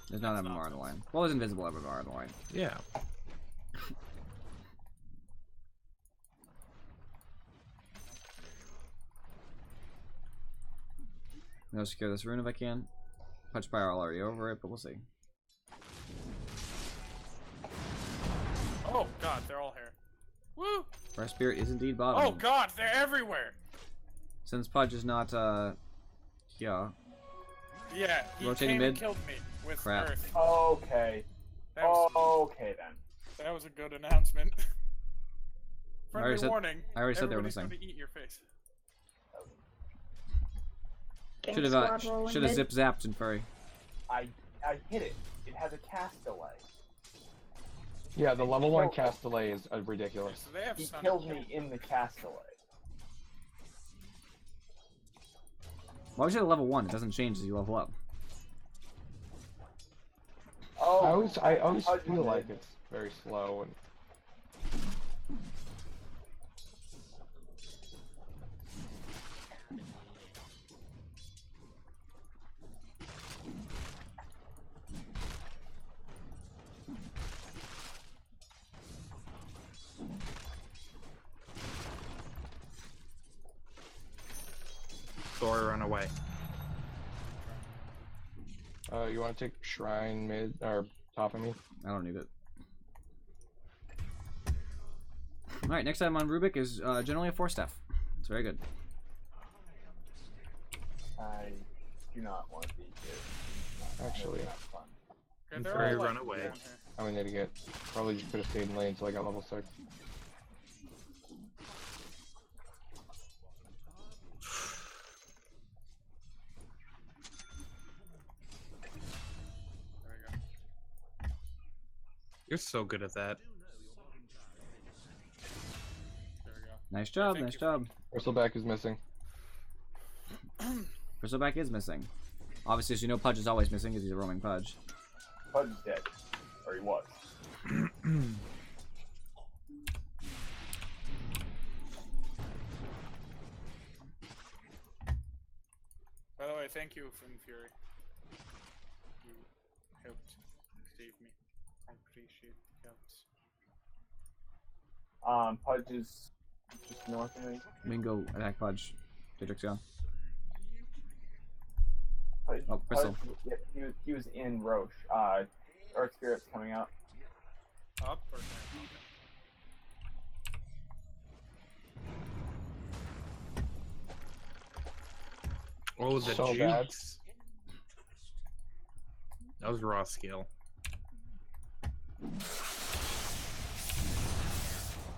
There's not That's MMR on the line. Well, there's invisible MMR on the line. Yeah. I'm gonna secure this rune if I can. Punch Pyre already over it, but we'll see. Oh god, they're all here. Woo! Our spirit is indeed bottom. Oh god, they're everywhere! Since Pudge is not, yeah. Yeah, he Rotating came mid. and killed me with Crap. Earth. Okay. That was, Okay then. that was a good announcement. already Friendly said- warning. I already said they were Everybody's missing. gonna eat your face. Gang Should squad have rolling should have mid. zip zapped and furry. I hit it. It has a cast delay. Yeah, the level 1 cast delay is ridiculous. So they have He Sun killed and me in the cast delay. Why was it at level 1? It doesn't change as you level up. Oh, I always Pudge feel like did. it's very slow and or run away. You want to take Shrine mid or top of me? I don't need it. Alright, next item on Rubik is generally a 4-step. It's very good. I do not want to be here. Actually, Fun. Okay, they're Sorry, all, like, run away. down here. I'm an idiot. Probably just could have stayed in lane until I got level 6. There we go. You're so good at that. There we go. Nice job, thank nice you. job. Bristleback is missing. Bristleback is missing. Obviously, as you know, Pudge is always missing because he's a roaming Pudge. Pudge is dead. Or he was. By the way, thank you, Fin Fury. You helped save me. I appreciate the help. Pudge is just north of me. We can go attack Pudge. Daedric's gone. Pudge, Oh, Bristle. yeah, he was in Roche. Earth Spirit's coming out. Up or down? Oh, the So bad. jukes. That was raw skill.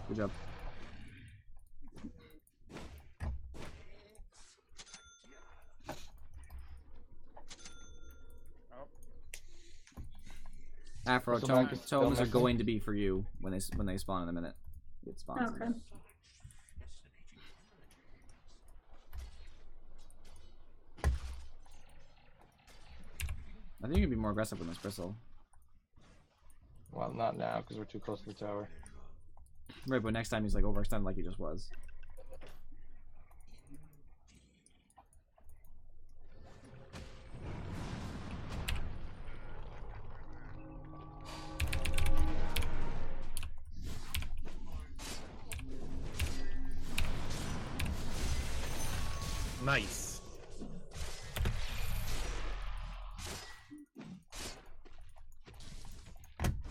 Good job. Oh, Afro, Bristleback is still tomes are missing. going to be for you when they spawn in a minute. It spawns. Okay. I think you can be more aggressive with this Bristle. Well, not now because we're too close to the tower. Right, but next time he's like overextended like he just was. Nice.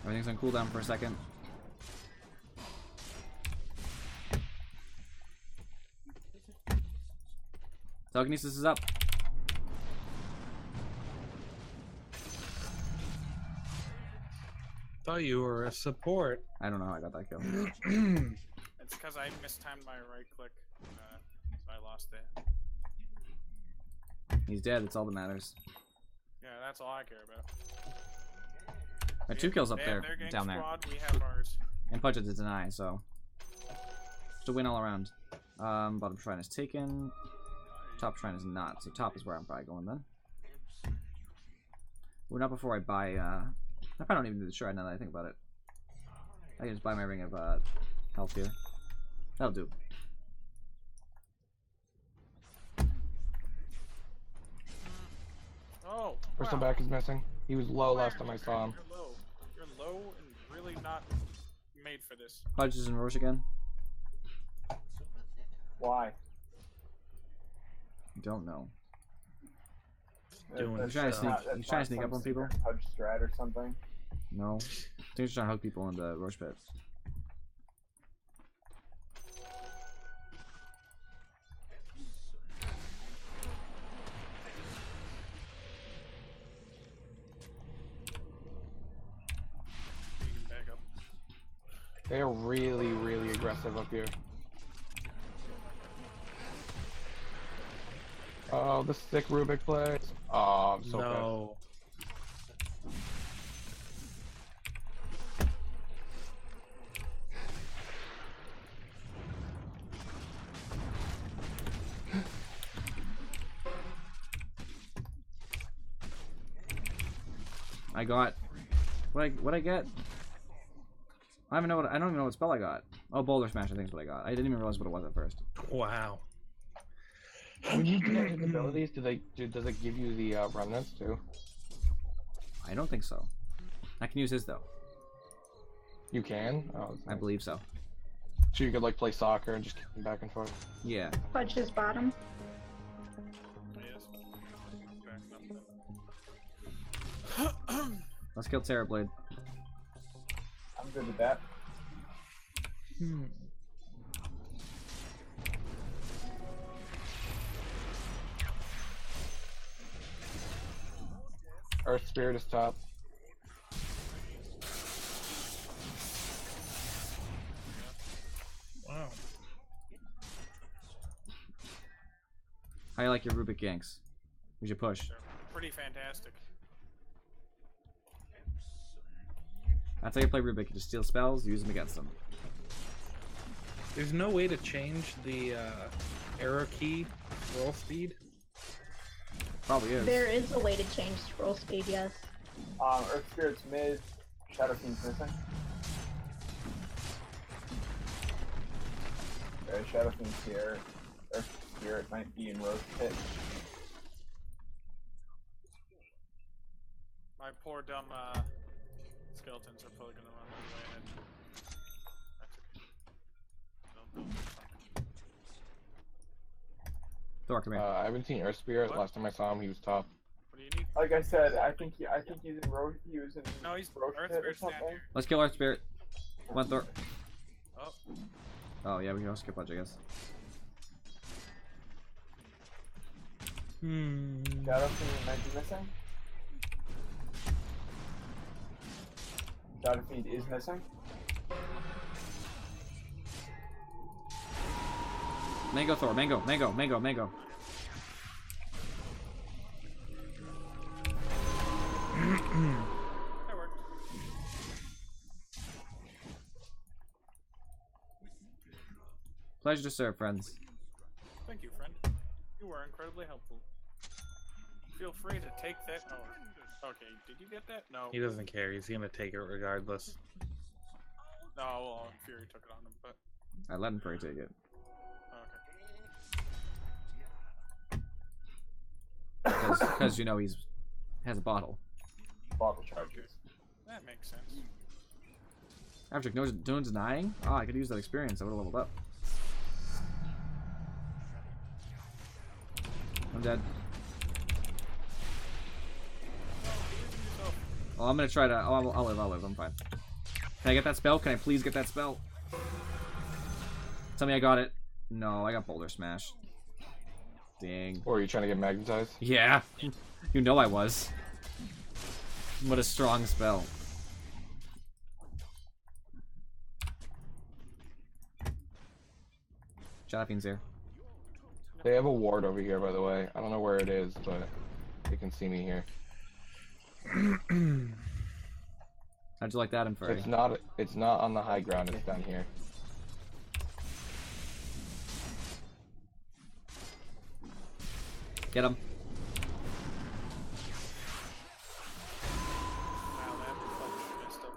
Everything's on cooldown for a second. Telekinesis is up. Thought you were a support. I don't know how I got that kill. it's because I mistimed my right click, so I lost it. He's dead, that's all that matters. Yeah, that's all I care about. Got 2 kills up They have there, their gang down there. squad, we have ours. And Pudge to deny, so. It's a win all around. Bottom shrine is taken. Top shrine is not, so top is where I'm probably going then. Well, not before I buy, I probably don't even need the shrine now that I think about it. I can just buy my ring of, health here. That'll do. Oh, Bristleback is missing. He was low last time I saw him. You're low. You're low and really not made for this. Pudge is in Roche again. Why? Don't know. Doing He's trying to sneak. That's He's trying not to sneak up some on people. secret Pudge strat or something. No. I think he's trying to hook people in the Roche pit. You can back up. They are really, really aggressive up here. Oh, the sick Rubik plays. Oh, I'm so pissed. No. I got. What I get? I don't even know what spell I got. Oh, Boulder Smash, I think is what I got. I didn't even realize what it was at first. Wow. When you get his abilities, does it give you the remnants too? I don't think so. I can use his though. You can? Oh, that's I nice. believe so. So you could like play soccer and just kick them back and forth. Yeah. Pudge's bottom. Let's kill Terrorblade. I'm good with that. Earth Spirit is top. Wow. How you like your Rubik ganks? We should push. They're pretty fantastic. That's how you play Rubik. You just steal spells, use them against them. There's no way to change the arrow key roll speed. Probably is. There is a way to change scroll speed, yes. Earth Spirit's mid. Shadow Fiend's missing. Okay, Shadow Fiend's here. Earth Spirit might be in Rose Pit. My poor dumb skeletons are probably gonna run away. That's okay. Thor, come here. I haven't seen Earth Spirit. What? Last time I saw him, he was top. What do you need? Like I said, I think he's in Rose. He was in No, he's Rose Earth Pit or Spirit's down something. here. Let's kill Earth Spirit. Come on, Thor. Oh, Oh, yeah, we can all skip punch, I guess. Shadow Fiend might be missing. Shadow Fiend is missing. Mango, Thor. Mango, mango, mango, mango. that worked. Pleasure to serve, friends. Thank you, friend. You were incredibly helpful. Feel free to take that. Oh, okay. Did you get that? No. He doesn't care. He's gonna take it regardless. No, well, Fury took it on him, but I let him Furry take it. okay. Because you know he's has a bottle. Bottle charges. That makes sense. After no denying? Oh, I could use that experience. I would have leveled up. I'm dead. Oh, I'm gonna try to. Oh, I'll live. I'm fine. Can I get that spell? Can I please get that spell? Tell me I got it. No, I got Boulder Smash. Dang. Or are you trying to get magnetized? Yeah. You know I was. What a strong spell. Shadow Fiend's here. They have a ward over here, by the way. I don't know where it is, but they can see me here. How'd you like that, Inferi? It's not on the high ground. It's down here. Get him. Wow, that fucking messed up.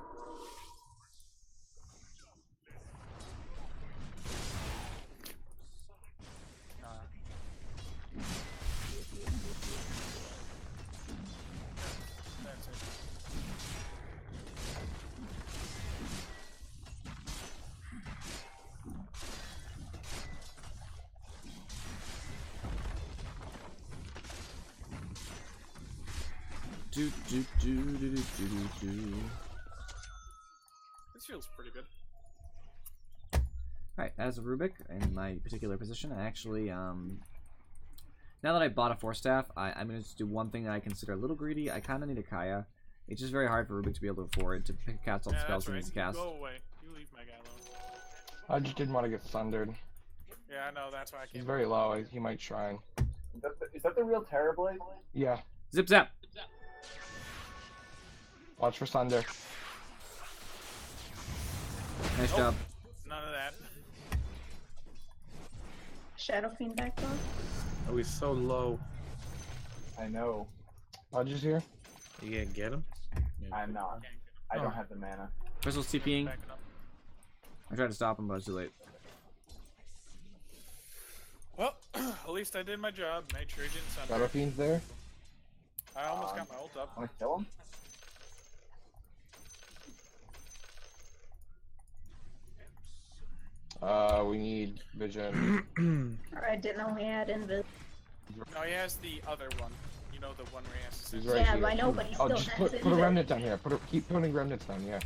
That's it. Do do do do do do do. This feels pretty good. Alright, as a Rubik, in my particular position, I actually, now that I bought a Force Staff, I'm going to just do one thing that I consider a little greedy. I kind of need a Kaya. It's just very hard for Rubik to be able to afford to cast all the Yeah, spells that's he right. needs to You cast. go away. You leave my guy alone. I just didn't want to get sundered. Yeah, I know. That's why I He's can't. very low. He might shrine. Is that the real Terrorblade? Yeah. Zip zap! Watch for sunder. Nice Nope. job. None of that. Shadow Fiend back though. Oh, he's so low. I know. Podge's here. You gonna get him? Yeah. I'm not. I don't have the mana. Crystal's TPing. Back it up. I tried to stop him, but it was too late. Well, at least I did my job. Made sure he didn't Shadow sunder. Fiend's there. I almost got my ult up. Wanna kill him? We need vision. Or I didn't know he had invis. No, he has the other one. You know the one where he has to He's send- right Yeah, here. I know, but he Oh, still just has put a it. remnant down here. Keep putting remnants down. Yeah.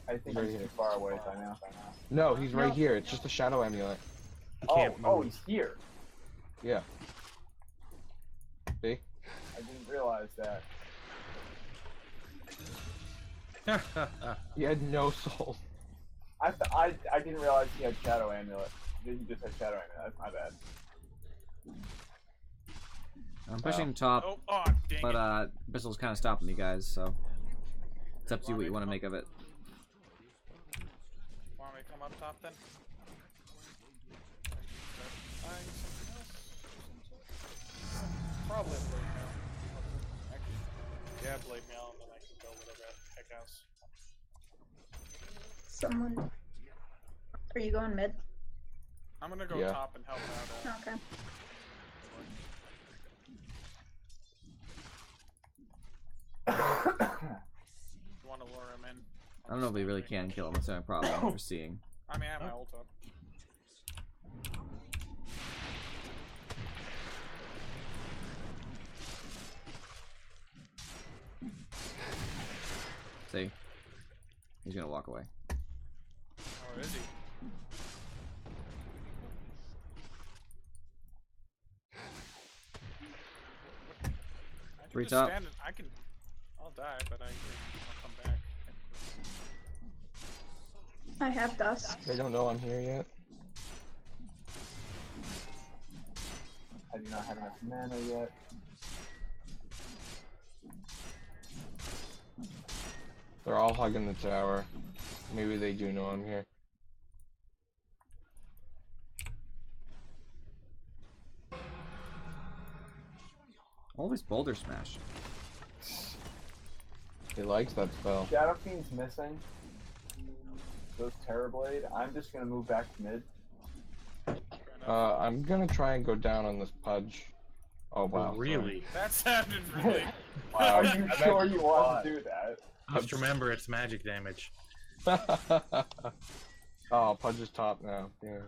I think Right he's here. too far away by now. No, he's right No. here. It's just a shadow amulet. You Oh, can't oh, move. he's here. Yeah. See? I didn't realize that. He had no soul. I didn't realize he had Shadow Amulet. He just had Shadow Amulet. That's my bad. I'm pushing top, Oh, dang but it. Bristle's kind of stopping me, guys. So it's up to you what you want to make of it. Want me to come up top then? Probably a blade mail. Actually, yeah, blade mail, and then I can go whatever heck else. Someone. Are you going mid? I'm gonna go Yeah. top and help out. Okay. You want to lure him in? I don't know if we really can kill him. That's a problem we're seeing. I mean, I have my ult up. See, he's gonna walk away. Or is he? I can Three just top. stand and I can. I'll die, but I'll come back. I have dust. They don't know I'm here yet. I do not have enough mana yet. They're all hugging the tower. Maybe they do know I'm here. Always boulder smash. He likes that spell. Shadow Fiend's missing. Goes Terrorblade. I'm just gonna move back to mid. I'm gonna try and go down on this pudge. Oh wow. Really? That sounded really. Are you I'm sure actually you want fine. to do that? Just remember, it's magic damage. Oh, Pudge is top now. Yeah.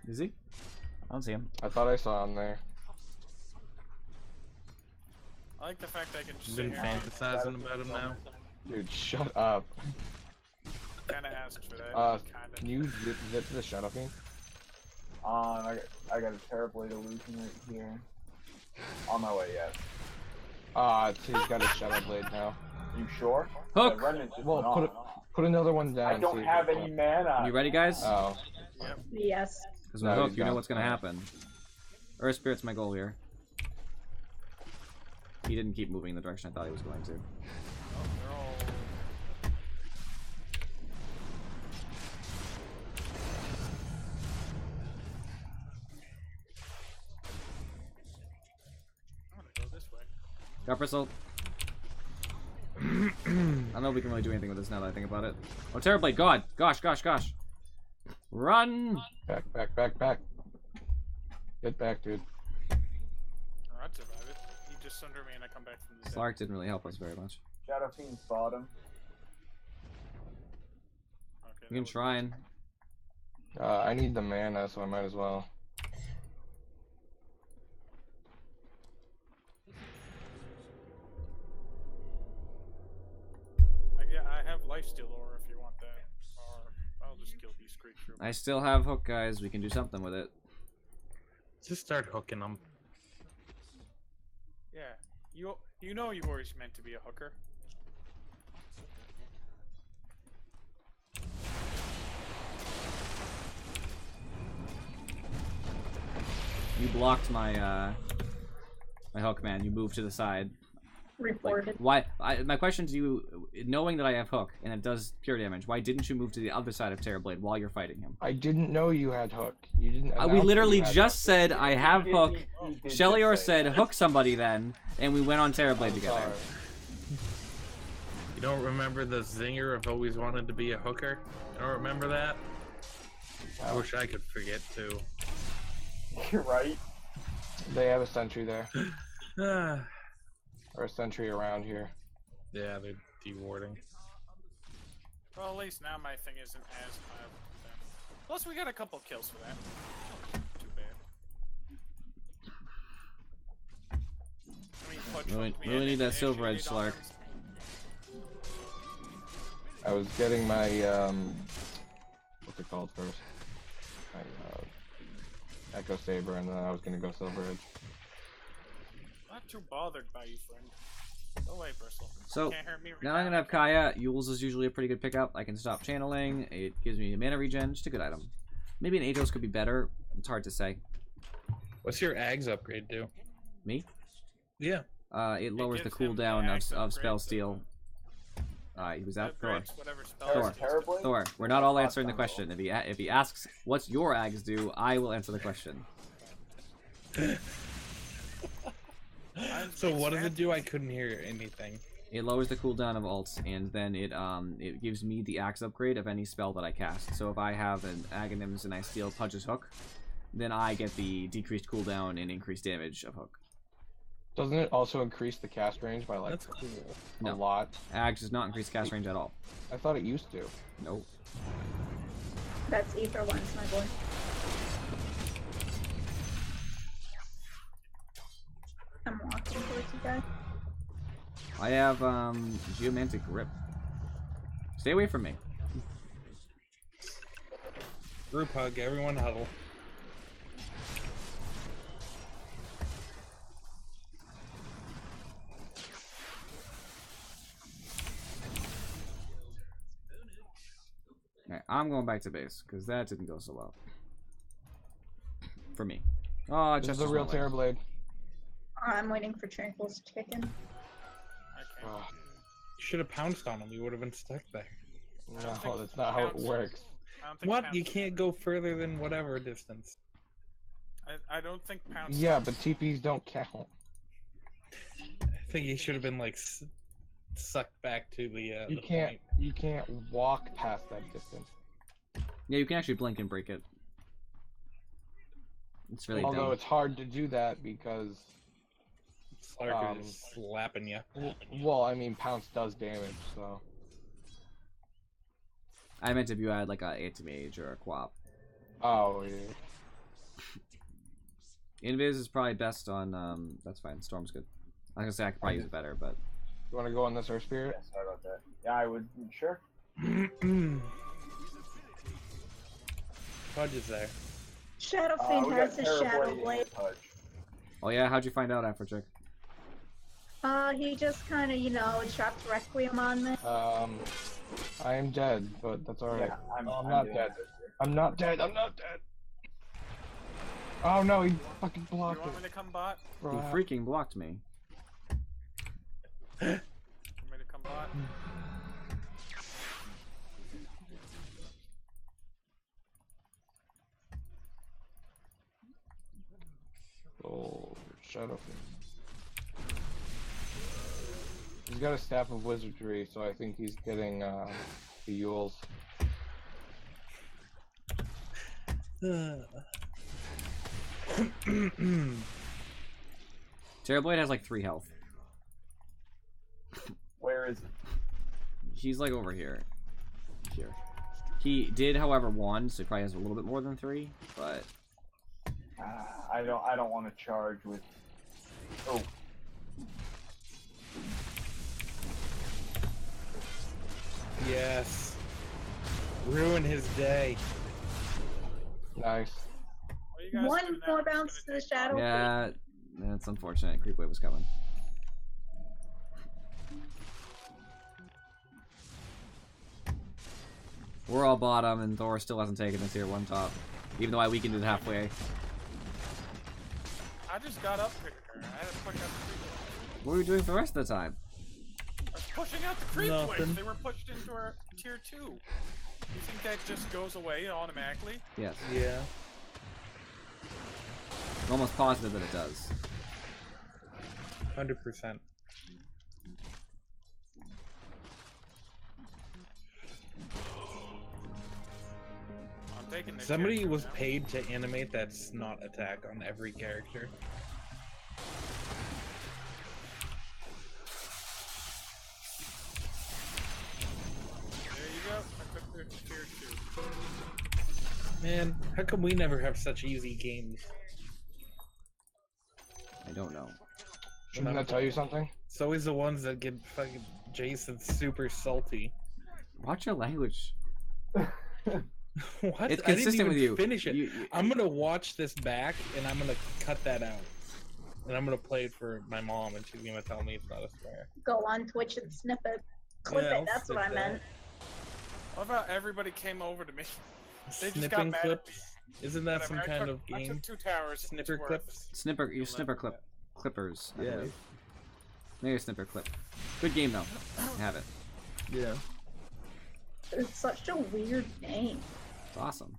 Is he? I don't see him. I thought I saw him there. I like the fact I can just You've sit been here fantasizing about him now. Dude, shut up. kind of asked for that. Can Kinda. you zip the Shadow Fiend? I got a Terrorblade illusion right here. On my way, yes. He's got a Shadow Blade now. You sure? Hook! The remnant just Well, went put on. Put another one down. I don't see if have it- any mana. You ready, guys? Oh. Yes. Because No, with Hook, he's you know gone. what's gonna happen. Earth Spirit's my goal here. He didn't keep moving in the direction I thought he was going to. Oh, they're all. I'm gonna go this way. Got Bristle. I don't know if we can really do anything with this now that I think about it. Oh, Terrorblade, God! Gosh, gosh, gosh! Run! Back. Get back, dude. Or I'd survive it. He just sunder me and I come back from the dead. Slark didn't really help us very much. Shadow Fiend's bottom. Okay, You can that try and... I need the mana, so I might as well. yeah, I have lifesteal ore if you want that. Or I'll just kill these creatures. I still have Hook, guys. We can do something with it. Just start hooking them. Yeah, you know you've always meant to be a hooker. You blocked my, my Hook, man. You moved to the side. Reported. Why? My question to you, knowing that I have Hook and it does pure damage, why didn't you move to the other side of Terrorblade while you're fighting him? I didn't know you had Hook. You didn't. We announce that literally you had just Hook. said I have He did- Hook. he did Shellyor just say said that. hook somebody then, and we went on Terrorblade I'm together. sorry. You don't remember the zinger of always wanted to be a hooker? You don't remember that? I wish I could forget too. You're right. They have a sentry there, Ah, or a sentry around here. yeah, they're dewarding. Well, at least now my thing isn't as violent as them. Plus, we got a couple kills for that. Too bad. push Really- hooked me really in need and that silver edge, initiated Slark. arms. I was getting my what's it called first? My Echo Saber, and then I was gonna go Silver Edge. Not too bothered by you, friend. Go away, Bristle. So, Can't hurt me right now I'm gonna have Kaya. Yule's is usually a pretty good pickup. I can stop channeling. It gives me a mana regen. Just a good item. Maybe an Atos could be better. It's hard to say. What's your Ags upgrade do? Me? Yeah. It lowers the gives him the cooldown axe of spell upgrade, so- steal. Who's that? Thor. Upgrades whatever spell Thor. it's used. Terribly? Thor. We're not all answering the question. If he asks, "What's your Ags do?" I will answer the question. So what does it do? I couldn't hear anything. It lowers the cooldown of ults, and then it gives me the axe upgrade of any spell that I cast. So if I have an Aghanims and I steal Pudge's Hook, then I get the decreased cooldown and increased damage of Hook. Doesn't it also increase the cast range by like That's cool. a No. lot? Axe does not increase cast range at all. I thought it used to. Nope. That's Ether ones, my boy. I'm walking towards you guys. I have Geomantic Grip. Stay away from me. Group hug, everyone huddle. Alright, I'm going back to base, because that didn't go so well. For me. Oh, This just is a real Terrorblade. I'm waiting for Tranquil's to kick in. Okay. Oh, You should have pounced on him. You would have been stuck there. no, that's not how it works. I don't think What? Pounce- You can't go further than whatever distance. I don't think Pounce. Yeah, but TPs don't count. I think he should have been like sucked back to the. You the can't. point. You can't walk past that distance. Yeah, you can actually blink and break it. It's really Although dumb. it's hard to do that because, Slark is slapping you. well, I mean, Pounce does damage, so. I meant if you had like a Anti-Mage or a Quap. Oh yeah. Invis is probably best on, that's fine. Storm's good. I was gonna say I could probably use it better, but... You want to go on this Earth Spirit? Yeah, sorry about that. Yeah, I would. Sure. Pudge is there. Shadowfiend We has got his Shadow Terrorblade Blade. and Touch. Oh yeah, how'd you find out, Afrochick? He just kind of, dropped Requiem on me. I am dead, but that's alright. Yeah, I'm not doing dead. this. I'm not dead. I'm not dead. Oh no, he fucking You blocked want me it. to come bot? You Bro. freaking blocked me. You want me to come bot? Oh, Shadowfiend. He's got a Staff of Wizardry, so I think he's getting the Yules. Terrorblade has like 3 health. Where is it? He's like over here. Here. He did, however, 1, so he probably has a little bit more than 3, but... I don't want to charge with. Oh, Yes. Ruin his day. Nice. What are you guys One doing now? more I'm just bounce gonna to the take bot. Shadow. Yeah, that's unfortunate. Creep wave was coming. We're all bottom, and Thor still hasn't taken the tier 1 top. Even though I weakened it halfway. I just got up quicker. I had to push out the creep. What were we doing for the rest of the time? I was pushing out the creep Nothing. waves. They were pushed into our tier 2. You think that just goes away automatically? Yes. Yeah. I'm almost positive that it does. 100%. I'm taking this. Somebody character was now. paid to animate that snot attack on every character. There you go. I took their tier 2. Man, how come we never have such easy games? I don't know. Shouldn't that tell you something? It's always the ones that get fucking Jason super salty. Watch your language. What? It's I didn't consistent even with you. finish it. You- I'm gonna watch this back and I'm gonna cut that out. And I'm gonna play it for my mom and she's gonna tell me it's not a swear. Go on Twitch and snip it. Clip Yeah, it, I'll that's what I snip that. meant. What about everybody came over to me? They just got Snipping mad at clips? me. Isn't that some Whatever, kind of I game? took 2 towers. Snipper it's worth clips? Snipper, you You'll snipper never clip. get. Clippers. I Yeah. believe. Maybe a snipper clip. Good game though. Have it. Yeah. It's such a weird name. It's awesome.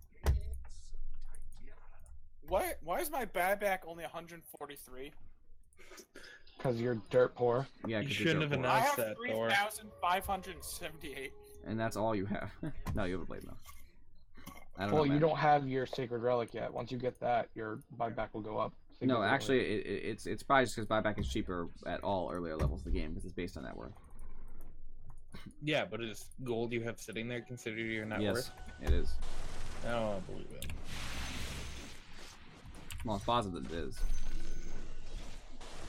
Why is my buyback only 143? Because you're dirt poor. Yeah, You 'cause shouldn't you're have poor. I announced have that, Thor. 3,578. And that's all you have. No, you have a blade now. I don't Well, know. you man. don't have your sacred relic yet. Once you get that, your buyback will go up. No, significantly. actually, it's probably just because buyback is cheaper at all earlier levels of the game because it's based on net worth. Yeah, but is gold you have sitting there considered your net Yes, worth? it is. I don't believe it. Well, it's positive it is.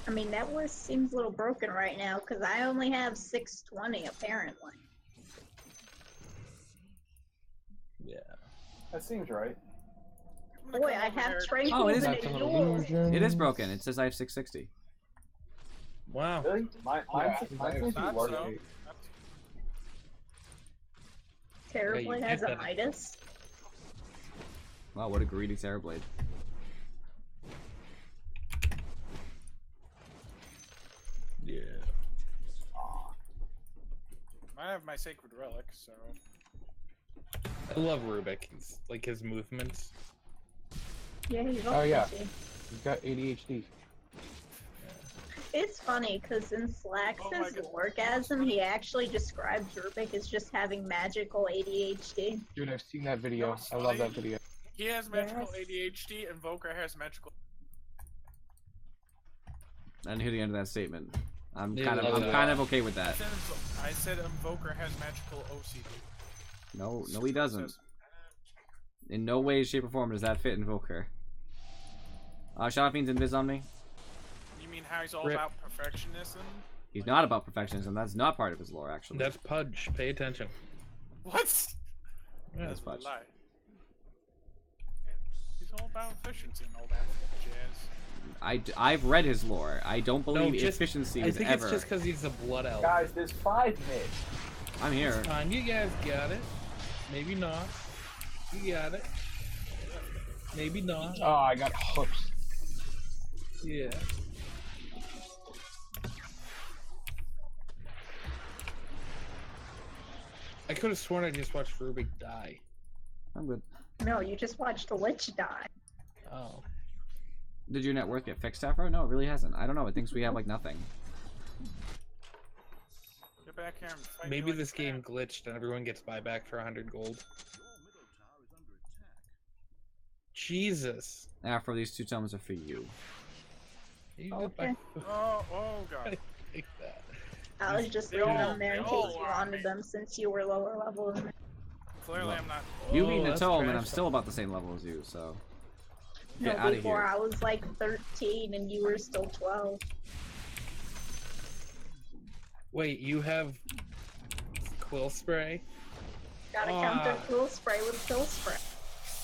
I mean, that worth seems a little broken right now because I only have 620 apparently. Yeah. That seems right. I'm gonna Boy, come I over have here. tranquil Oh, it is- and That's a an duel. illusion. It is broken. It says I have 660. Wow. Really? Mine Yeah, seems I to be thought working. so. Terribly Yeah, you has get a that. Midas. Wow, what a greedy Terrorblade. Yeah. I have my sacred relic, so I love Rubik. He's, like his movements. Yeah, he's Oh, yeah. awesome. You've got ADHD. It's funny because in Slack's Oh my God. orgasm, he actually describes Rubik as just having magical ADHD. Dude, I've seen that video. what's I love funny? that video. he has magical Yes. ADHD and Volker has magical. I didn't hear the end of that statement. I'm Yeah, kind of love I'm that. kind of okay with that. I said Invoker has magical OCD. No, he doesn't. In no way, shape, or form does that fit Invoker. Shaffine's invis on me. You mean how he's all Rip. about perfectionism? He's not about perfectionism. That's not part of his lore, actually. That's Pudge. Pay attention. What? Yeah. That's fudge. Lie. He's all about efficiency and all that jazz. I've read his lore. I don't believe just- efficiency I was think ever. it's just because he's a blood elf. Guys, there's 5 mid. I'm here. Fine, you guys got it. Maybe not. You got it. Maybe not. Oh, I got hooks. Yeah. I could have sworn I just watched Rubik die. I'm good. No, you just watched a Lich die. Oh. Did your net worth get fixed, Afro? No, it really hasn't. I don't know. It thinks we have like nothing. Get back here and fight Maybe me like this a man. game glitched and everyone gets buyback for 100 gold. Jesus. Afro, these 2 tomes are for you. You Okay. Oh god. Take that. I was just They leaving all- them there in they case all you are, wanted man. them since you were lower level than me. Clearly I'm not. You Oh, eaten a that's tome, and trash I'm still about the same level as you, so. No, Get out of before here. I was like 13 and you were still 12. Wait, you have quill spray? Gotta Ah. counter cool spray with kill spray.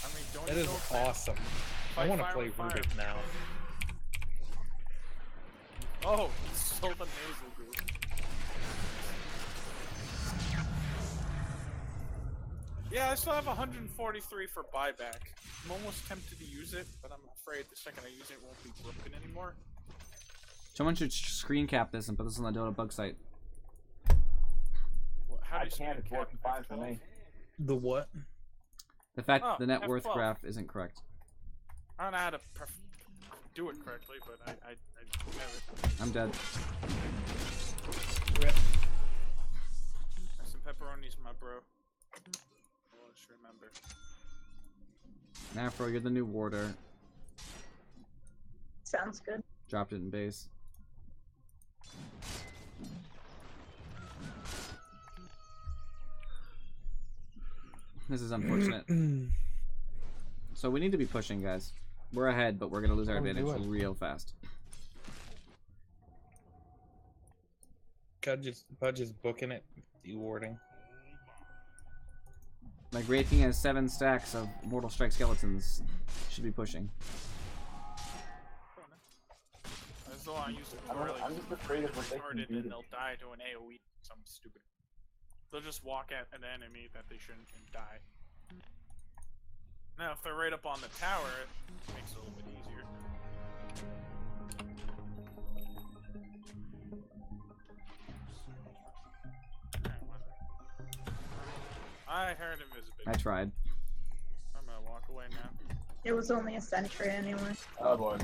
I mean, don't That you is know that awesome. I fight want to fire play with fire? Rubik now. Oh, he stole the nasal group. Yeah, I still have 143 for buyback. I'm almost tempted to use it, but I'm afraid the second I use it, it won't be broken anymore. Someone should screen cap this and put this on the Dota bug site. How do I you can't. It's screen working cap fine for F12? me. The what? The fact Oh, the net worth F12. graph isn't correct. I don't know how to do it correctly, but I have it. I'm dead. Rip. Have some pepperonis, my bro. Let's remember. Afro, you're the new warder. Sounds good. Dropped it in base. This is unfortunate. So we need to be pushing, guys. We're ahead, but we're gonna lose our Oh, do advantage it. real fast. Pudge is booking it. Dewarding. My Great King has 7 stacks of Mortal Strike skeletons. Should be pushing. I just don't want to use it. I'm just afraid of what they can do. And they'll die to an AoE. Something stupid. They'll just walk at an enemy that they shouldn't and die. Now, if they're right up on the tower, it makes it a little bit easier. I heard invisibility. I tried. I'm gonna walk away now. It was only a sentry anyway. Oh boy.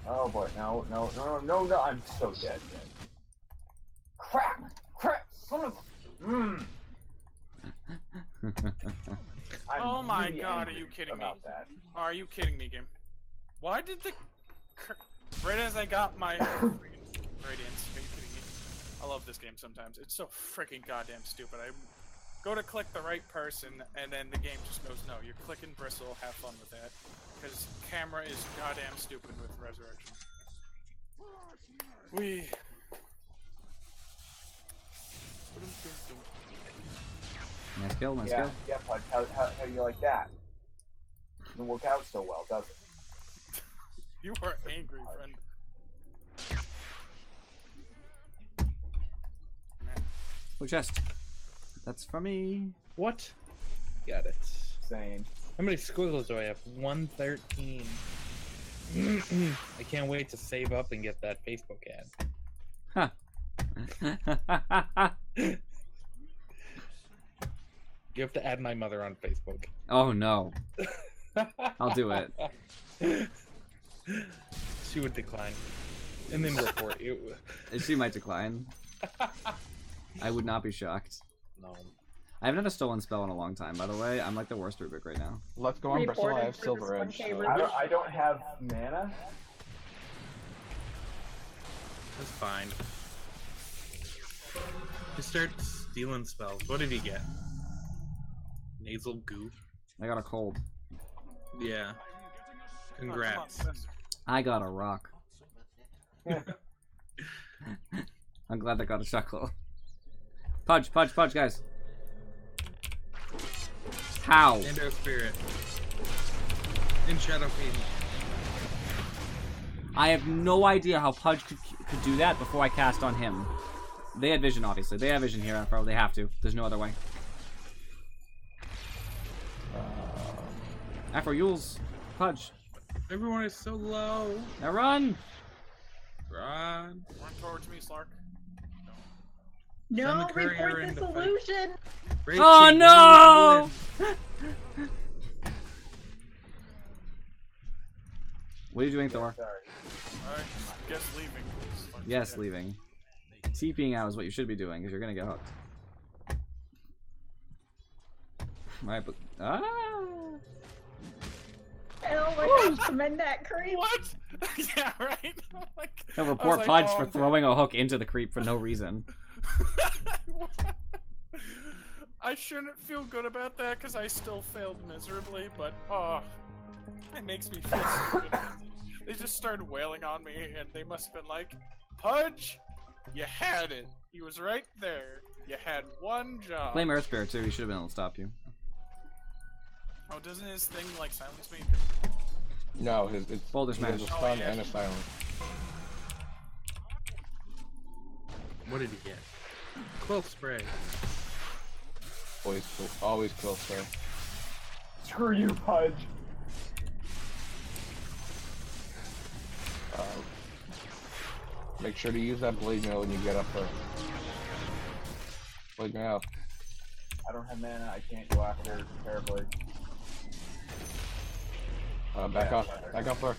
Oh boy. No. I'm so dead. Crap! Son of. Oh my really god, are angry you kidding me? about that. Are you kidding me, game? Why did the... Right as I got my radiance, are you kidding me? I love this game sometimes. It's so freaking goddamn stupid. I go to click the right person, and then the game just goes, no, you're clicking Bristle, have fun with that. Because camera is goddamn stupid with Resurrection. Nice kill, nice Yeah, kill. yeah, Pudge. How do you like that? Doesn't work out so well, does it? You are angry, friend. Oh, chest. That's for me. What? Got it. Saying. How many squiggles do I have? 113. I can't wait to save up and get that Facebook ad. Huh. You have to add my mother on Facebook. Oh no. I'll do it. She would decline. And then report you. She might decline. I would not be shocked. No. I haven't had a stolen spell in a long time, by the way. I'm like the worst Rubik right now. Let's go on Bristle. I have Silver Edge. So. I don't have mana. That's fine. Just start stealing spells. What did he get? Nasal goo? I got a cold. Yeah. Congrats. I got a rock. I'm glad I got a chuckle. Pudge, guys. How? Endo Spirit. In Shadow Fiend. I have no idea how Pudge could do that before I cast on him. They had vision, obviously. They have vision here, Afro. They have to. There's no other way. Afro, Yules. Pudge. Everyone is so low. Now run! Run. Run towards me, Slark. No, Send the courier report in this to fight. illusion! Great Oh King, no! What are you doing, Thor? Sorry. Alright, guess leaving. Slark's Yes, dead. leaving. TPing out is what you should be doing, because you're gonna get hooked. Alright, but... Ah! Oh my gosh, commend that creep. What? Yeah, right? Like, No, I was report like, Pudge oh, for okay. throwing a hook into the creep for no reason. I shouldn't feel good about that because I still failed miserably, but oh, it makes me feel stupid. They just started wailing on me, and they must have been like, Pudge, you had it. He was right there. You had one job. Blame Earth Spirit too, he should have been able to stop you. Oh, doesn't his thing like silence me? No, it's Boulder he has Smash. a Oh, stun yeah. and a silence. What did he get? Quill Spray. Always quill spray. Screw you, Pudge. Make sure to use that blade mail when you get up there. Blade mail. I don't have mana. I can't go after Parablade. Back off. Back off there.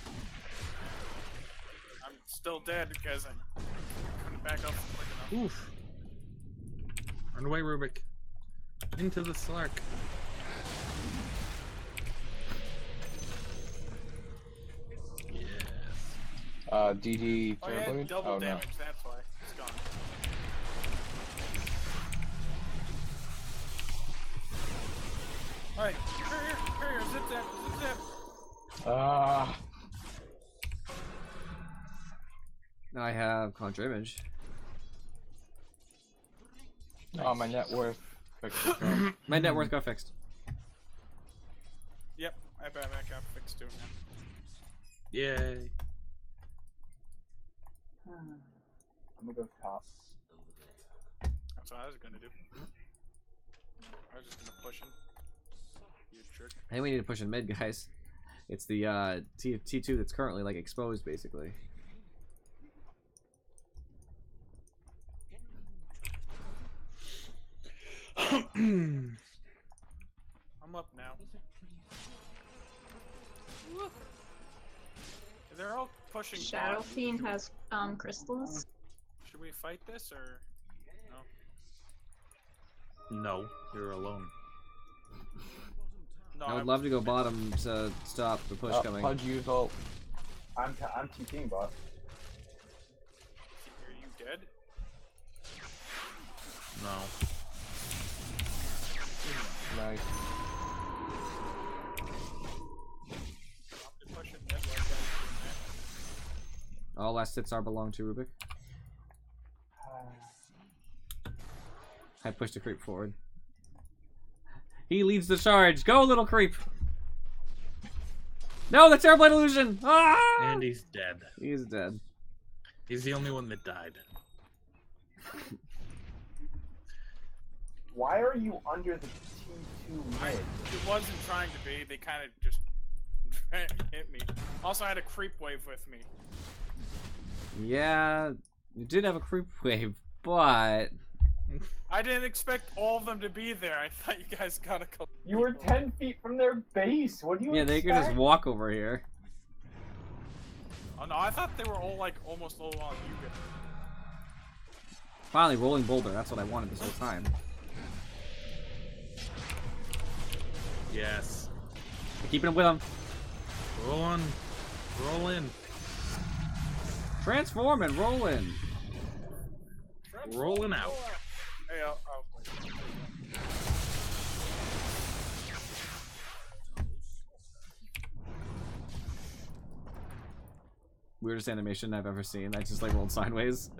I'm still dead because I couldn't back up quick enough. Oof. Run away, Rubik. Into the Slark. Yes. DD Oh, yeah, Terrorblade? double Oh no. damage, that's why. It's gone. Alright, courier, zip zap. I have Conjure Image. Oh, my net worth. My net worth got fixed. Yep, I bet that got fixed too. Man. Yay. I'm gonna go top. That's what I was gonna do. I was just gonna push him. You jerk. I think we need to push in mid, guys. It's the T2 that's currently like exposed, basically. I'm up now. They're all pushing. Shadow bot. Fiend has crystals. Should we fight this or no? No, you're alone. No, I would love to go bottom to stop the push coming. Pudge use ult. I'm TPing bot. Are you dead? No. Nice. I'm pushing mid like that. All last hits are belong to Rubik. I pushed a creep forward. He leads the charge. Go, little creep. No, the Terrorblade illusion. Ah! And he's dead. He's dead. He's the only one that died. Why are you under the T2 mid? It wasn't trying to be. They kind of just hit me. Also, I had a creep wave with me. Yeah, you did have a creep wave, but I didn't expect all of them to be there. I thought you guys got a couple. You were 10 feet from their base. What do you yeah, expect? they could just walk over here. Oh no, I thought they were all like almost all on you guys. Finally, rolling boulder. That's what I wanted this whole time. Yes. Keeping him with him. Roll on. Roll in. Transform and roll in. Rolling out. Hey, I'll Weirdest animation I've ever seen. I just like rolled sideways.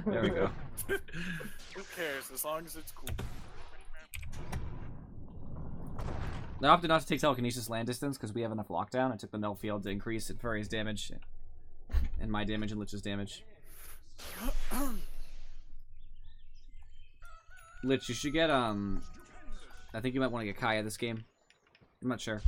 There we go. Who cares as long as it's cool. I opted not to take telekinesis land distance because we have enough lockdown. I took the null field to increase Furry's damage and my damage and Lich's damage. Lich, you should get I think you might want to get Kaya this game. I'm not sure.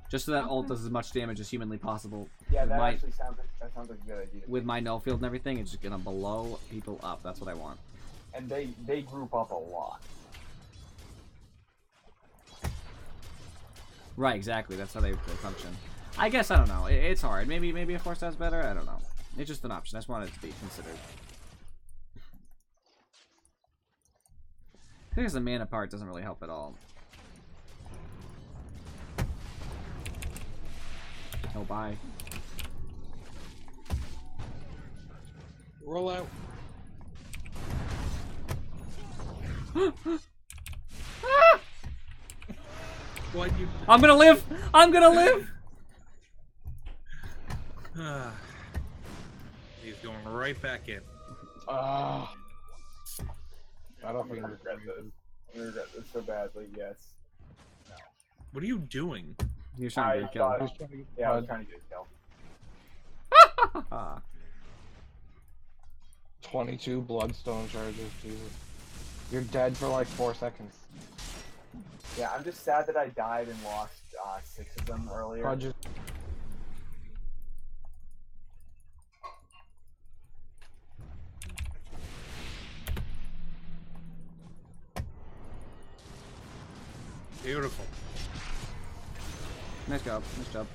Just so that ult does as much damage as humanly possible. Yeah, With that my- actually sounds like a good idea. With my null field and everything, it's just gonna blow people up. That's what I want. And they group up a lot. Right, exactly. That's how they function. I guess, I don't know. It's hard. Maybe a force has better. I don't know. It's just an option. I just want it to be considered. I think the mana part doesn't really help at all. Oh, bye. Roll out. What you? I'm gonna live! I'm gonna live! He's going right back in. Ah. I don't I'm think gonna regret this. I'm gonna regret this so badly. Yes. What are you doing? You're trying to get a kill. Yeah, I was trying to get a kill. 22 bloodstone charges, Jesus. You're dead for like 4 seconds. Yeah, I'm just sad that I died and lost 6 of them earlier. Pudge. Beautiful. Nice job. Nice job.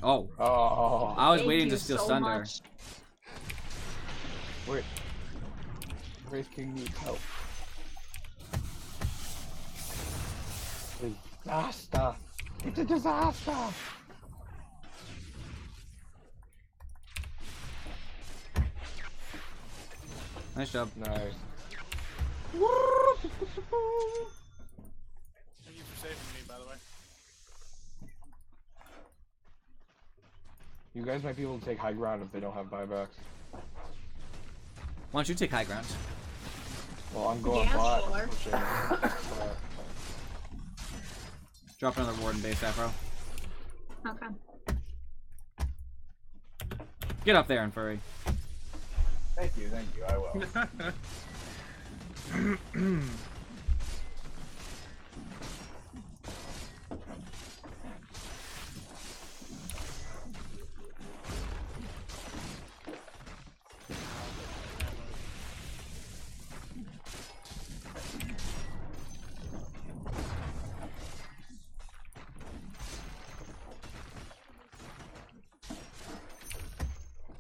Oh. Oh. I was Thank waiting you to steal so Sunder. much. Wait. Race King needs help. Disaster. It's a disaster. Nice job. Nice. Thank you for saving me, by the way. You guys might be able to take high ground if they don't have buybacks. Why don't you take high ground? Well, I'm going Yeah, bot. sure. pushing, but- Drop another warden base, Afro. Okay. Get up there, Furry. Thank you, I will.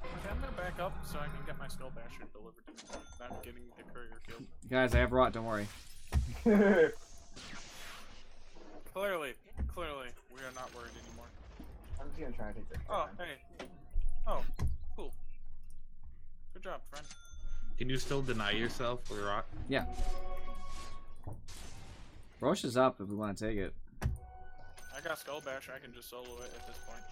Okay, I'm gonna back up so I can get my Skull Basher delivered to me without getting the courier killed. Guys, I have rot, don't worry. Clearly, we are not worried anymore. I'm just gonna try and take this. Oh, hey. Oh, cool. Good job, friend. Can you still deny yourself with rock? Yeah. Roche is up if we want to take it. I got Skull Basher, I can just solo it at this point.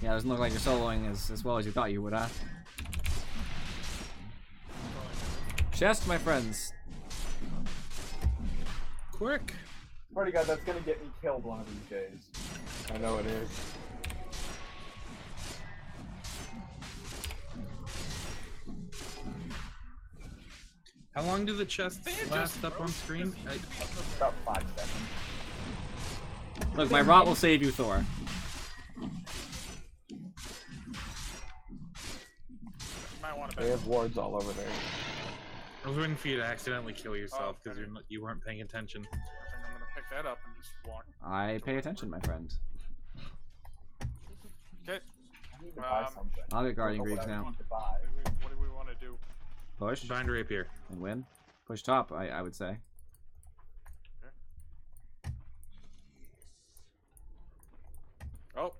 Yeah, it doesn't look like you're soloing as well as you thought you would, huh? Chest, my friends. Quick! Swear to God, that's gonna get me killed one of these days. I know it is. How long do the chests last up on screen? About 5 seconds. Look, my rot will save you, Thor. You might want to They back have wards all over there. I was waiting for you to accidentally kill yourself because okay. you weren't paying attention. I think I'm gonna pick that up and just walk. I pay attention, my friend. Okay. I need to buy something. I'll get Guardian I don't know Greaves what I now. need to buy. What do we want to do? Push Bind rapier. and win. Push top, I would say. Oh,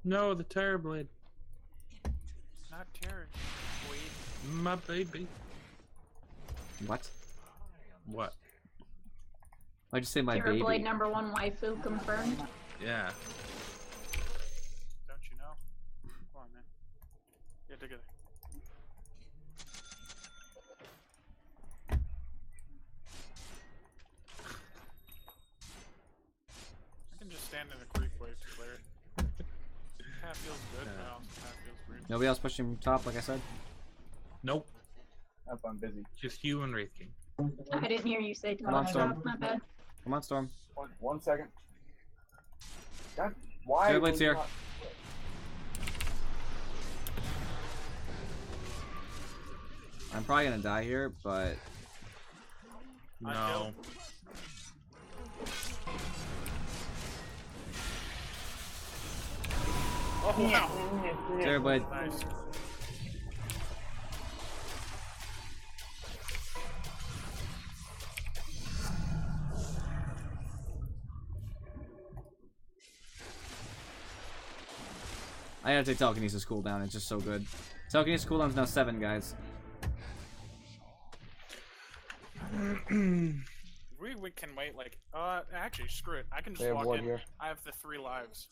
No, the Terror Blade. not Terry. Wait. My baby. What? What? Why'd you say my Terror Blade baby? #1 waifu confirmed. Yeah. Don't you know? Come on, man. Get together. I can just stand in a creep wave to clear it. Kinda feels good, but also kinda feels weird. Nobody else pushing top, like I said? Nope. Nope, I'm busy. Just you and Wraith King. I didn't hear you say Come on, Storm. top. My bad. Come on, Storm. One second. God, why? Terror will Blade's you here. not- I'm probably gonna die here, but No. Oh wow! Terror Blade. Nice. I gotta take telekinesis cooldown. It's just so good. Telekinesis cooldown's now 7, guys. We can wait like actually screw it. I can They just have walk ward in. here. I have the 3 lives.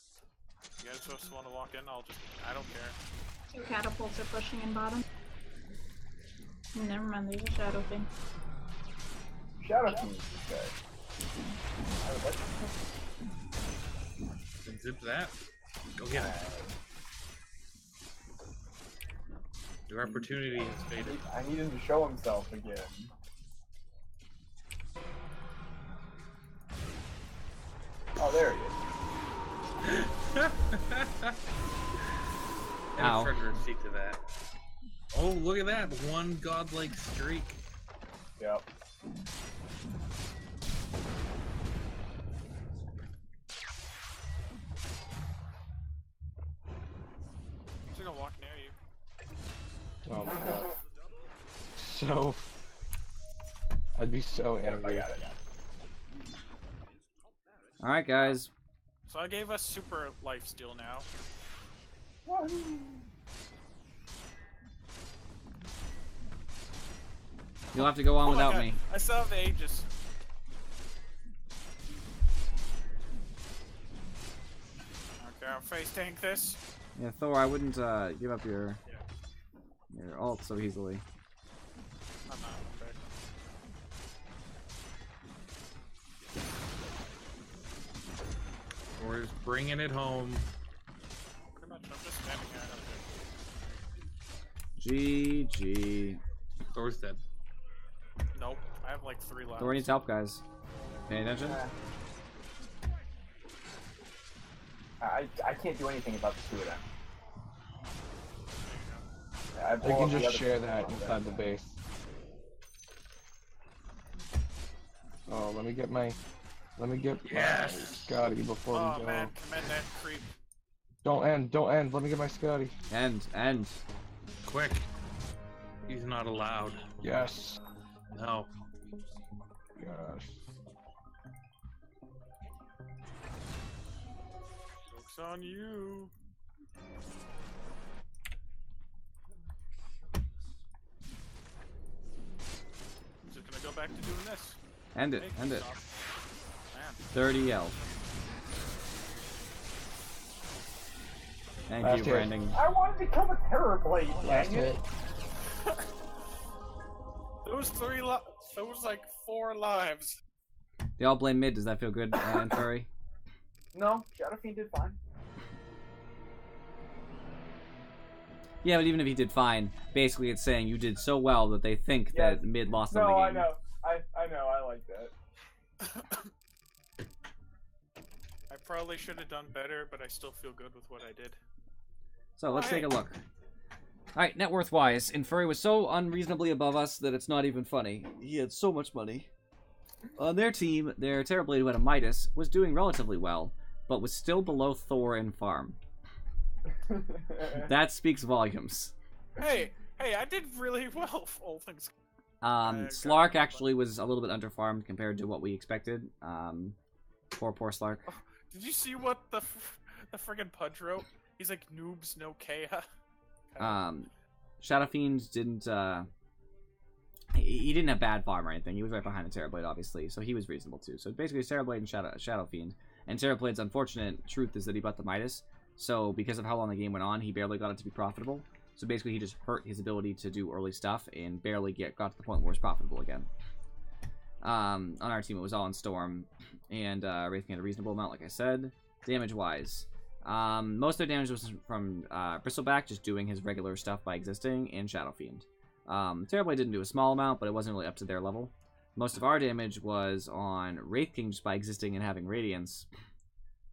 You guys just want to walk in? I don't care. 2 catapults are pushing in bottom. Never mind, there's a shadow thing. Shadow King is good. Zip that. Go get it. Your opportunity has faded. I need him to show himself again. Oh, there he is. And Ow. a front row seat to that. Oh, look at that. One godlike streak. Yep. I'm just gonna walk near you. Oh my god. So. I'd be so I angry. got it. Alright, guys. So I gave us super life steal now. You'll have to go on Oh my without God, me. I still have the Aegis. Okay, I'll face tank this. Yeah, Thor, I wouldn't give up your ult so easily. I'm not. Okay. We're just bringing it home. Pretty much, I'm just standing here. GG. Thor's dead. Nope, I have like 3 lives. Thor needs help, guys. Pay attention? I can't do anything about the 2 of them. I They can just share that inside the base. Oh, let me get my Scotty before we Oh go. man, commend that creep. Don't end. Let me get my Scotty. End. Quick. He's not allowed. Yes. No. Gosh. Joke's on you. Just gonna go back to doing this. End it. Hey, End it. stop. Man. 30 L. Thank Last you hit. for ending. I wanted to kill the Terrorblade, Last dang it. hit. Those 3 those like 4 lives. They all blame mid. Does that feel good, Furry? No, Shadow Fiend did fine. Yeah, but even if he did fine, basically it's saying you did so well that they think that mid lost them the No, game. I know. I know, I like that. I probably should have done better, but I still feel good with what I did. So let's take a look. Alright, net worth wise, Infuri was so unreasonably above us that it's not even funny. He had so much money. On their team, their Terrorblade who had a Midas was doing relatively well, but was still below Thor in farm. That speaks volumes. Hey, I did really well, all things. Slark actually was a little bit underfarmed compared to what we expected. Poor Slark. Did you see what the friggin' Pudge wrote? He's like, noobs, no Kea. Shadow Fiend didn't, he didn't have bad farm or anything. He was right behind the Terrorblade, obviously, so he was reasonable too. So basically, Terrorblade and Shadow Fiend. And Terrorblade's unfortunate truth is that he bought the Midas, so because of how long the game went on, he barely got it to be profitable. So basically, he just hurt his ability to do early stuff and barely got to the point where it's profitable again. On our team, it was all in Storm, and Wraithking had a reasonable amount, like I said. Damage-wise, most of their damage was from Bristleback, just doing his regular stuff by existing, and Shadow Fiend. Terrorblade didn't do a small amount, but it wasn't really up to their level. Most of our damage was on Wraith King just by existing and having Radiance,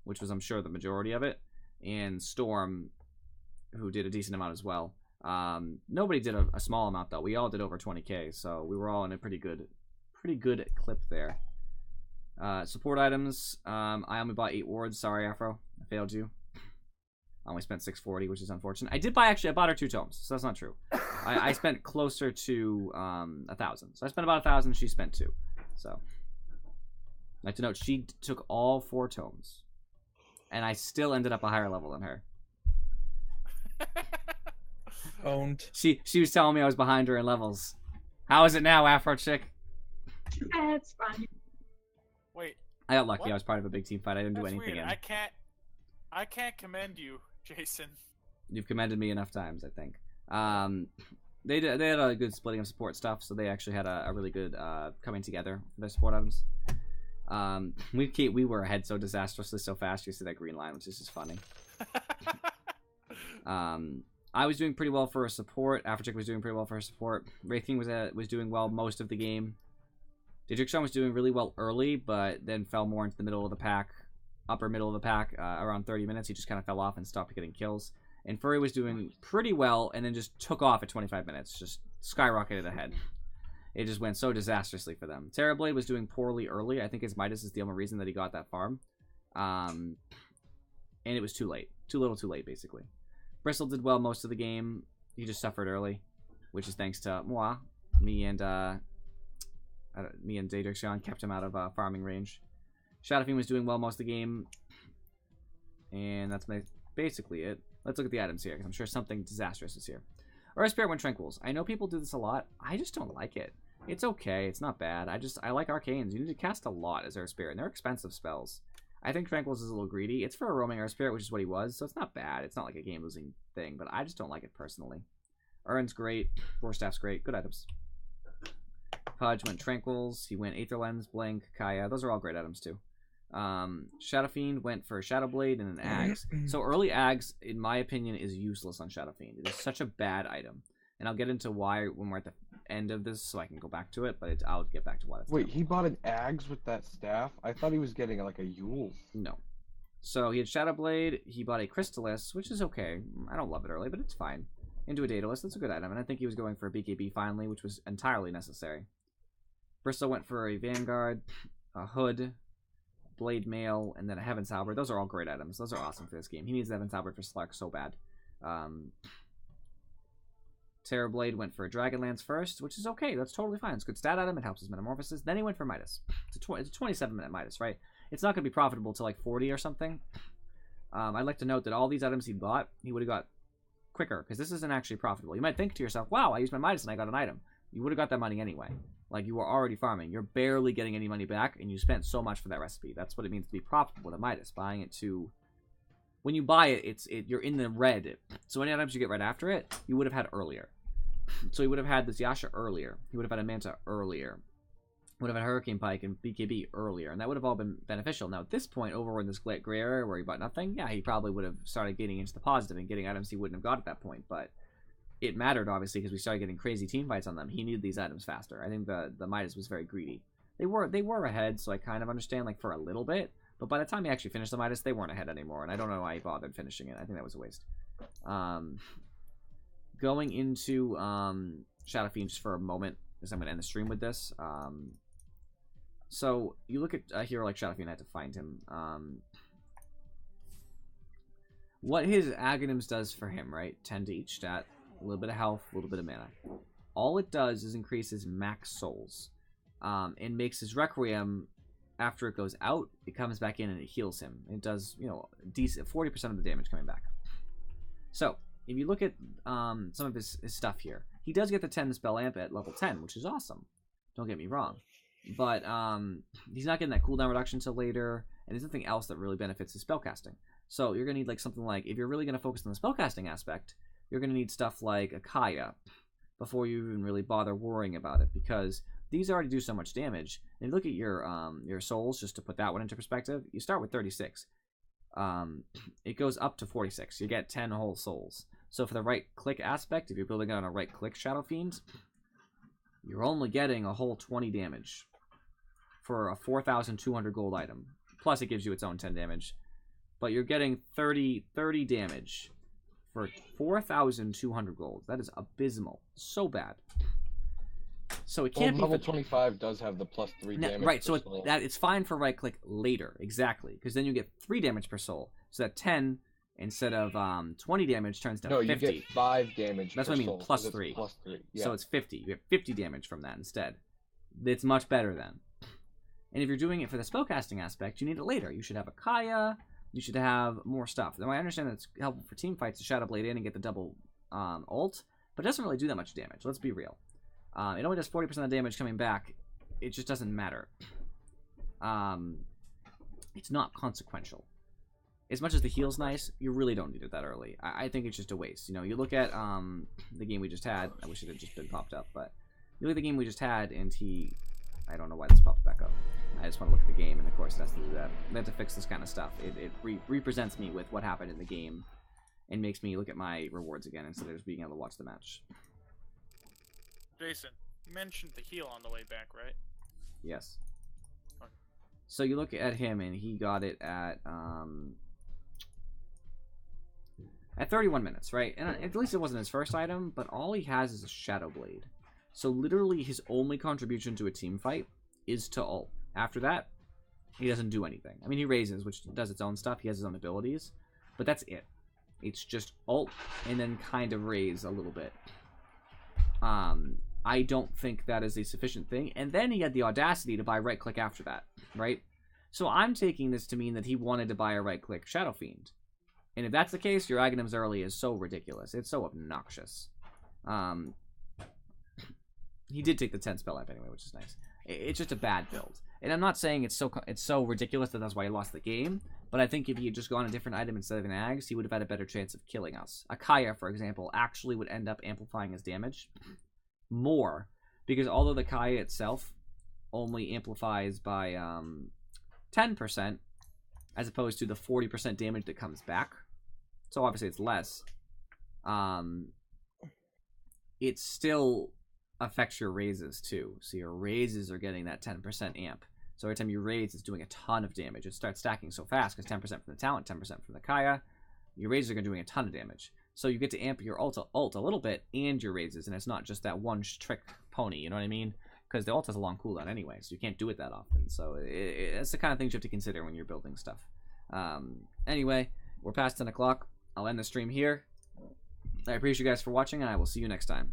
which was, I'm sure, the majority of it, and Storm, who did a decent amount as well. Nobody did a small amount, though. We all did over 20k, so we were all in a pretty good clip there. Support items, I only bought 8 wards. Sorry, Afro, I failed you. I only spent 640, which is unfortunate. I bought her 2 tomes, so that's not true. I spent closer to 1,000. So I spent about 1,000, she spent 2. So, I'd like to note, she took all 4 tomes. And I still ended up a higher level than her. Owned. She was telling me I was behind her in levels. How is it now, Afro Chick? That's fine. Wait, I got lucky. What? I was part of a big team fight. I didn't do that's anything weird. in. I can't commend you, Jason. You've commended me enough times, I think. They had a good splitting of support stuff, so they actually had a really good coming together for their support items. We were ahead so disastrously so fast. You see that green line, which is just funny. I was doing pretty well for a support. Afrochick was doing pretty well for a support. Wraith King was doing well most of the game. Didrixon was doing really well early, but then fell more into the middle of the pack, upper middle of the pack, around 30 minutes. He just kind of fell off and stopped getting kills. And Furry was doing pretty well, and then just took off at 25 minutes, just skyrocketed ahead. It just went so disastrously for them. Terrorblade was doing poorly early. I think his Midas is the only reason that he got that farm. And it was too late. Too little too late, basically. Bristle did well most of the game. He just suffered early, which is thanks to moi. Me and Daedrixon kept him out of farming range. Shadowfiend was doing well most of the game. And that's basically it. Let's look at the items here, because I'm sure something disastrous is here. Earth Spirit when Tranquils. I know people do this a lot. I just don't like it. It's okay. It's not bad. I like arcanes. You need to cast a lot as Earth Spirit, and they're expensive spells. I think Tranquils is a little greedy. It's for a roaming Earth Spirit, which is what he was, so it's not bad. It's not like a game-losing thing, but I just don't like it personally. Urn's great. Forestaff's great. Good items. Pudge went Tranquils. He went Aether Lens, Blink, Kaya. Those are all great items, too. Shadow Fiend went for Shadow Blade and an Ags. So early Ags, in my opinion, is useless on Shadow Fiend. It is such a bad item. And I'll get into why when we're at the end of this, so I can go back to it, but I'll get back to why that's Wait, he bought an Ags with that staff? I thought he was getting like a Yule. No. So he had Shadow Blade, he bought a Crystallis, which is okay. I don't love it early, but it's fine. Into a Daedalus, that's a good item, and I think he was going for a BKB finally, which was entirely necessary. Bristol went for a Vanguard, a Hood, Blade Mail, and then a Heaven's Halberd. Those are all great items. Those are awesome for this game. He needs the Heaven's Halberd for Slark so bad. Terrorblade went for a Dragonlance first, which is okay. That's totally fine. It's a good stat item. It helps his Metamorphosis. Then he went for Midas. It's a 27-minute Midas, right? It's not going to be profitable till like 40 or something. I'd like to note that all these items he bought, he would have got quicker, because this isn't actually profitable. You might think to yourself, wow, I used my Midas and I got an item. You would have got that money anyway. Like, you were already farming. You're barely getting any money back, and you spent so much for that recipe. That's what it means to be profitable with a Midas. Buying it to... When you buy it, you're in the red. So any items you get right after it, you would have had earlier. So he would have had this Yasha earlier. He would have had a Manta earlier. Would have had Hurricane Pike and BKB earlier. And that would have all been beneficial. Now, at this point, over in this gray area where he bought nothing, yeah, he probably would have started getting into the positive and getting items he wouldn't have got at that point. But it mattered, obviously, because we started getting crazy team fights on them. He needed these items faster. I think the Midas was very greedy. They were ahead, so I kind of understand, like, for a little bit. But by the time he actually finished the Midas, they weren't ahead anymore. And I don't know why he bothered finishing it. I think that was a waste. Going into Shadow Fiend just for a moment, because I'm going to end the stream with this. So, you look at a hero like Shadow Fiend, I had to find him. What his Aghanims does for him, right? 10 to each stat, a little bit of health, a little bit of mana. All it does is increase his max souls. And makes his Requiem, after it goes out, it comes back in and it heals him. It does, you know, decent 40% of the damage coming back. So, if you look at some of his stuff here, he does get the 10 spell amp at level 10, which is awesome. Don't get me wrong. But he's not getting that cooldown reduction until later, and there's nothing else that really benefits his spellcasting. So you're going to need like something like, if you're really going to focus on the spellcasting aspect, you're going to need stuff like a Kaya before you even really bother worrying about it, because these already do so much damage. And if you look at your souls, just to put that one into perspective, you start with 36. It goes up to 46. You get 10 whole souls. So for the right-click aspect, if you're building on a right-click Shadow Fiend, you're only getting a whole 20 damage for a 4,200 gold item. Plus it gives you its own 10 damage. But you're getting 30 damage for 4,200 gold. That is abysmal. So bad. So it can't be... level 25 does have the +3 damage. Right, so soul. it's fine for right-click later. Exactly. Because then you get 3 damage per soul. So that 10... instead of 20 damage turns to 50. No, you get 5 damage. That's per what I mean, soul, plus so it's 3. +3. Yeah. So it's 50. You get 50 damage from that instead. It's much better then. And if you're doing it for the spellcasting aspect, you need it later. You should have a Kaya. You should have more stuff. Now, I understand that it's helpful for team fights to Shadow Blade in and get the double ult, but it doesn't really do that much damage. Let's be real. It only does 40% of damage coming back. It just doesn't matter. It's not consequential. As much as the heal's nice, you really don't need it that early. I think it's just a waste. You know, you look at the game we just had. I wish it had just been popped up, but you look at the game we just had, and I don't know why this popped back up. I just want to look at the game, and of course it has to do that. They have to fix this kind of stuff. It represents me with what happened in the game, and makes me look at my rewards again instead of just being able to watch the match. Jason, you mentioned the heal on the way back, right? Yes. Okay. So you look at him, and he got it at 31 minutes, right? And at least it wasn't his first item, but all he has is a Shadow Blade. So literally his only contribution to a team fight is to ult. After that, he doesn't do anything. I mean, he raises, which does its own stuff. He has his own abilities, but that's it. It's just ult and then kind of raise a little bit. I don't think that is a sufficient thing. And then he had the audacity to buy right-click after that, right? So I'm taking this to mean that he wanted to buy a right-click Shadow Fiend. And if that's the case, your Aghanims early is so ridiculous. It's so obnoxious. He did take the 10 spell amp anyway, which is nice. It's just a bad build. And I'm not saying it's so ridiculous that that's why he lost the game, but I think if he had just gone a different item instead of an Ags, he would have had a better chance of killing us. A Kaya, for example, actually would end up amplifying his damage more, because although the Kaya itself only amplifies by 10%, as opposed to the 40% damage that comes back, so obviously it's less, it still affects your raises too. So your raises are getting that 10% amp. So every time you raise, it's doing a ton of damage. It starts stacking so fast because 10% from the talent, 10% from the Kaya. Your raises are doing a ton of damage. So you get to amp your ult a little bit and your raises, and it's not just that one trick pony, you know what I mean? Because the ult has a long cooldown anyway, so you can't do it that often. So it's the kind of things you have to consider when you're building stuff. Anyway, we're past 10 o'clock. I'll end the stream here. I appreciate you guys for watching, and I will see you next time.